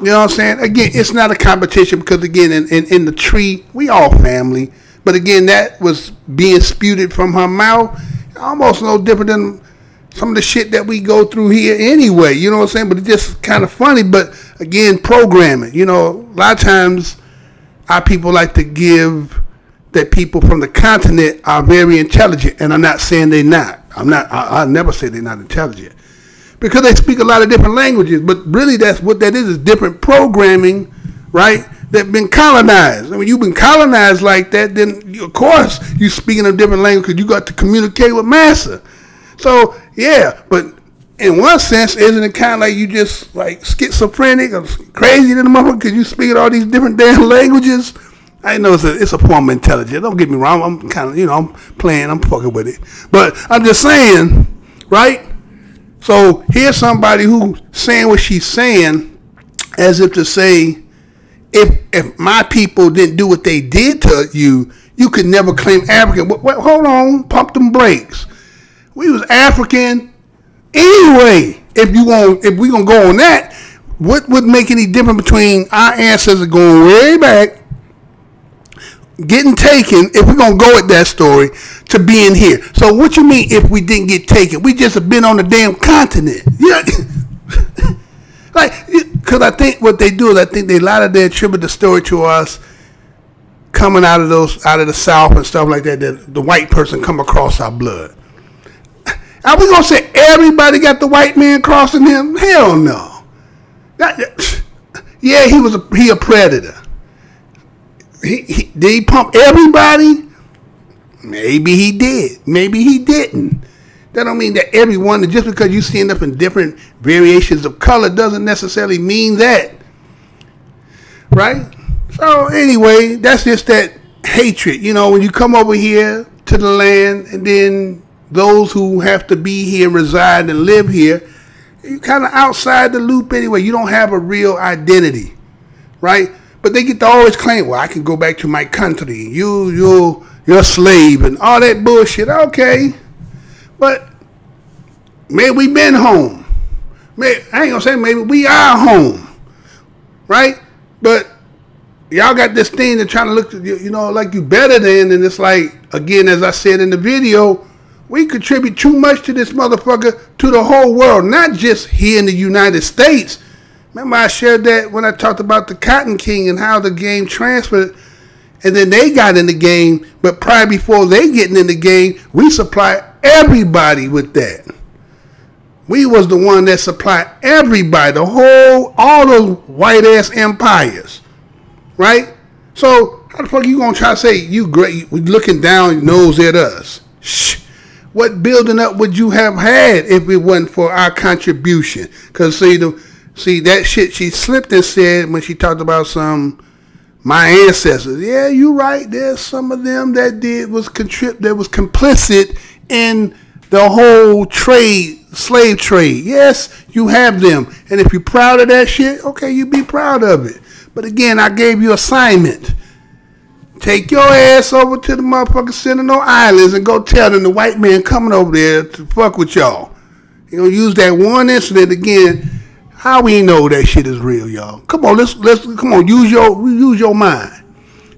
you know what I'm saying? Again, it's not a competition because, again, in the tree, we all family. But, again, that was being spewed from her mouth. Almost no different than some of the shit that we go through here anyway. You know what I'm saying? But it's just kind of funny. But, again, programming. You know, a lot of times our people like to give that people from the continent are very intelligent. And I'm not saying they're not. I'll never say they're not intelligent. Because they speak a lot of different languages, but really that's what that is different programming, right, that been colonized. I mean, you've been colonized like that, then of course you speaking a different language because you got to communicate with massa. So, yeah, but in one sense, isn't it kind of like you just like schizophrenic or crazy to the motherfucker because you speaking all these different damn languages? I know it's a form of intelligence. Don't get me wrong. I'm kind of, you know, I'm playing, I'm fucking with it. But I'm just saying, right? So here's somebody who's saying what she's saying as if to say, if my people didn't do what they did to you, you could never claim African. Wait, hold on, pump them brakes. We was African anyway. If we gonna go on that, what would make any difference between our ancestors going way back, getting taken, if we're going to go with that story, to being here? So what you mean if we didn't get taken? We just have been on the damn continent. Yeah. Like, because I think what they do is I think a lot of they attribute the story to us coming out of the South and stuff like that, the white person come across our blood. Are we going to say everybody got the white man crossing him? Hell no. Yeah, he a predator. Did he pump everybody? Maybe he did. Maybe he didn't. That don't mean that everyone, just because you see up in different variations of color doesn't necessarily mean that. Right? So anyway, that's just that hatred. You know, when you come over here to the land and then those who have to be here, reside and live here, you're kind of outside the loop anyway. You don't have a real identity. Right? But they get to always claim, well, I can go back to my country. You're a slave and all that bullshit. Okay. But maybe we been home. Maybe, I ain't going to say maybe we are home. Right? But y'all got this thing that trying to look, you know, like you better than. And it's like, again, as I said in the video, we contribute too much to this motherfucker, to the whole world, not just here in the United States. Remember I shared that when I talked about the Cotton King and how the game transferred. And then they got in the game, but probably before they getting in the game, we supply everybody with that. We was the one that supplied everybody, all those white ass empires, right? So how the fuck you gonna try to say you great? We looking down your nose at us. Shh. What building up would you have had if it wasn't for our contribution? Cause see that shit she slipped and said when she talked about my ancestors. Yeah, you right. There's some of them that was complicit in the whole slave trade. Yes, you have them. And if you're proud of that shit, okay, you be proud of it. But again, I gave you assignment. Take your ass over to the motherfucking Sentinel Islands and go tell them the white man coming over there to fuck with y'all. You know, use that one incident again. How we know that shit is real, y'all? Come on, let's come on, use your mind.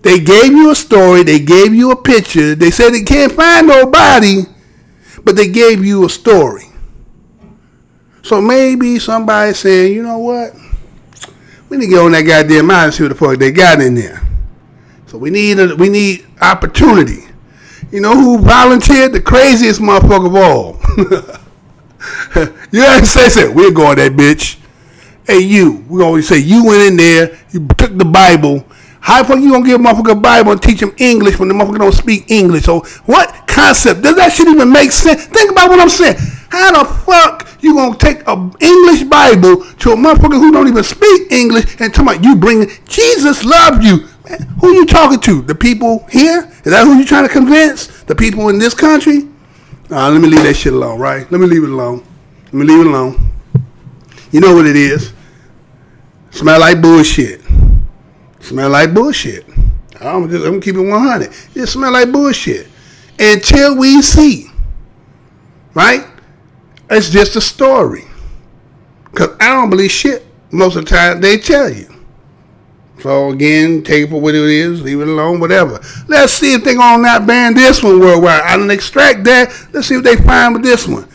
They gave you a story, they gave you a picture, they said they can't find nobody, but they gave you a story. So maybe somebody saying, you know what? We need to get on that goddamn island and see what the fuck they got in there. So we need opportunity. You know who volunteered? The craziest motherfucker of all. You ain't say, we're going that bitch. Hey, you. We always say you went in there, you took the Bible. How the fuck you gonna give a motherfucker a Bible and teach him English when the motherfucker don't speak English? So what concept? Does that shit even make sense? Think about what I'm saying. How the fuck you gonna take an English Bible to a motherfucker who don't even speak English and talk about you bringing Jesus loved you? Man, who you talking to? The people here? Is that who you trying to convince? The people in this country? Let me leave that shit alone, right? Let me leave it alone. Let me leave it alone. You know what it is. Smell like bullshit. Smell like bullshit. I'm gonna keep it 100. It smell like bullshit. Until we see. Right? It's just a story. Because I don't believe shit most of the time they tell you. So again, take it for what it is, leave it alone, whatever. Let's see if they're gonna not ban this one worldwide. I don't extract that. Let's see if they find with this one.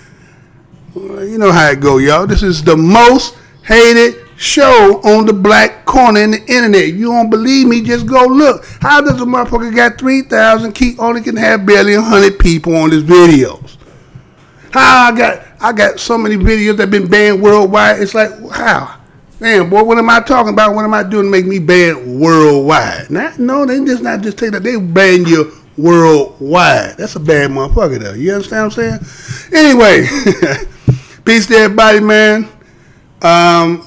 Well, you know how it go, y'all. This is the most hated show on the black corner in the internet. If you don't believe me, just go look. How does a motherfucker got 3,000 only can have barely 100 people on his videos? How I got so many videos that been banned worldwide. It's like, how? Man, boy, what am I talking about? What am I doing to make me banned worldwide? No, they just not just take that. They ban you worldwide. That's a bad motherfucker, though. You understand what I'm saying? Anyway, peace to everybody, man. I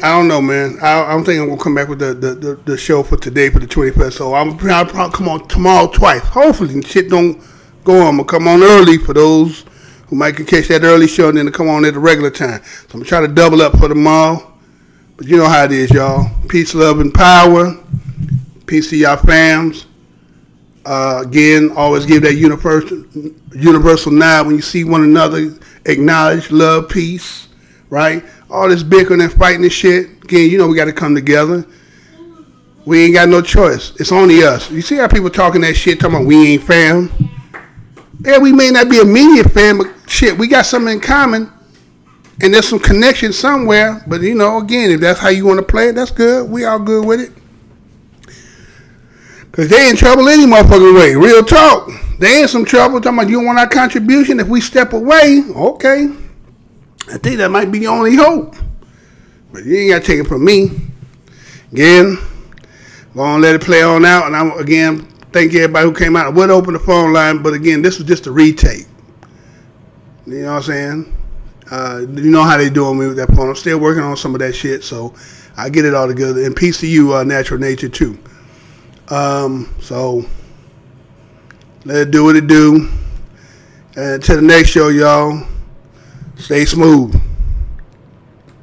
don't know, man. I'm thinking I'm gonna come back with the show for today for the 21st. So I'll probably come on tomorrow twice. Hopefully, shit don't go on. I'm gonna come on early for those who might can catch that early show and then to come on at the regular time. So I'm gonna try to double up for tomorrow. But you know how it is, y'all. Peace, love, and power. Peace to y'all fams. Again, always give that universal nod when you see one another. Acknowledge, love, peace, right? All this bickering and fighting and shit. Again, you know we got to come together. We ain't got no choice. It's only us. You see how people talking that shit, talking about we ain't fam? Yeah, we may not be immediate fam, but shit, we got something in common. And there's some connection somewhere. But, you know, again, if that's how you want to play it, that's good. We all good with it. Because they in trouble any motherfucking way. Real talk. They in some trouble. Talking about you want our contribution. If we step away, okay. I think that might be the only hope. But you ain't got to take it from me. Again, gonna let it play on out. And I'm, again, thank everybody who came out. I would open the phone line. But, again, this was just a retape. You know what I'm saying? You know how they doing me with that phone. I'm still working on some of that shit, so I get it all together. And peace to you, Natural Nature, too. So let it do what it do. And until the next show, y'all, stay smooth.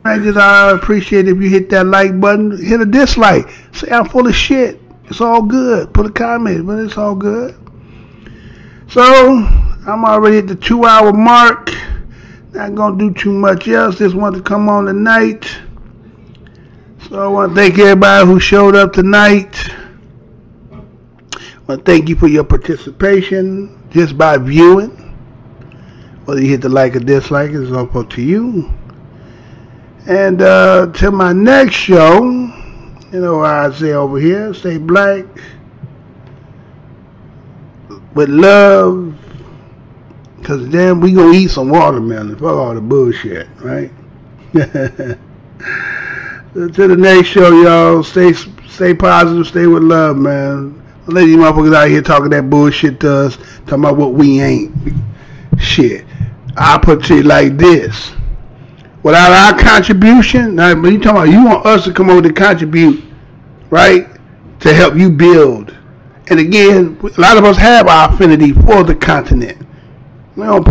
I appreciate if you hit that like button. Hit a dislike. Say I'm full of shit. It's all good. Put a comment, but it's all good. So I'm already at the 2-hour mark. Not gonna do too much else. Just want to come on tonight. So I want to thank everybody who showed up tonight. I want to thank you for your participation just by viewing. Whether you hit the like or dislike, it's all up to you. And till my next show, you know what I say over here, stay black, with love, because then we gonna eat some watermelon. Fuck all the bullshit, right? To the next show, y'all. Stay positive, stay with love, man. Don't let these motherfuckers out here talking that bullshit to us, talking about what we ain't. Shit. I put it to you like this. Without our contribution, now, but you talking about you want us to come over to contribute, right? To help you build. And again, a lot of us have our affinity for the continent. We don't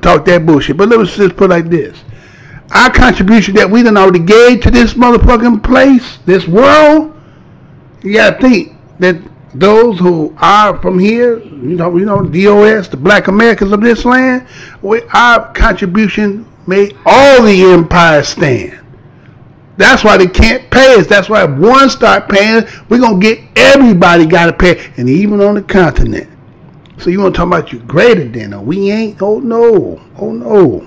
talk that bullshit. But let's just put it like this. Our contribution that we done already gave to this motherfucking place, this world, you gotta think that those who are from here, you know, DOS, the black Americans of this land, our contribution made all the empires stand. That's why they can't pay us. That's why if one start paying, we're going to get everybody got to pay, and even on the continent. So you want to talk about you greater than, or we ain't? Oh, no. Oh, no.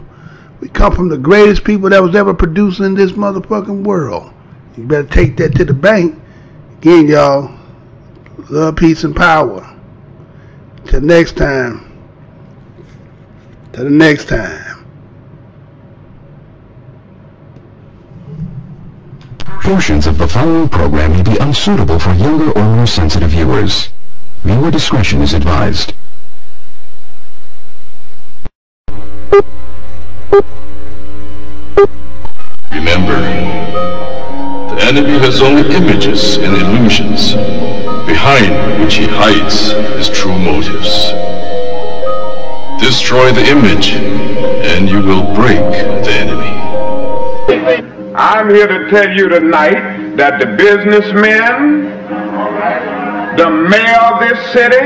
We come from the greatest people that was ever produced in this motherfucking world. You better take that to the bank. Again, y'all, love, peace, and power. Till next time. Till the next time. Portions of the following program may be unsuitable for younger or more sensitive viewers. Viewer discretion is advised. Remember, the enemy has only images and illusions, behind which he hides his true motives. Destroy the image, and you will break the enemy. I'm here to tell you tonight that the businessmen, the mayor of this city,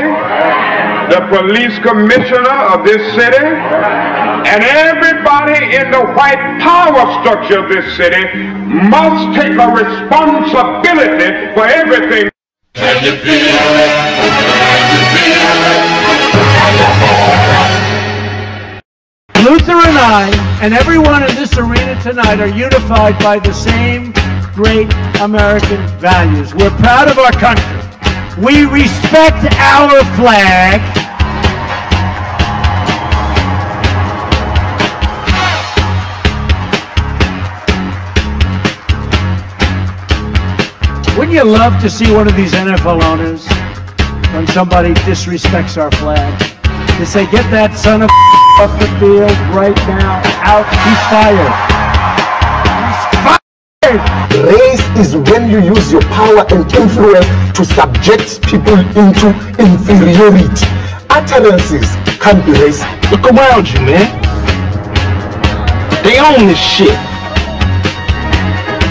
the police commissioner of this city, and everybody in the white power structure of this city must take a responsibility for everything. Luther and I, and everyone in this arena tonight, are unified by the same great American values. We're proud of our country. We respect our flag. Wouldn't you love to see one of these NFL owners, when somebody disrespects our flag, to say, get that son of off the field right now, out, he's fired. He's fired! Race is when you use your power and influence to subject people into inferiority. Utterances can't be racist. Look around you, man. They own this shit.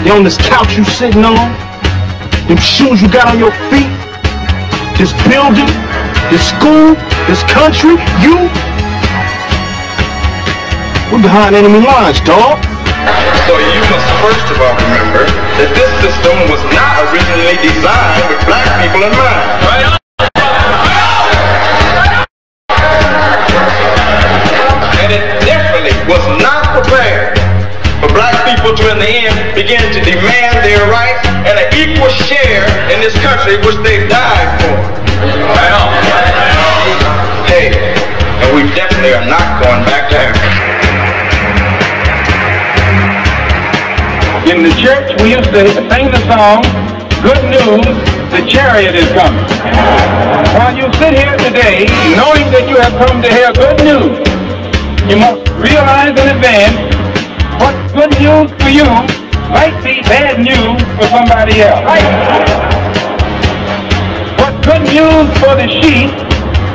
They own this couch you sitting on, them shoes you got on your feet, this building, this school, this country, you. We're behind enemy lines, dog. So you must first of all remember that this system was not originally designed with black people in mind. And it definitely was not prepared for black people to in the end begin to demand their rights and an equal share in this country which they died for. Hey, and we definitely are not going back to Africa. In the church, we used to sing the song, "Good news, the chariot is coming." While you sit here today, knowing that you have come to hear good news, you must realize in advance what good news for you might be bad news for somebody else. What good news for the sheep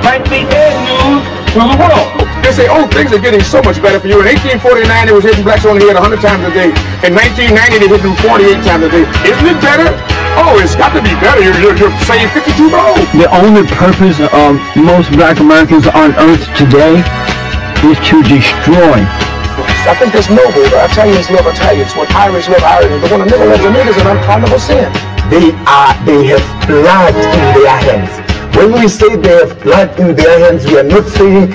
might be bad news for the world. They say, oh, things are getting so much better for you. In 1849, they was hitting blacks on the head 100 times a day. In 1990, they hit them 48 times a day. Isn't it better? Oh, it's got to be better. You're saying 52 gold. The only purpose of most black Americans on earth today is to destroy. I think it's noble. Italians love Italians. When Irish love Irish. But when a nigga loves a nigga, it's an unpardonable sin. They have blood in their hands. When we say they have blood in their hands, we are not saying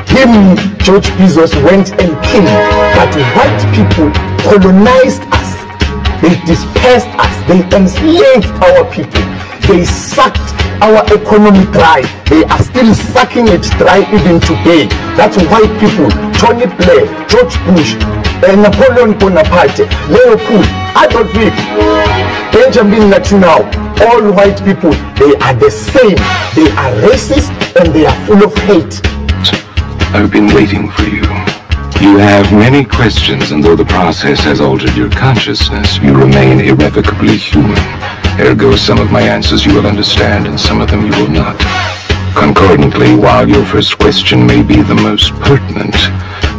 him, George Bezos, went and killed, but white people colonized us. They They dispersed us. They enslaved our people. They sucked our economy dry. They are still sucking it dry even today. That's white people, Tony Blair, George Bush, Napoleon Bonaparte, Leopold, Adolf Hitler, Benjamin Netanyahu, all white people, they are the same. They are racist and they are full of hate. I've been waiting for you. You have many questions, and though the process has altered your consciousness, you remain irrevocably human. Ergo, some of my answers you will understand, and some of them you will not. Concordantly, while your first question may be the most pertinent,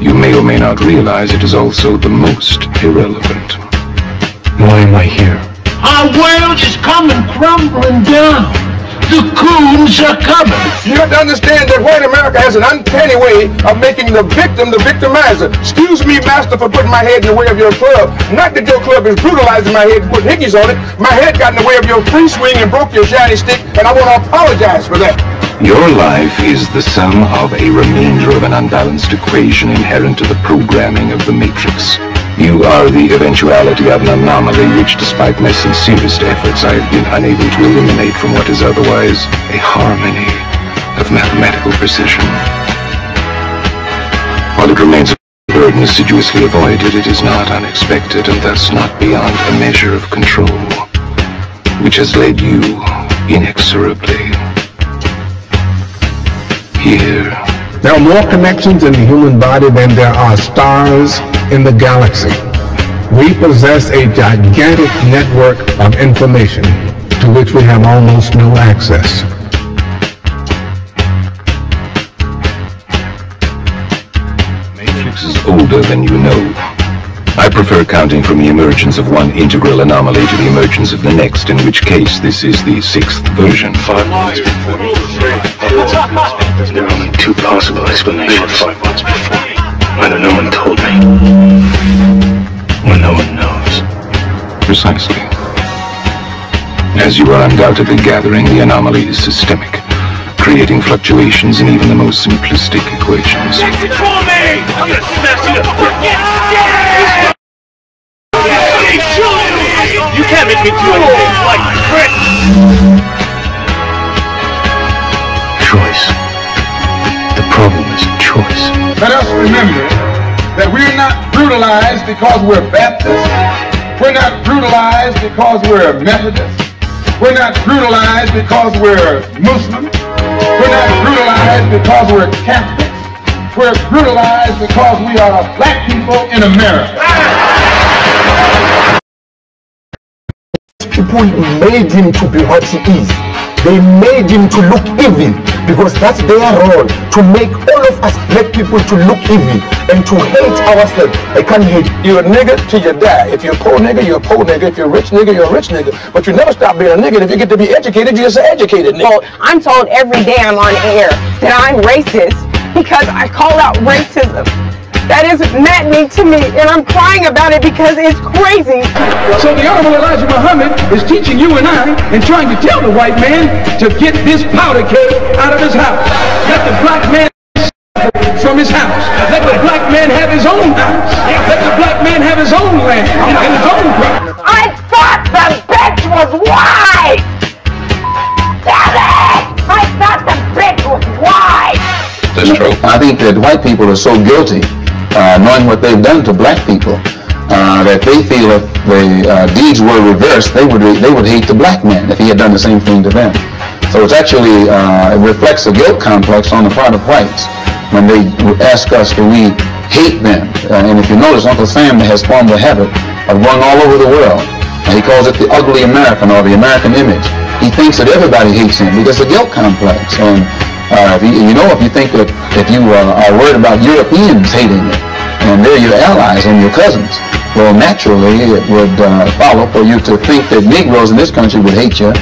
you may or may not realize it is also the most irrelevant. Why am I here? Our world is coming crumbling down. The coons are coming. You have to understand that white America has an uncanny way of making the victim the victimizer. Excuse me, master, for putting my head in the way of your club. Not that your club is brutalizing my head and putting hickeys on it. My head got in the way of your free swing and broke your shiny stick, and I want to apologize for that. Your life is the sum of a remainder of an unbalanced equation inherent to the programming of the Matrix. You are the eventuality of an anomaly which, despite my sincerest efforts, I have been unable to eliminate from what is otherwise a harmony of mathematical precision. While it remains a burden assiduously avoided, it is not unexpected and thus not beyond a measure of control, which has led you inexorably here. There are more connections in the human body than there are stars in the galaxy. We possess a gigantic network of information to which we have almost no access. Matrix is older than you know. I prefer counting from the emergence of one integral anomaly to the emergence of the next, in which case this is the 6th version. 5 months before me. There are only 2 possible explanations. 5 months before me. When no one told me. When no one knows. Precisely. As you are undoubtedly gathering, the anomaly is systemic, creating fluctuations in even the most simplistic equations. Control me! I'm gonna smash you to You can't make me do anything like Chris! Choice. The problem is choice. Let us remember that we're not brutalized because we're Baptist. We're not brutalized because we're Methodist. We're not brutalized because we're Muslim. We're not brutalized because we're Catholics. We're brutalized because we are black people in America. People made him to be what he is. They made him to look evil because that's their role, to make all of us black people to look evil and to hate ourselves. I can't hate you. You're a nigga till you die. If you're a poor nigga, you're a poor nigga. If you're a rich nigga, you're a rich nigga. But you never stop being a nigga. If you get to be educated, you're just an educated nigga. Well, I'm told every day I'm on air that I'm racist because I call out racism. That is maddening to me, and I'm crying about it because it's crazy. So the Honorable Elijah Muhammad is teaching you and I and trying to tell the white man to get this powder keg out of his house. Let the black man from his house. Let the black man have his own house. Let the black man have his own land and his own property. I thought the bitch was white! Damn it! I thought the bitch was white! That's true. I think that white people are so guilty, knowing what they've done to black people, that they feel if the deeds were reversed, they would hate the black man if he had done the same thing to them. So it's actually, it reflects a guilt complex on the part of whites when they ask us, do we hate them? And if you notice, Uncle Sam has formed a habit of going all over the world. He calls it the ugly American or the American image. He thinks that everybody hates him because it's a guilt complex. And if you think that if you are worried about Europeans hating you, and they're your allies and your cousins, well, naturally it would follow for you to think that Negroes in this country would hate you,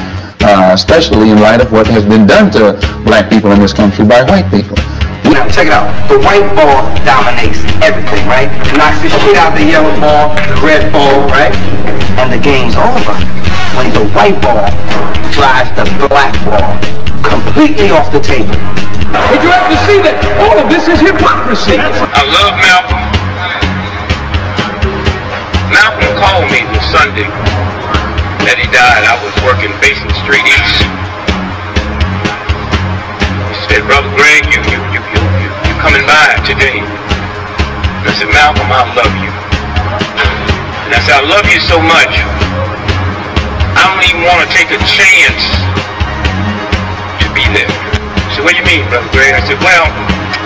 especially in light of what has been done to black people in this country by white people. Now, check it out. The white ball dominates everything, right? Knocks the shit out the yellow ball, the red ball, right? And the game's over when the white ball drives the black ball completely off the table. But you have to see that all of this is hypocrisy. I love Malcolm. Malcolm called me this Sunday that he died, I was working Basin Street East. He said, Brother Greg, you coming by today? And I said, Malcolm, I love you. And I said, I love you so much, I don't even want to take a chance to be there. He said, what do you mean, Brother Greg? I said, well,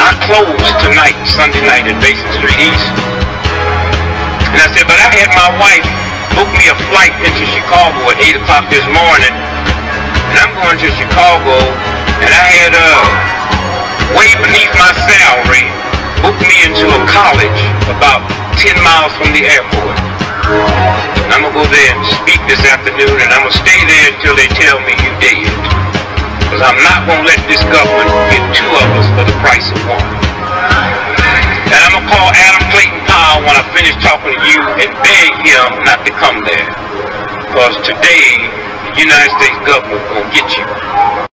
I close tonight, Sunday night at Basin Street East. And I said, but I had my wife book me a flight into Chicago at 8 o'clock this morning. And I'm going to Chicago, and I had way beneath my salary, booked me into a college about 10 miles from the airport. And I'm going to go there and speak this afternoon, and I'm going to stay there until they tell me you dead. Because I'm not going to let this government get two of us for the price of one. And I'm going to call Adam Clayton Powell when I finish talking to you and beg him not to come there. Because today, the United States government is going to get you.